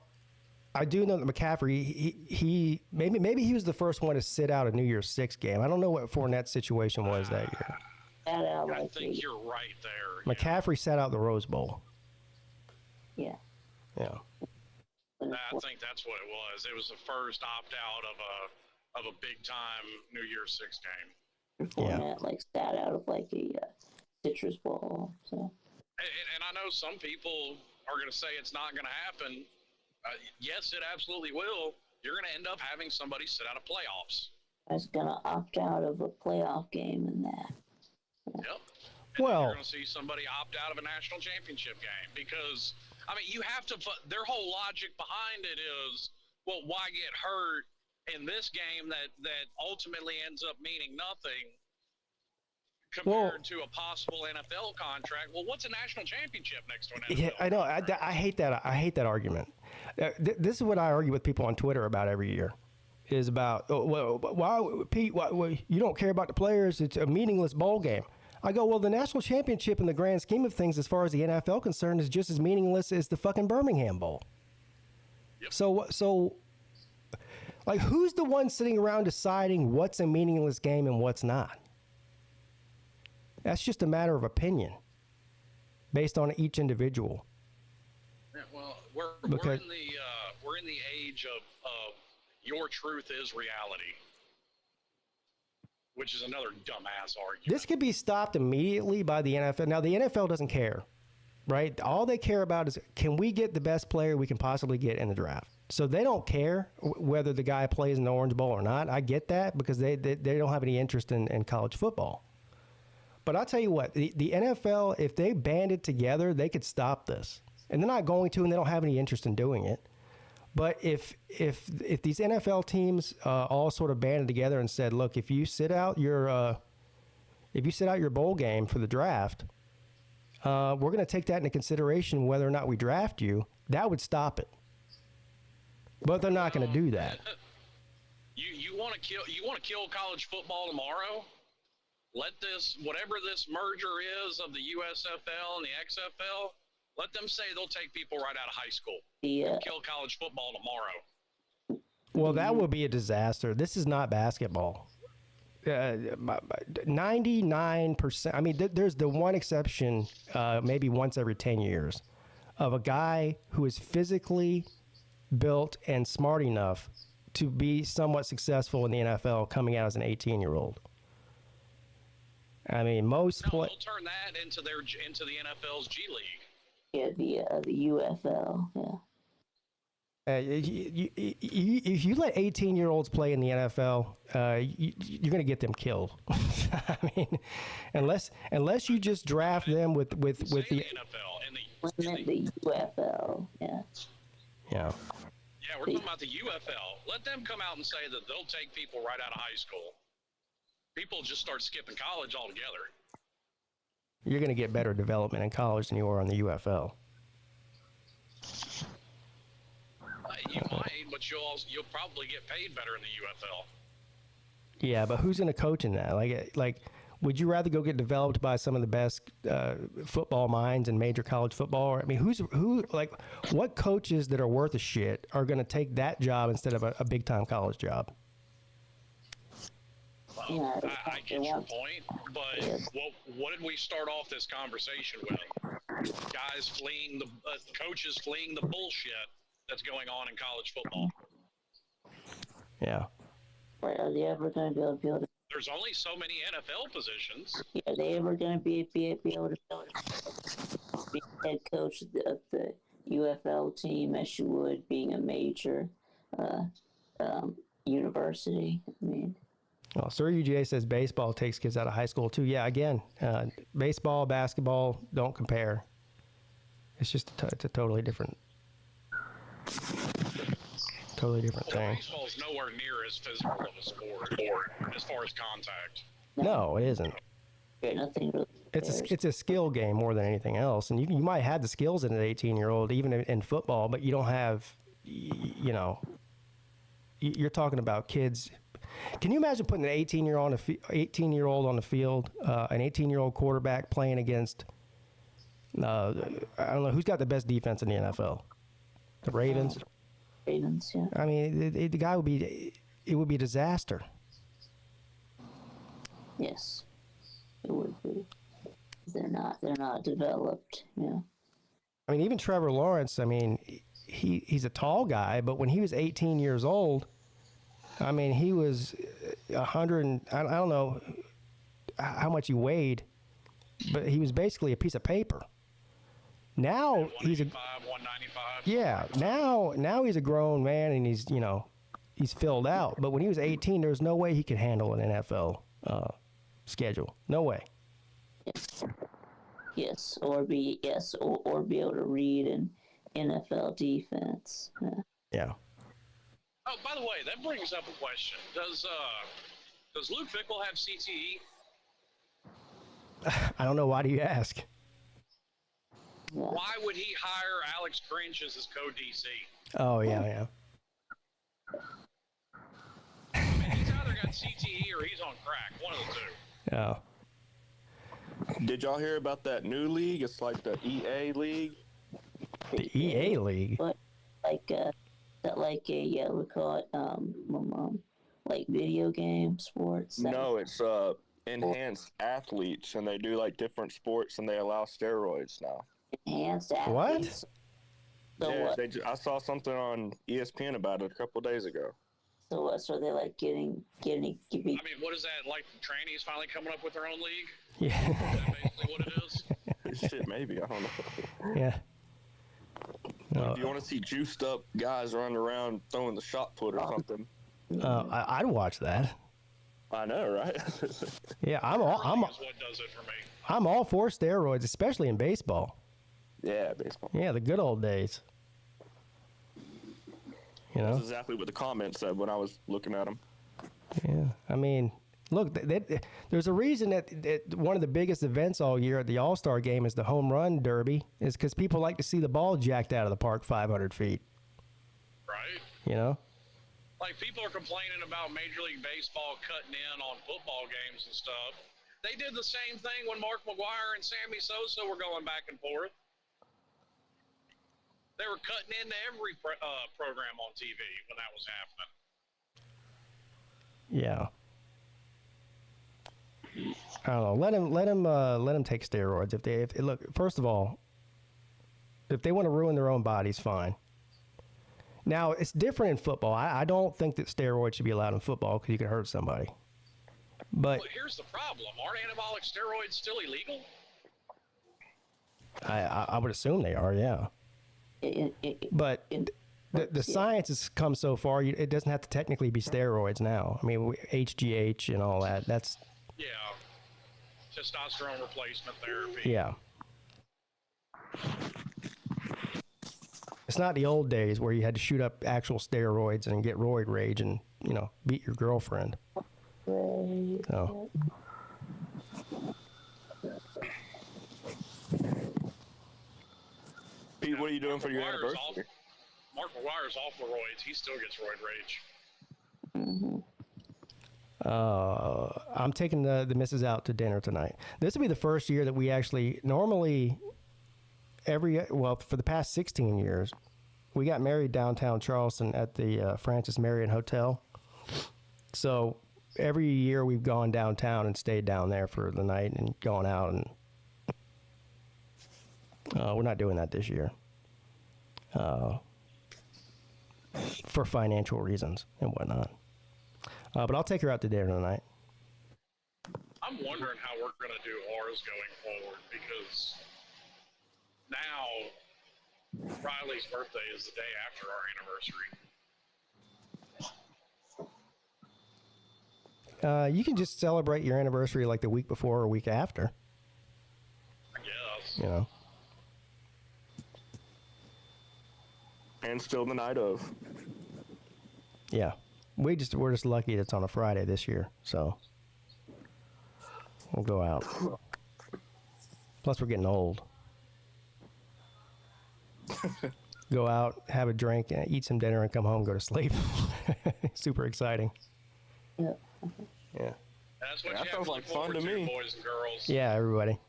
I do know that McCaffrey, he maybe he was the first one to sit out a New Year's Six game. I don't know what Fournette's situation was that year. sat out I like think you're right there. McCaffrey sat out the Rose Bowl. yeah. Yeah. I think that's what it was. It was the first opt out of a big time New Year's Six game. Format like sat out of like a Citrus Bowl. So. And I know some people are going to say it's not going to happen. Yes, it absolutely will. You're going to end up having somebody sit out of playoffs. I was gonna opt out of a playoff game in that. Yep. And Well, you're going to see somebody opt out of a national championship game because, I mean, you have to. Their whole logic behind it is, well, why get hurt in this game that ultimately ends up meaning nothing compared to a possible NFL contract? Well, what's a national championship next to an NFL? Yeah, I know. I hate that. I hate that argument. This is what I argue with people on Twitter about every year. Is about why Pete? Why, you don't care about the players? It's a meaningless bowl game. I go, well, the national championship in the grand scheme of things, as far as the NFL concerned, is just as meaningless as the fucking Birmingham Bowl. Yep. So, like, who's the one sitting around deciding what's a meaningless game and what's not? That's just a matter of opinion, based on each individual. Yeah, well, we're in the age of your truth is reality, which is another dumbass argument. This could be stopped immediately by the NFL. Now, the NFL doesn't care, right? All they care about is, can we get the best player we can possibly get in the draft? So they don't care whether the guy plays in the Orange Bowl or not. I get that because they don't have any interest in college football. But I'll tell you what, the NFL, if they banded together, they could stop this. And they're not going to, and they don't have any interest in doing it. But if these NFL teams all sort of banded together and said, look, if you sit out your bowl game for the draft, we're going to take that into consideration whether or not we draft you, that would stop it. But they're not going to do that. You want to kill college football tomorrow? Let this, whatever this merger is of the USFL and the XFL, let them say they'll take people right out of high school. Yeah. Kill college football tomorrow. Well, that would be a disaster. This is not basketball. 99%. I mean, there's the one exception, maybe once every 10 years, of a guy who is physically built and smart enough to be somewhat successful in the NFL coming out as an 18-year-old. I mean, most they'll turn that into the NFL's G League. Yeah, the UFL. Yeah. If you let 18-year-olds play in the NFL, you're going to get them killed. I mean, unless you just draft them with the NFL and the UFL. Yeah. Yeah. Yeah, we're talking about the UFL. Let them come out and say that they'll take people right out of high school. People just start skipping college altogether. You're going to get better development in college than you are on the UFL. You might, but you'll probably get paid better in the UFL. Yeah, but who's going to coach in that? Like, would you rather go get developed by some of the best football minds in major college football? I mean, what coaches that are worth a shit are going to take that job instead of a big time college job? Well, I get your point, but what did we start off this conversation with? Guys fleeing coaches fleeing the bullshit that's going on in college football. Yeah. Right, are they ever going to be able to? There's only so many NFL positions. Yeah, are they ever going to be able to be head coach of the UFL team as you would being a major university? I mean. Well, Sir UGA says baseball takes kids out of high school too. Yeah, again, baseball, basketball don't compare. It's just it's a totally different thing. Baseball's nowhere near as physical of a sport as far as contact. No, it isn't. Nothing really. It's a skill game more than anything else, and you might have the skills in an 18-year-old, even in football, but you don't have, you're talking about kids. Can you imagine putting an 18-year-old on the field, an 18-year-old quarterback playing against, I don't know, who's got the best defense in the NFL? The Ravens? Ravens, yeah. I mean, the guy would be a disaster. Yes. It would be. They're not developed. Yeah. I mean, even Trevor Lawrence, I mean, he's a tall guy, but when he was 18 years old, I mean, he was 100, I don't know how much he weighed, but he was basically a piece of paper. Now he's a 195. Yeah, now he's a grown man and he's filled out. But when he was 18, there was no way he could handle an NFL schedule. No way. Yes, or be able to read an NFL defense. Yeah. Oh, by the way, that brings up a question. Does Luke Fickell have CTE? I don't know. Why do you ask? Why would he hire Alex Grinch as his co-DC? Oh, yeah. I mean, he's either got CTE or he's on crack. One of the two. Oh. Did y'all hear about that new league? It's like the EA league. The EA league? What, like we call it like video game sports. No, it's enhanced athletes, and they do like different sports, and they allow steroids now. Enhanced What? athletes. So Yeah, what? I saw something on ESPN about it a couple days ago. So what? So they like getting. I mean, what is that? Like the trannies finally coming up with their own league? Yeah. Is that basically what it is? Shit, maybe, I don't know. Yeah. If you want to see juiced up guys running around throwing the shot put or something, I'd watch that. I know, right? Yeah, Is what does it for me. I'm all for steroids, especially in baseball. Yeah, baseball. Yeah, the good old days. You know? That's exactly what the comments said when I was looking at them. Yeah, I mean, look, there's a reason that one of the biggest events all year at the All-Star Game is the Home Run Derby, is because people like to see the ball jacked out of the park 500 feet. Right? You know? Like, people are complaining about Major League Baseball cutting in on football games and stuff. They did the same thing when Mark McGwire and Sammy Sosa were going back and forth. They were cutting into every program on TV when that was happening. Yeah. I don't know. Let him take steroids. If look, first of all, if they want to ruin their own bodies, fine. Now it's different in football. I don't think that steroids should be allowed in football because you could hurt somebody. But Well, here's the problem. Aren't anabolic steroids still illegal? I would assume they are. Yeah. But the science has come so far. It doesn't have to technically be steroids now. I mean, HGH and all that. That's Yeah. Testosterone replacement therapy. yeah. It's not the old days where you had to shoot up actual steroids and get roid rage and beat your girlfriend. So. Pete, what are you doing for your anniversary? Mark McGuire's off the roids. He still gets roid rage. I'm taking the missus out to dinner tonight. This will be the first year that we actually normally for the past 16 years, we got married downtown Charleston at the Francis Marion Hotel. So every year we've gone downtown and stayed down there for the night and gone out, and we're not doing that this year for financial reasons and whatnot. But I'll take her out to dinner tonight. I'm wondering how we're going to do ours going forward, because now Riley's birthday is the day after our anniversary. You can just celebrate your anniversary like the week before or a week after. I guess. And still the night of. Yeah. We're just lucky that it's on a Friday this year, so we'll go out. Plus, we're getting old. Go out, have a drink, and eat some dinner, and come home, go to sleep. Super exciting. Yeah. Yeah. That's what Yeah, you that have sounds to like look forward fun to me. boys and girls. Yeah, everybody.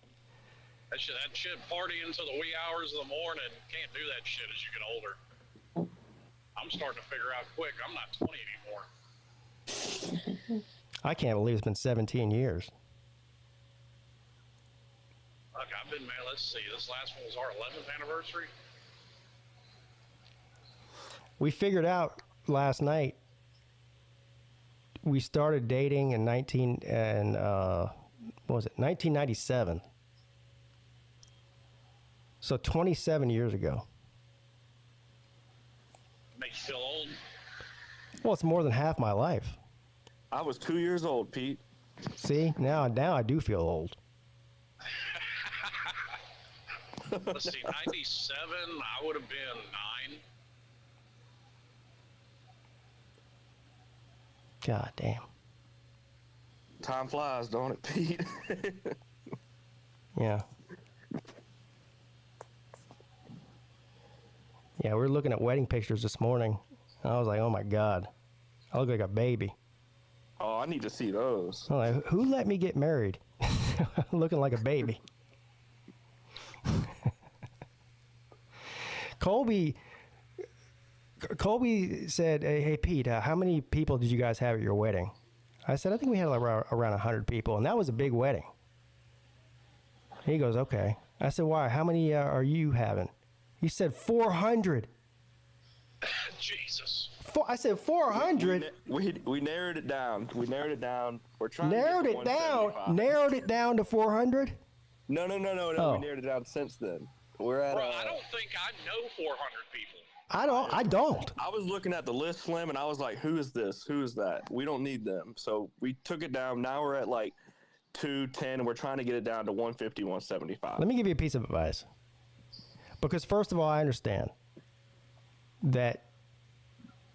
That shit party until the wee hours of the morning. Can't do that shit as you get older. I'm starting to figure out quick, I'm not 20 anymore. I can't believe it's been 17 years. I've been married. Let's see. This last one was our 11th anniversary. We figured out last night. We started dating in 1997. So 27 years ago. Makes you feel old. Well, it's more than half my life. I was 2 years old, Pete. See, now I do feel old. Let's see, 97, I would have been 9. God damn. Time flies, don't it, Pete? Yeah. Yeah, we were looking at wedding pictures this morning. I was like, oh my God. I look like a baby. Oh, I need to see those. I'm like, who let me get married? Looking like a baby. Colby said, hey Pete, how many people did you guys have at your wedding? I said, I think we had around 100 people, and that was a big wedding. He goes, okay. I said, why? How many are you having? He said 400. Jesus. I said 400. We narrowed it down. We're trying Narrowed to it down. Narrowed it down to 400. No. Oh. We narrowed it down since then. We're at. Bro, I don't think I know 400 people. I don't. I was looking at the list, Slim, and I was like, who is this? Who is that? We don't need them. So we took it down. Now we're at like 210, and we're trying to get it down to 150, 175. Let me give you a piece of advice. Because first of all, I understand that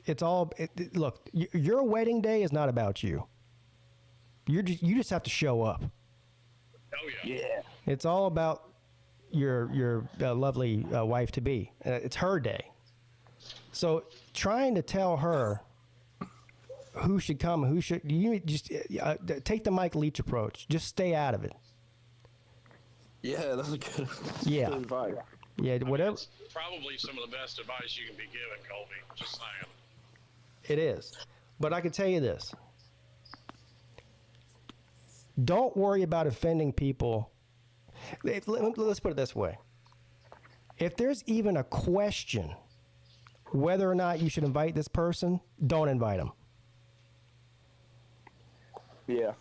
it's all. Look, your wedding day is not about you. You just have to show up. Oh yeah. Yeah. It's all about your lovely wife to be. It's her day. So trying to tell her who should come, you just take the Mike Leach approach. Just stay out of it. Yeah, that's a good. Yeah. Good advice. Yeah, whatever. It's probably some of the best advice you can be given, Colby. Just saying. It is. But I can tell you this. Don't worry about offending people. Let's put it this way. If there's even a question whether or not you should invite this person, don't invite them. Yeah.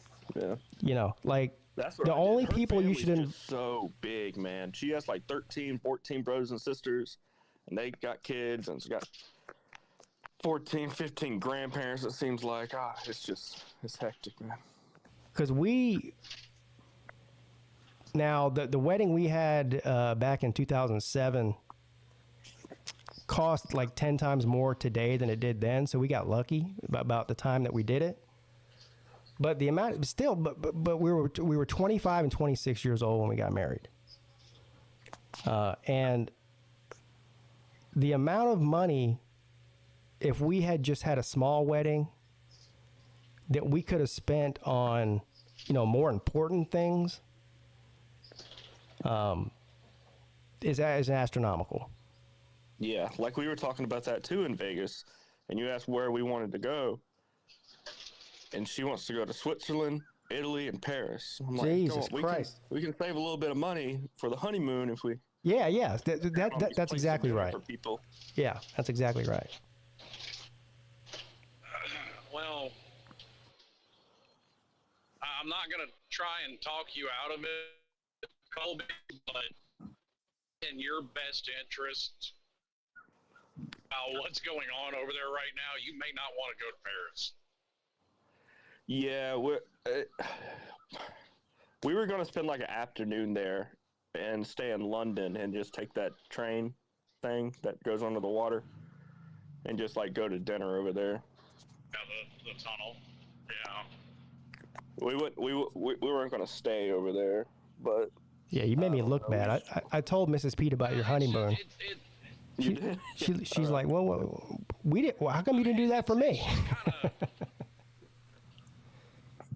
You know, like That's what the I did. only Her people you family's should just so big, man. She has like 13, 14 brothers and sisters, and they got kids, and she's got 14, 15 grandparents, it seems like. It's hectic, man. because now the wedding we had back in 2007 cost like 10 times more today than it did then, so we got lucky about the time that we did it. But the amount, still, but we were 25 and 26 years old when we got married, and the amount of money, if we had just had a small wedding, that we could have spent on, more important things, is astronomical. Yeah, like we were talking about that too in Vegas, and you asked where we wanted to go, and she wants to go to Switzerland, Italy, and Paris. I'm like, Jesus come on, Christ. we can save a little bit of money for the honeymoon if we. Yeah, that's exactly right. For people. Yeah, that's exactly right. Well, I'm not going to try and talk you out of it, Colby, but in your best interest, what's going on over there right now, you may not want to go to Paris. Yeah, we were going to spend like an afternoon there and stay in London and just take that train thing that goes under the water and just like go to dinner over there. Yeah, the tunnel. Yeah. We weren't going to stay over there, but Yeah, you made me look bad. I told Mrs. Peete about your honeymoon. you did. She's like, well, we didn't. Well, how come you didn't do that for me?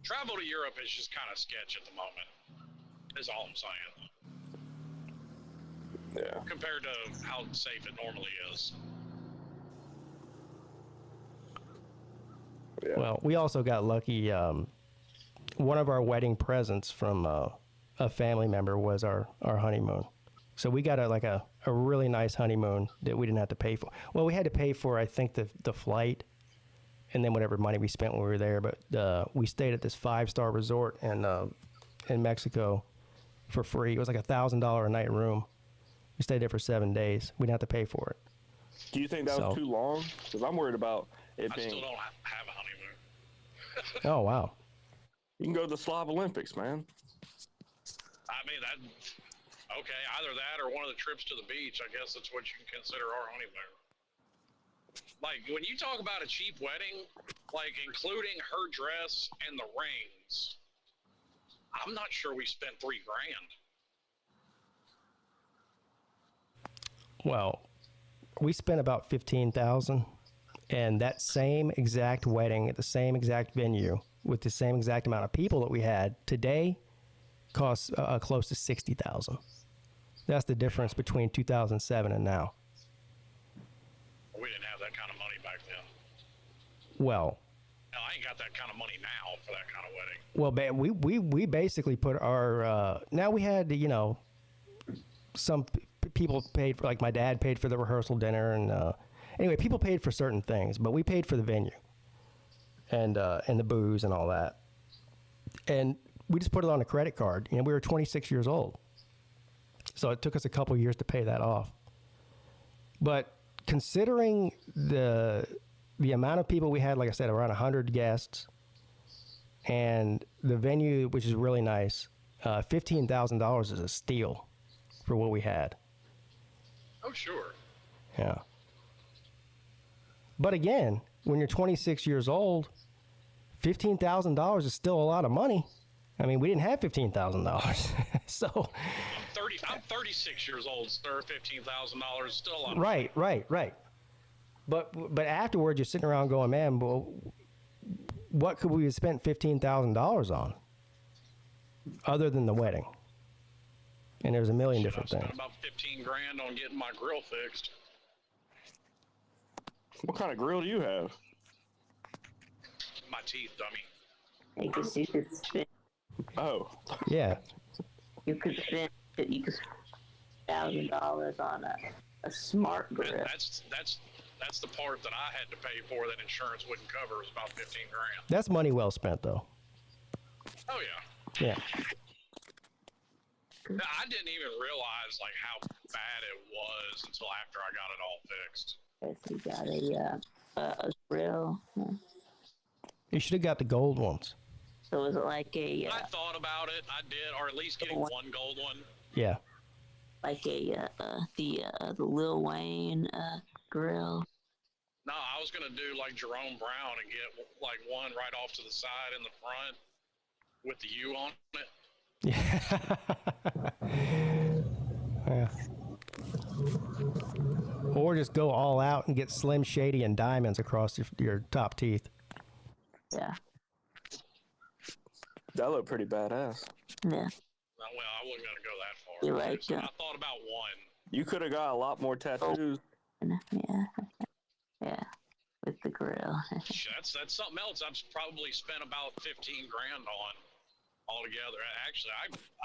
Travel to Europe is just kind of sketch at the moment, is all I'm saying. Yeah. Compared to how safe it normally is. Yeah. Well, we also got lucky. One of our wedding presents from a family member was our honeymoon. So we got a really nice honeymoon that we didn't have to pay for. Well, we had to pay for, I think, the flight and then whatever money we spent when we were there. But we stayed at this 5-star resort in Mexico for free. It was like $1,000 a night room. We stayed there for 7 days. We didn't have to pay for it. Do you think that was too long? Because I'm worried about it being. I still don't have a honeymoon. Oh, wow. You can go to the Slav Olympics, man. I mean, okay, either that or one of the trips to the beach. I guess that's what you can consider our honeymoon. Like, when you talk about a cheap wedding, like including her dress and the rings, I'm not sure we spent $3,000. Well, we spent about $15,000, and that same exact wedding at the same exact venue with the same exact amount of people that we had today costs close to $60,000. That's the difference between 2007 and now. We didn't have that kind of money back then. Well, Hell, I ain't got that kind of money now for that kind of wedding. well, we basically put our now we had, you know, some people paid for, like my dad paid for the rehearsal dinner, and anyway, people paid for certain things, but we paid for the venue and the booze and all that, and we just put it on a credit card. You know, we were 26 years old, so it took us a couple years to pay that off. But considering the amount of people we had, like I said, around 100 guests, and the venue, which is really nice, $15,000 is a steal for what we had. Oh, sure. Yeah. But again, when you're 26 years old, $15,000 is still a lot of money. I mean, we didn't have $15,000. So I'm 36 years old, sir. $15,000 is still a lot of Right. But afterwards, you're sitting around going, man, well, what could we have spent $15,000 on other than the wedding? And there's a million different I things. spent about $15,000 on getting my grill fixed. What kind of grill do you have? My teeth, dummy. I guess you could spend. Oh. Yeah. You could spend $1,000 on a smart grill. That's the part that I had to pay for that insurance wouldn't cover. Is about $15,000. That's money well spent, though. Oh yeah. Yeah. I didn't even realize like how bad it was until after I got it all fixed. Guess you got a grill. You should have got the gold ones. So was it like a? I thought about it. I did, or at least getting one gold one. Yeah. Like the Lil Wayne grill. No, I was gonna do like Jerome Brown and get like one right off to the side in the front with the U on it. Yeah. Or just go all out and get Slim Shady and diamonds across your top teeth. Yeah. That looked pretty badass. Yeah. Well, I wasn't gonna go that far. You like So I thought about one. You could have got a lot more tattoos. Yeah. Yeah. With the grill. That's something else I've probably spent about $15,000 on altogether. Actually,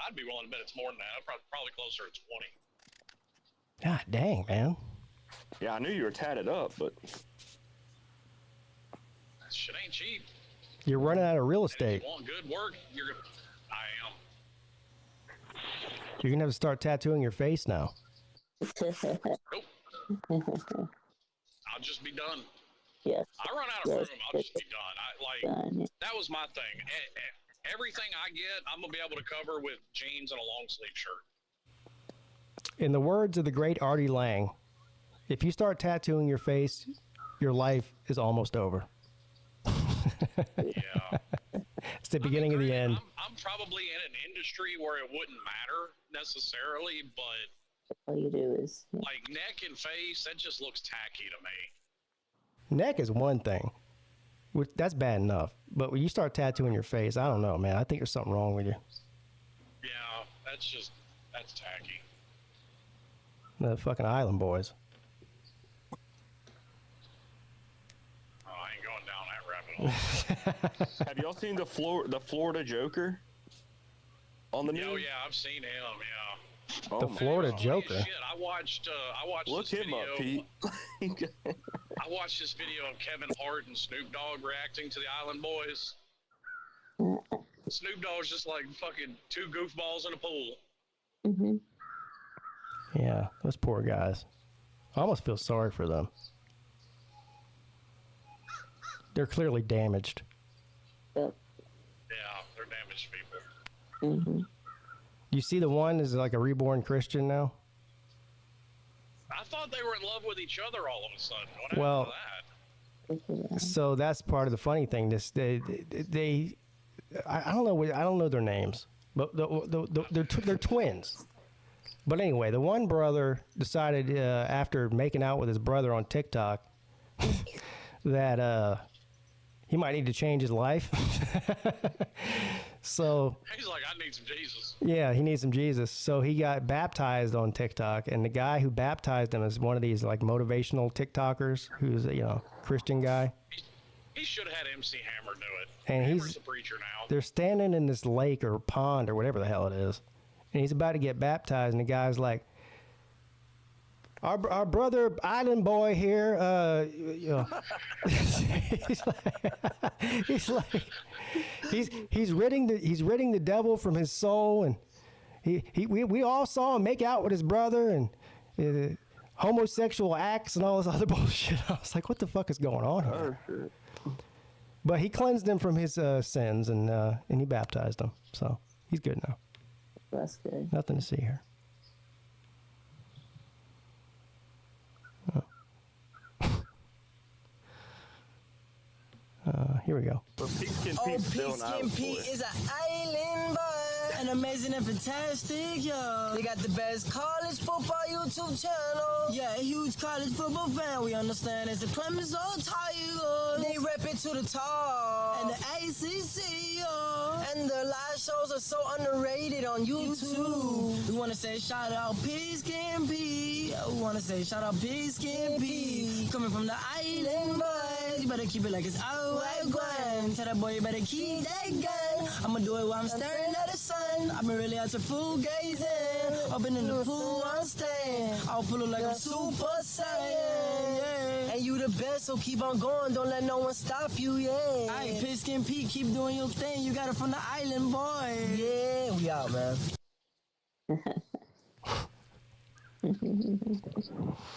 I'd be willing to bet it's more than that. Probably closer to 20. God dang, man. Yeah, I knew you were tatted up, but That shit ain't cheap. You're running out of real And if estate. you want good work, I am. You're going to have to start tattooing your face now. Nope. I'll just be done. Yes. I run out of room. I'll just be done. Done. That was my thing. Everything I get, I'm gonna be able to cover with jeans and a long sleeve shirt. In the words of the great Artie Lang, if you start tattooing your face, your life is almost over. Yeah. It's the beginning of the end. I'm probably in an industry where it wouldn't matter necessarily, but All you do is like neck and face, that just looks tacky to me. Neck is one thing. That's bad enough. But when you start tattooing your face, I don't know, man. I think there's something wrong with you. Yeah, that's tacky. The fucking Island Boys. Oh, I ain't going down that rabbit hole. have y'all seen the Florida Joker? on the news? Oh yeah, I've seen him. Yeah. Oh, The man. Florida Funny as Joker. Shit, I watched Look this him video. up, Pete. I watched this video of Kevin Hart and Snoop Dogg reacting to the Island Boys. Snoop Dogg's just like fucking two goofballs in a pool. Mm-hmm. Yeah, those poor guys. I almost feel sorry for them. They're clearly damaged. Yep. Yeah, they're damaged people. Mm-hmm. You see the one is like a reborn Christian now? I thought they were in love with each other all of a sudden. What happened Well, to that? so that's part of the funny thing. I don't know their names, but they're twins. But anyway, the one brother decided after making out with his brother on TikTok that he might need to change his life. So He's like, I need some Jesus. yeah, he needs some Jesus. So he got baptized on TikTok, and the guy who baptized him is one of these like motivational TikTokers who's Christian guy. He should have had MC Hammer do it. And Hammer's the preacher now. They're standing in this lake or pond or whatever the hell it is, and he's about to get baptized, and the guy's like, Our brother Island Boy here, he's ridding the devil from his soul, and we all saw him make out with his brother and homosexual acts and all this other bullshit. I was like, what the fuck is going on here? Oh, shit. But he cleansed him from his sins and he baptized him, so he's good now. That's good. Nothing to see here. Here we go. But Pigskin Oh, Pete's still an island Pigskin boy. Pete is an island boy, and amazing and fantastic, yo. They got the best college football YouTube channel. Yeah, a huge college football fan. We understand it's the Clemson Tigers. They rep it to the top. And the ACC, yo. And the live shows are so underrated on YouTube. We want to say shout out Pigskin Pete. We want to say shout out Pigskin Pete. Coming from the island boys. You better keep it like it's alright, grind. Tell that boy you better keep that gun. I'ma do it while I'm staring at the sun. I've been really out to full gazing. I've been in the pool, I'm staying. I'll pull it like a super saiyan. Yeah. And you the best, so keep on going. Don't let no one stop you, yeah. Aight, Pigskin Pete, keep doing your thing. You got it from the island, boy. Yeah, we out, man.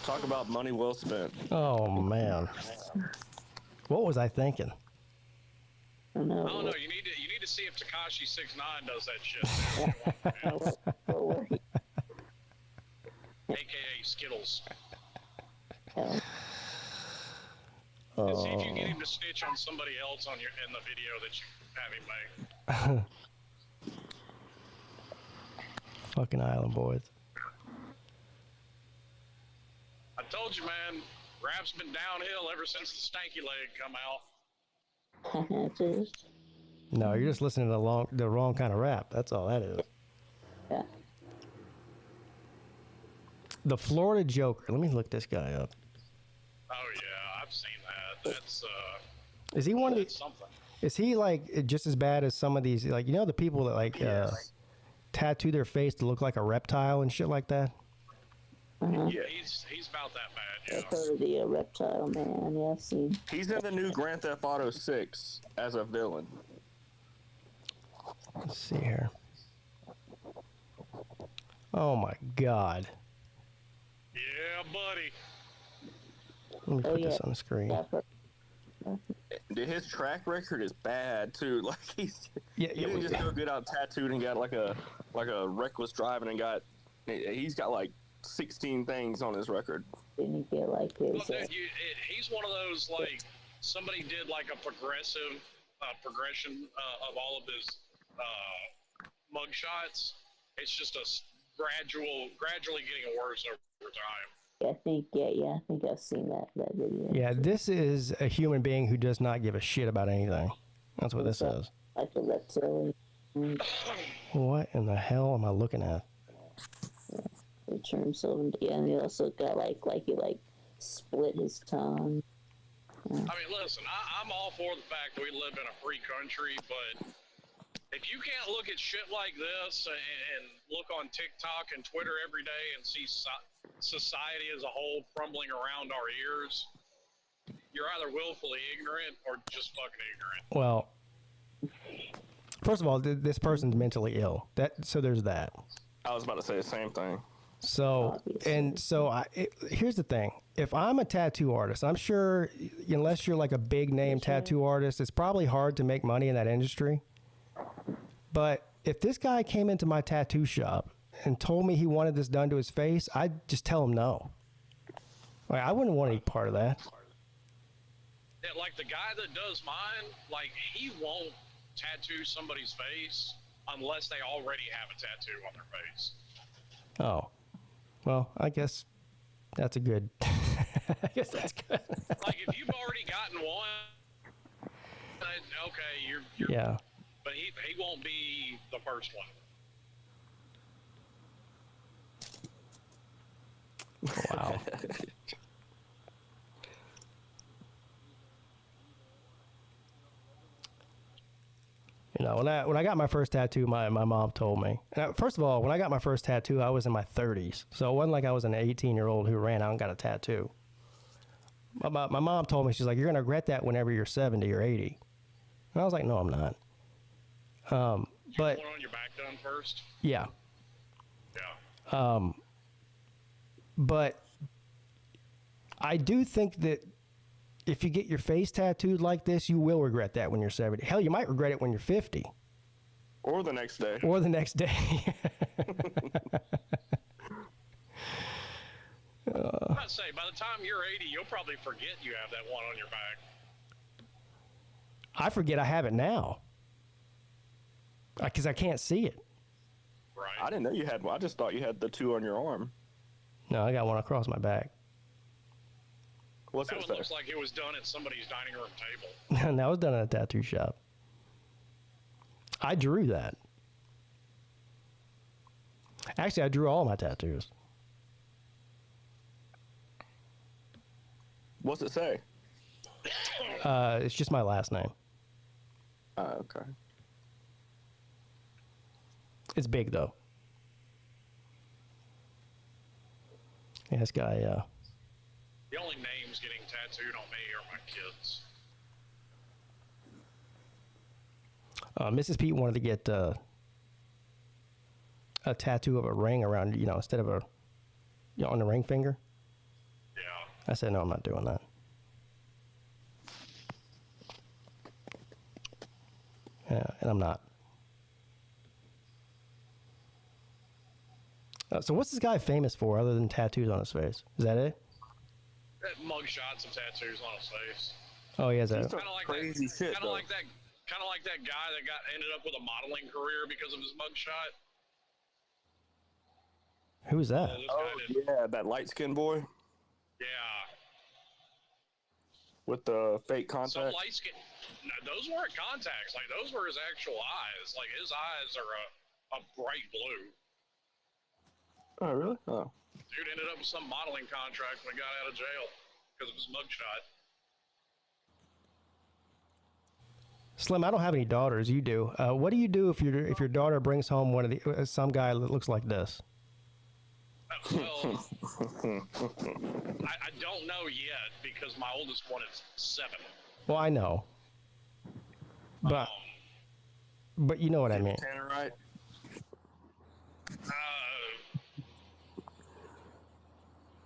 Talk about money well spent. Oh man, what was I thinking? I don't I don't know. know. You need to see if Tekashi 6ix9ine does that shit. AKA Skittles. Hell, And see if you can get him to snitch on somebody else in the video that you have him make. Fucking Island Boys. I told you, man. Rap's been downhill ever since the stanky leg come out. just, No, you're just listening to the wrong kind of rap. That's all that is. yeah. The Florida Joker. Let me look this guy up. Oh yeah, I've seen that. That's Is he one of that's the? something. Is he like just as bad as some of these? Like the people that like tattoo their face to look like a reptile and shit like that. Yeah, He's about that bad. I've Yeah. heard of the reptile man. Yeah, I've seen. he's in the new Grand Theft Auto 6 as a villain. Let's see here. Oh my God. Yeah, buddy. Let me Oh, put this yeah. on the screen. Yeah, I've heard. Dude, his track record is bad too. Like he Yeah, didn't just go get out tattooed and got like a reckless driving and he's got like 16 things on his record. Didn't get like Well, his. dude, he's one of those like somebody did like a progression of all of his mug shots. It's just gradually getting worse over time. I think I've seen that video. Yeah, this is a human being who does not give a shit about anything. That's what this is. Like a reptilian. What in the hell am I looking at? He turned himself into, yeah, and he also got like he split his tongue. I mean, listen, I'm all for the fact that we live in a free country, but if you can't look at shit like this and look on TikTok and Twitter every day and see society as a whole crumbling around our ears, you're either willfully ignorant or just fucking ignorant. Well, first of all, this person's mentally ill. So there's that. I was about to say the same thing. So, here's the thing. If I'm a tattoo artist, I'm sure unless you're like a big name tattoo artist, it's probably hard to make money in that industry. But if this guy came into my tattoo shop and told me he wanted this done to his face, I'd just tell him no. Like, I wouldn't want any part of that. Yeah, like the guy that does mine, like he won't tattoo somebody's face unless they already have a tattoo on their face. Oh. Well, I guess that's a good. I guess that's good. Like if you've already gotten one, okay, you're yeah. But he won't be the first one. Wow. You know, when I got my first tattoo, my mom told me. First of all, when I got my first tattoo, I was in my 30s. So it wasn't like I was an 18-year-old who ran out and got a tattoo. My mom told me, she's like, you're going to regret that whenever you're 70 or 80. And I was like, no, I'm not. But you want on your back done first? Yeah. Yeah. But I do think that if you get your face tattooed like this, you will regret that when you're 70. Hell, you might regret it when you're 50. Or the next day. Or the next day. I'm about to say, by the time you're 80, you'll probably forget you have that one on your back. I forget I have it now. Because I can't see it. Right. I didn't know you had one. I just thought you had the two on your arm. No, I got one across my back. What's that it one say? looks like it was done at somebody's dining room table. And that was done at a tattoo shop. I drew that. Actually, I drew all my tattoos. What's it say? It's just my last name. Okay. It's big, though. Yeah, this guy, The only names getting tattooed on me are my kids. Mrs. Peete wanted to get a tattoo of a ring around, instead of on the ring finger. Yeah. I said, no, I'm not doing that. Yeah, and I'm not. So what's this guy famous for other than tattoos on his face? Is that it? Mugshots and tattoos on his face. Oh, he has a... Kind of like crazy shit, Kind of like that guy that ended up with a modeling career because of his mugshot. Who is that? Yeah, that light-skinned boy Yeah. with the fake Some contact. light skin. No, those weren't contacts. Like those were his actual eyes. Like his eyes are a bright blue. Oh, really? Oh. Dude ended up with some modeling contract when he got out of jail because of his mugshot. Slim, I don't have any daughters. You do. What do you do if your daughter brings home some guy that looks like this? Well, I don't know yet because my oldest one is 7. Well, I know. But you know what I mean. Right?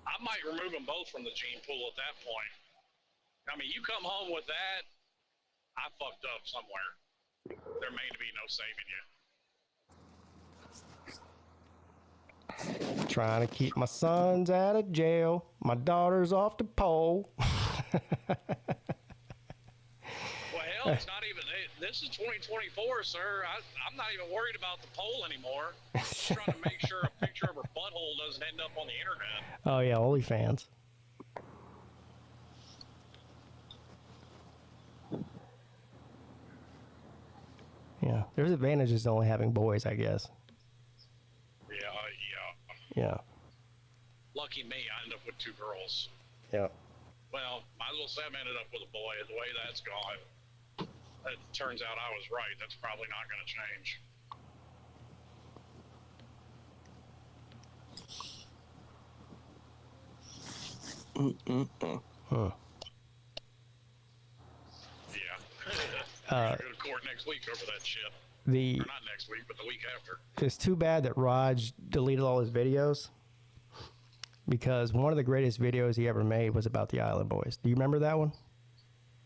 I might remove them both from the gene pool at that point. I mean, you come home with that, I fucked up somewhere. There may be no saving you. Trying to keep my sons out of jail. My daughter's off the pole. Well, hell, it's not even. This is 2024, sir. I'm not even worried about the poll anymore. I'm just trying to make sure a picture of her butthole doesn't end up on the internet. Oh, yeah, OnlyFans. Yeah, there's advantages to only having boys, I guess. Yeah. Lucky me, I ended up with 2 girls. Yeah. Well, might as well say I ended up with a boy. The way that's gone. it turns out I was right. That's probably not going to change. Huh. Yeah. Go to court next week over that shit. Or not next week, but the week after. It's too bad that Raj deleted all his videos, because one of the greatest videos he ever made was about the Island Boys. Do you remember that one?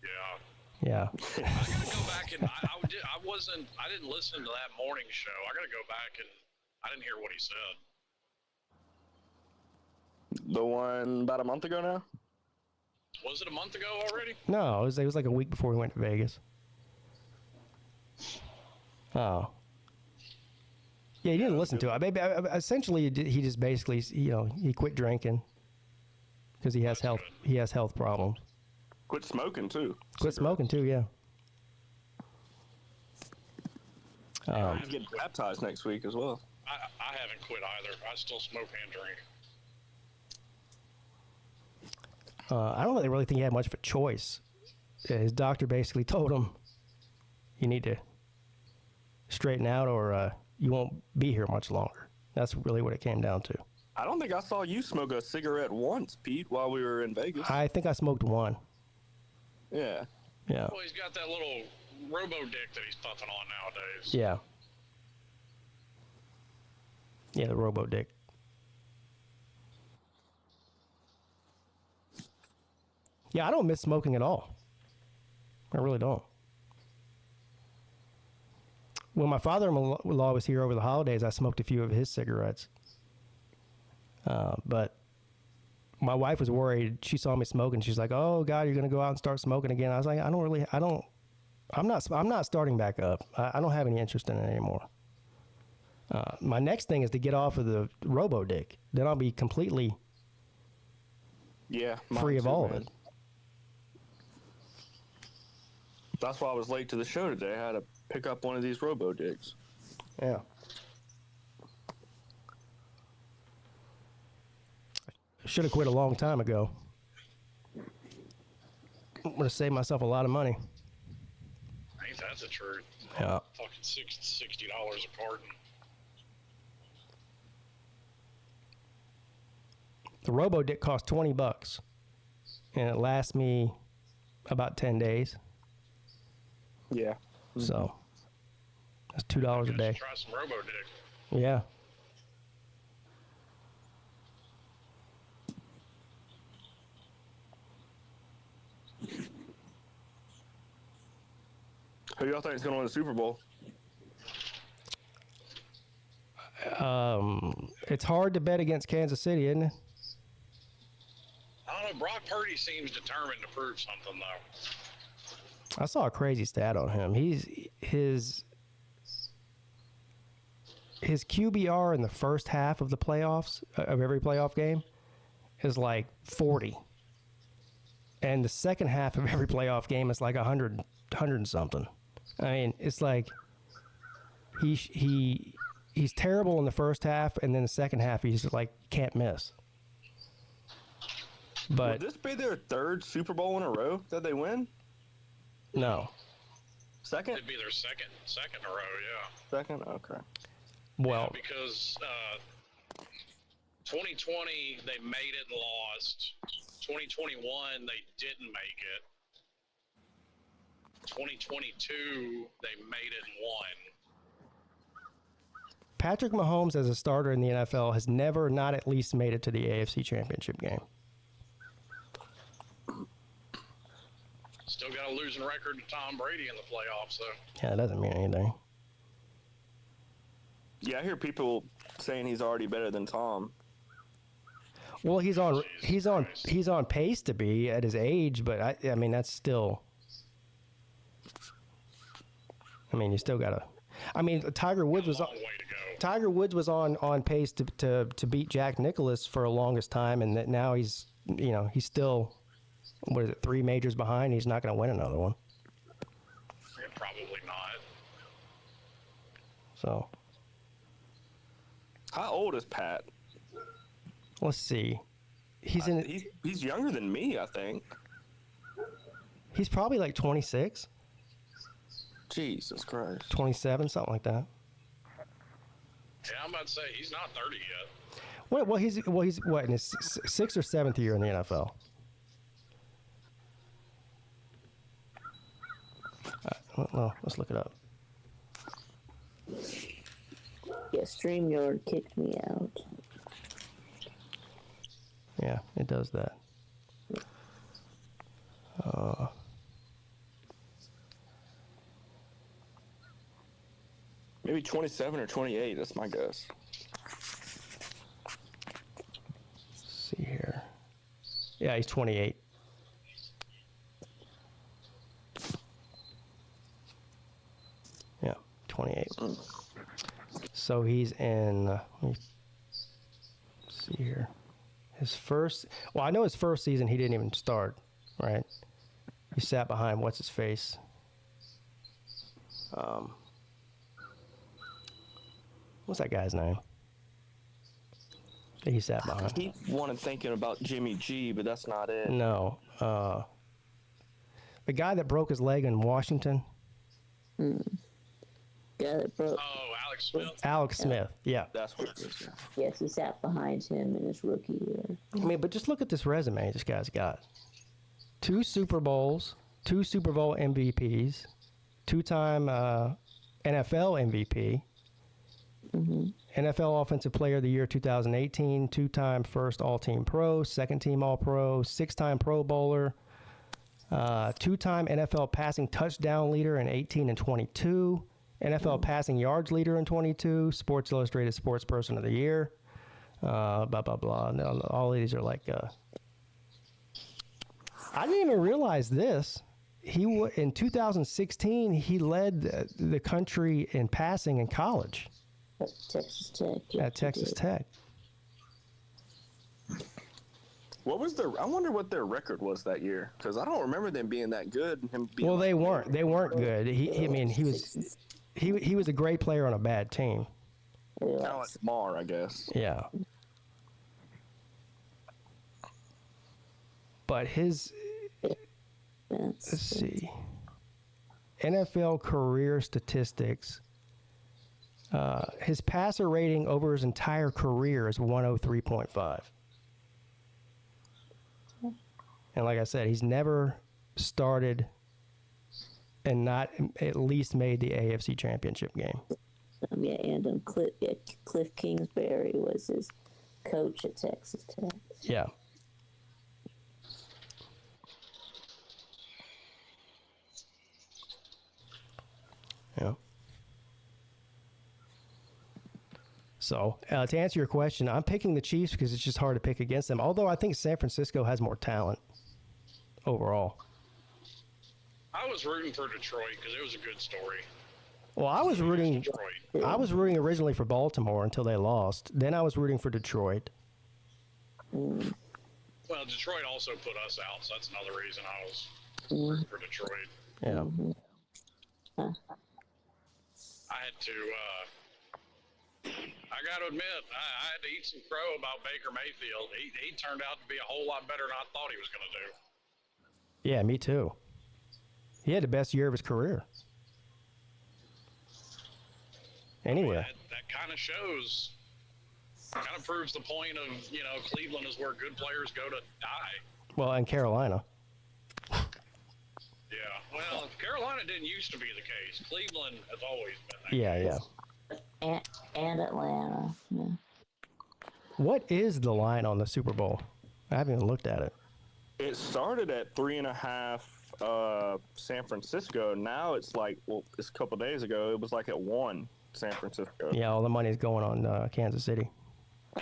Yeah. Yeah. I gotta go back and I didn't listen to that morning show. I gotta go back and I didn't hear what he said. The one about a month ago now? Was it a month ago already? No, it was like a week before we went to Vegas. Oh. Yeah, he didn't listen to it. Maybe essentially he just basically, he quit drinking because he has health problems. Quit smoking too. Quit smoking too, yeah. He's getting baptized next week as well. I haven't quit either. I still smoke and drink. I don't really think he had much of a choice. His doctor basically told him, you need to straighten out or you won't be here much longer. That's really what it came down to. I don't think I saw you smoke a cigarette once, Pete, while we were in Vegas. I think I smoked one. Yeah. Yeah. Well, he's got that little robo dick that he's puffing on nowadays. Yeah. Yeah, the robo dick. Yeah, I don't miss smoking at all. I really don't. When my father-in-law was here over the holidays, I smoked a few of his cigarettes. But my wife was worried. She saw me smoking. She's like, "Oh God, you're gonna go out and start smoking again." I was like, I'm not starting back up. I don't have any interest in it anymore. My next thing is to get off of the robo dick. Then I'll be completely free of all of it. That's why I was late to the show today. I had to pick up one of these robo digs. Yeah. I should have quit a long time ago. I'm gonna save myself a lot of money. Ain't that the truth? Yeah. Fucking $60 a carton. The robo dick costs $20, and it lasts me about 10 days. Yeah. So that's $2 a day. Try some robo dick. Yeah. Who y'all think is going to win the Super Bowl? It's hard to bet against Kansas City, isn't it? I don't know. Brock Purdy seems determined to prove something, though. I saw a crazy stat on him. His QBR in the first half of the playoffs, of every playoff game, is like 40. And the second half of every playoff game is like 100 and something. I mean, it's like he's terrible in the first half, and then the second half he's like can't miss. But would this be their third Super Bowl in a row that they win? No. Second? It'd be their second in a row, yeah. Second? Okay. Well, yeah, because 2020 they made it and lost. 2021 they didn't make it. 2022 they made it and won. Patrick Mahomes as a starter in the NFL has never not at least made it to the AFC Championship game. Still got a losing record to Tom Brady in the playoffs, though. Yeah, it doesn't mean anything. Yeah, I hear people saying he's already better than Tom. Well, he's on pace to be at his age, but I mean that's still. I mean, you still gotta. I mean, Tiger Woods was on pace to beat Jack Nicklaus for the longest time, and that now he's still. What is it? 3 majors behind. He's not going to win another one. Yeah, probably not. So. How old is Pat? Let's see. He's younger than me, I think. He's probably like 26. Jesus Christ. 27, something like that. Yeah, I'm about to say he's not 30 yet. Well, he's what, in his 6th or 7th year in the NFL? Well, let's look it up. Yeah, StreamYard kicked me out. Yeah, it does that. Maybe 27 or 28. That's my guess. Let's see here. Yeah, he's 28. Yeah, 28. So he's in, let me see here. His first, well, I know his first season he didn't even start, right? He sat behind what's his face. What's that guy's name? That he sat behind. I keep wanting thinking about Jimmy G, but that's not it. No. The guy that broke his leg in Washington. Guy that broke. Oh, Alex Smith. Alex Smith. Yeah. That's what it is. Yeah. Yes, he sat behind him in his rookie year. I mean, but just look at this resume this guy's got. 2 Super Bowls, 2 Super Bowl MVPs, 2-time NFL MVP, NFL Offensive Player of the Year 2018, 2-time first All-Team Pro, 2nd-team All-Pro, 6-time Pro Bowler, 2-time NFL passing touchdown leader in 18 and 22, NFL passing yards leader in 22, Sports Illustrated Sports Person of the Year, blah, blah, blah. And all these are like... I didn't even realize this. In 2016, he led the country in passing in college. At Texas Tech. Yes, At Texas Tech. What was I wonder what their record was that year, because I don't remember them being that good. And him being Well, they weren't. They weren't good. He was a great player on a bad team. kind of like Mar, I guess. Yeah. But let's see, NFL career statistics. His passer rating over his entire career is 103.5. And like I said, he's never started and not at least made the AFC Championship game. Yeah, and Cliff Kingsbury was his coach at Texas Tech. Yeah. Yeah. So, to answer your question, I'm picking the Chiefs because it's just hard to pick against them. Although I think San Francisco has more talent overall. I was rooting for Detroit because it was a good story. Well, I was rooting. Detroit. I was rooting originally for Baltimore until they lost. Then I was rooting for Detroit. Well, Detroit also put us out, so that's another reason I was rooting for Detroit. Yeah. I had to. I got to admit, I had to eat some crow about Baker Mayfield. He turned out to be a whole lot better than I thought he was going to do. Yeah, me too. He had the best year of his career. Anyway. That kind of shows, kind of proves the point of, Cleveland is where good players go to die. Well, and Carolina. Yeah. Well, Carolina didn't used to be the case. Cleveland has always been that Yeah. And Atlanta. Yeah. What is the line on the Super Bowl? I haven't even looked at it. It started at 3.5 San Francisco. Now it's like, it's a couple days ago, it was like at 1 San Francisco. Yeah, all the money's going on Kansas City.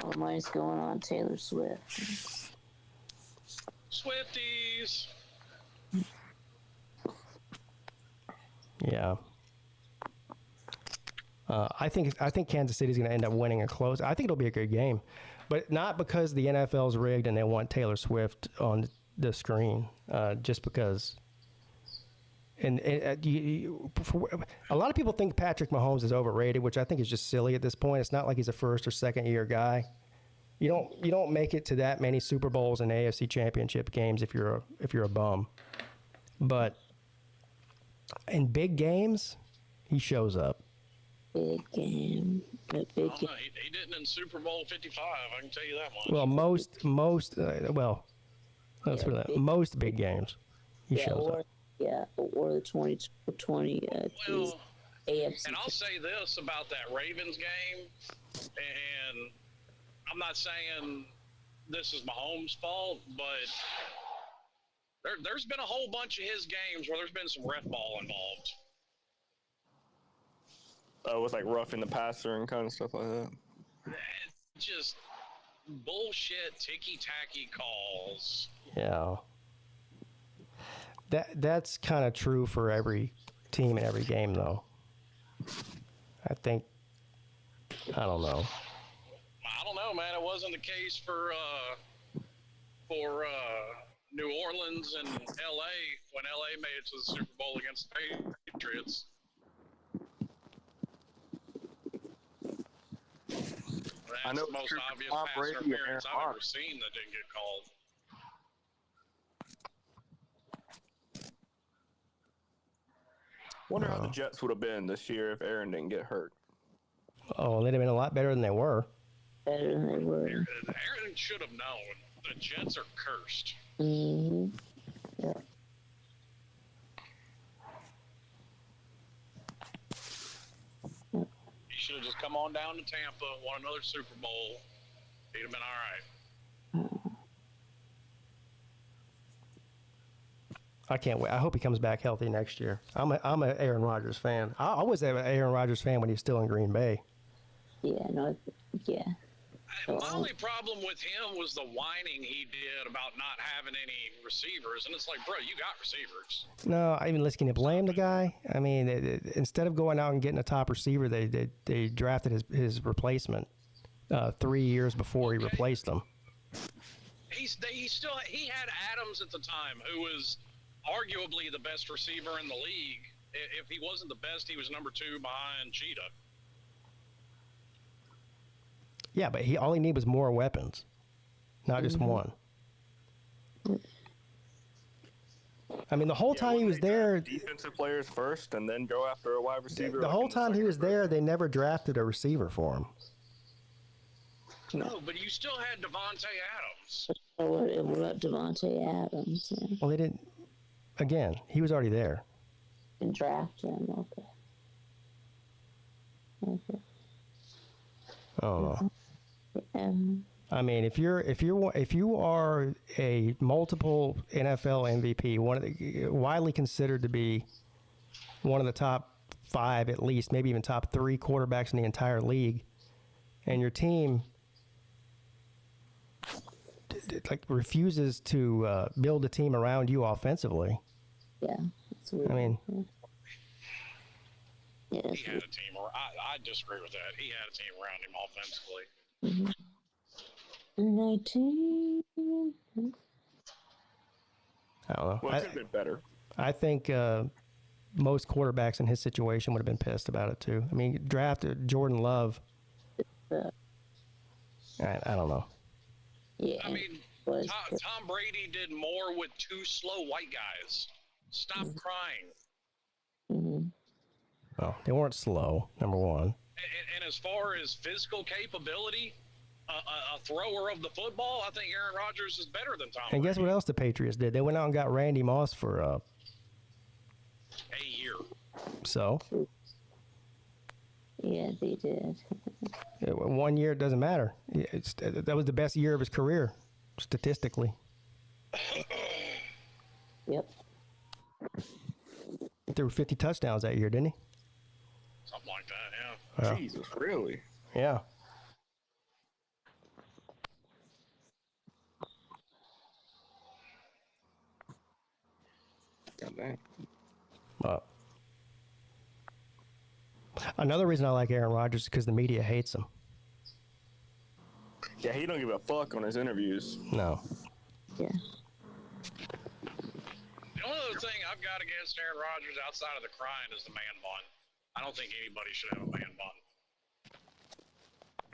All the money's going on Taylor Swift. Swifties. Yeah. I think Kansas City's going to end up winning a close. I think it'll be a good game, but not because the NFL's rigged and they want Taylor Swift on the screen, just because. And a lot of people think Patrick Mahomes is overrated, which I think is just silly at this point. It's not like he's a first or second year guy. You don't make it to that many Super Bowls and AFC Championship games if you're a bum. But in big games, He shows up. Big game. A big Oh, game. no, he didn't in Super Bowl 55. I can tell you that much. Well, let's put that. Most big games, he shows up. Or the 2020 Well, AFC. and I'll say this about that Ravens game, and I'm not saying this is Mahomes' fault, but there's been a whole bunch of his games where there's been some ref ball involved. Oh, with like roughing the passer and kind of stuff like that. Just bullshit, ticky-tacky calls. Yeah. That's kind of true for every team in every game, though. I think. I don't know. I don't know, man. It wasn't the case for New Orleans and LA when LA made it to the Super Bowl against the Patriots. That's I know the most true for obvious Tom pass Brady and interference Aaron I've ever Rodgers. seen that didn't get called. Wonder how the Jets would have been this year if Aaron didn't get hurt. Oh, they'd have been a lot better than they were. Better than they were. Aaron should have known. The Jets are cursed. Mm-hmm. Yeah. He should have just come on down to Tampa, won another Super Bowl. He'd have been all right. I can't wait. I hope he comes back healthy next year. I'm a Aaron Rodgers fan. I was an Aaron Rodgers fan when he was still in Green Bay. Yeah, no, yeah. My only problem with him was the whining he did about not having any receivers. And it's like, bro, you got receivers. No, I mean, can you blame the guy? I mean, instead of going out and getting a top receiver, they drafted his replacement 3 years before he replaced him. He had Adams at the time, who was arguably the best receiver in the league. If he wasn't the best, he was number 2 behind Cheetah. Yeah, but all he needed was more weapons, not just one. I mean, the whole time he was there, defensive players first, and then go after a wide receiver. the whole time he was there, they never drafted a receiver for him. No, but you still had Devontae Adams. What about Devontae Adams? Yeah. Well, they didn't. Again, he was already there. And draft him. Okay. I don't know. Um, I mean, if you are a multiple NFL MVP, widely considered to be one of the top 5, at least, maybe even top 3 quarterbacks in the entire league, and your team refuses to build a team around you offensively. yeah. That's weird. I mean, yeah, He had a team. I disagree with that. He had a team around him offensively. 19. I don't know. Well, it could have been better. I think most quarterbacks in his situation would have been pissed about it too. I mean, drafted Jordan Love. I don't know. Yeah. I mean, Tom Brady did more with 2 slow white guys. Stop crying. Mm-hmm. Oh, they weren't slow, number one. And as far as physical capability, a thrower of the football, I think Aaron Rodgers is better than Tom And Brady. guess what else the Patriots did? They went out and got Randy Moss for A year. so. Yeah, they did. 1 year, it doesn't matter. That was the best year of his career, statistically. Yep. He threw 50 touchdowns that year, didn't he? Something like that, yeah. Yeah. Jesus, really? Yeah. God damn. Another reason I like Aaron Rodgers is because the media hates him. Yeah, he don't give a fuck on his interviews. No. Yeah. The only other thing I've got against Aaron Rodgers outside of the crying is the man bun. I don't think anybody should have a man bun.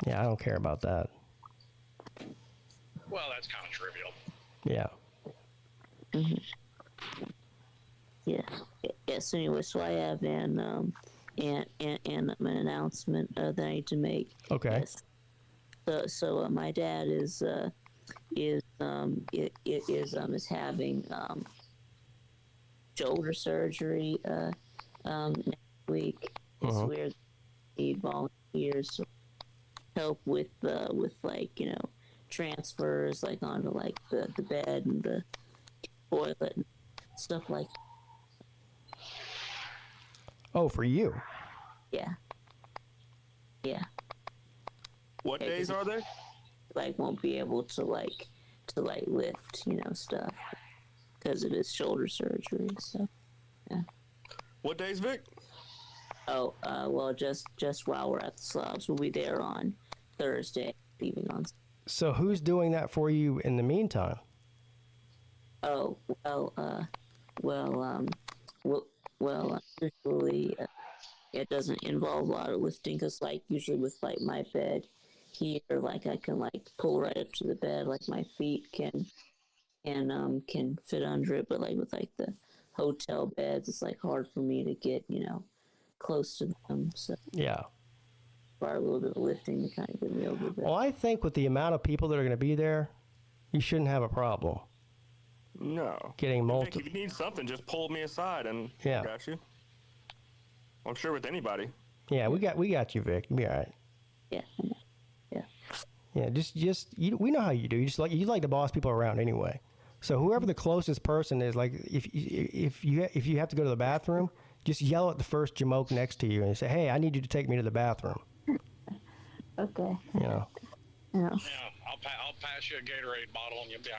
Yeah, I don't care about that. Well, that's kind of trivial. Yeah. Yeah. Yes. Anyway, so I have an and an announcement that I need to make. Okay. Yes. So my dad is having shoulder surgery next week. Uh-huh. We need volunteers to help with like transfers like onto like the bed and the toilet and stuff like. Oh, for you? Yeah. What days are they? Like won't be able to lift stuff because of his shoulder surgery. So yeah. What days, Vic? Oh, well, just while we're at the slobs, we'll be there on Thursday, leaving on. So who's doing that for you in the meantime? Oh, usually it doesn't involve a lot of lifting because, like, usually with like my bed here, like I can like pull right up to the bed, like my feet can fit under it, but like with like the hotel beds, it's like hard for me to get close to them. So Yeah. require a little bit of lifting to kind of get me over the bed. Well, I think with the amount of people that are going to be there, you shouldn't have a problem No. getting Vic, multiple. if you need something, just pull me aside and Yeah. I got you. I'm sure with anybody. Yeah, we got you, Vic. You'll be all right. Yeah. Yeah, we know how you do. You like to boss people around anyway. So whoever the closest person is, like if you have to go to the bathroom, just yell at the first jamoke next to you and say, "Hey, I need you to take me to the bathroom." Okay. Yeah. Yeah, I'll pass you a Gatorade bottle and you'll be all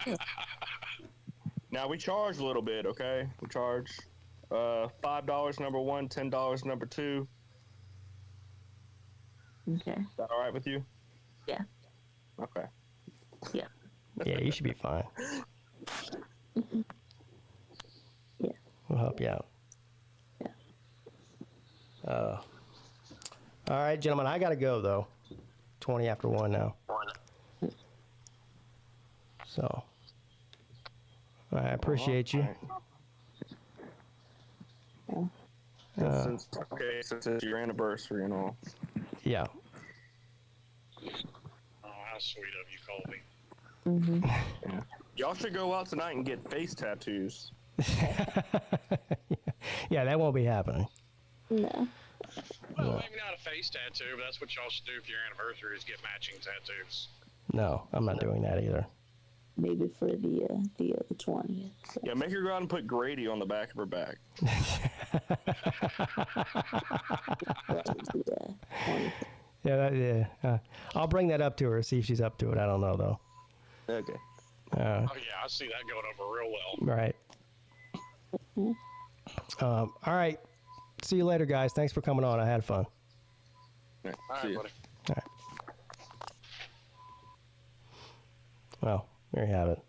right. Now we charge a little bit, okay? We charge $5 number one, $10 number two. Okay. Is that all right with you? Yeah. Okay. Yeah. Yeah, you should be fine. Yeah. We'll help you out. Yeah. All right, gentlemen, I got to go, though. 20 after 1 now. So, I appreciate you. Since it's your anniversary and all. Yeah. Oh, how sweet of you, Colby. Mm-hmm. Y'all should go out tonight and get face tattoos. Yeah, that won't be happening. No. Well, maybe not a face tattoo, but that's what y'all should do for your anniversary is get matching tattoos. No, I'm not doing that either. Maybe for the 20th. So. Yeah, make her go out and put Grady on the back of her back. Yeah. I'll bring that up to her, see if she's up to it. I don't know, though. Okay. Oh, yeah, I see that going over real well. Right. All right. See you later, guys. Thanks for coming on. I had fun. Yeah, All see right, ya. buddy. All right. Well, there you have it.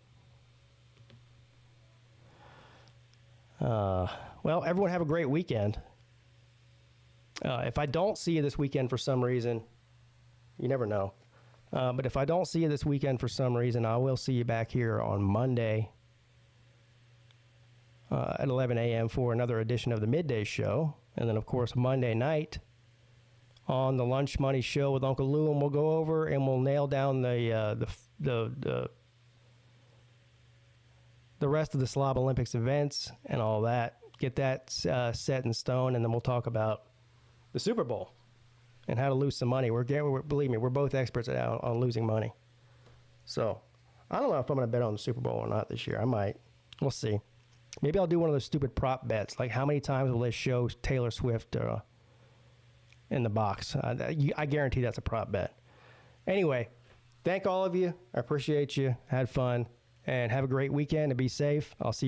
Well, everyone have a great weekend. If I don't see you this weekend for some reason, you never know. But if I don't see you this weekend for some reason, I will see you back here on Monday at 11 a.m. for another edition of the Midday Show. And then, of course, Monday night on the Lunch Money Show with Uncle Lou, and we'll go over and we'll nail down the rest of the Slob Olympics events and all that. Get that set in stone, and then we'll talk about the Super Bowl and how to lose some money. Believe me, we're both experts on losing money. So I don't know if I'm going to bet on the Super Bowl or not this year. I might. We'll see. Maybe I'll do one of those stupid prop bets, like how many times will they show Taylor Swift in the box. I guarantee that's a prop bet. Anyway, thank all of you. I appreciate you. Had fun. And have a great weekend and be safe. I'll see you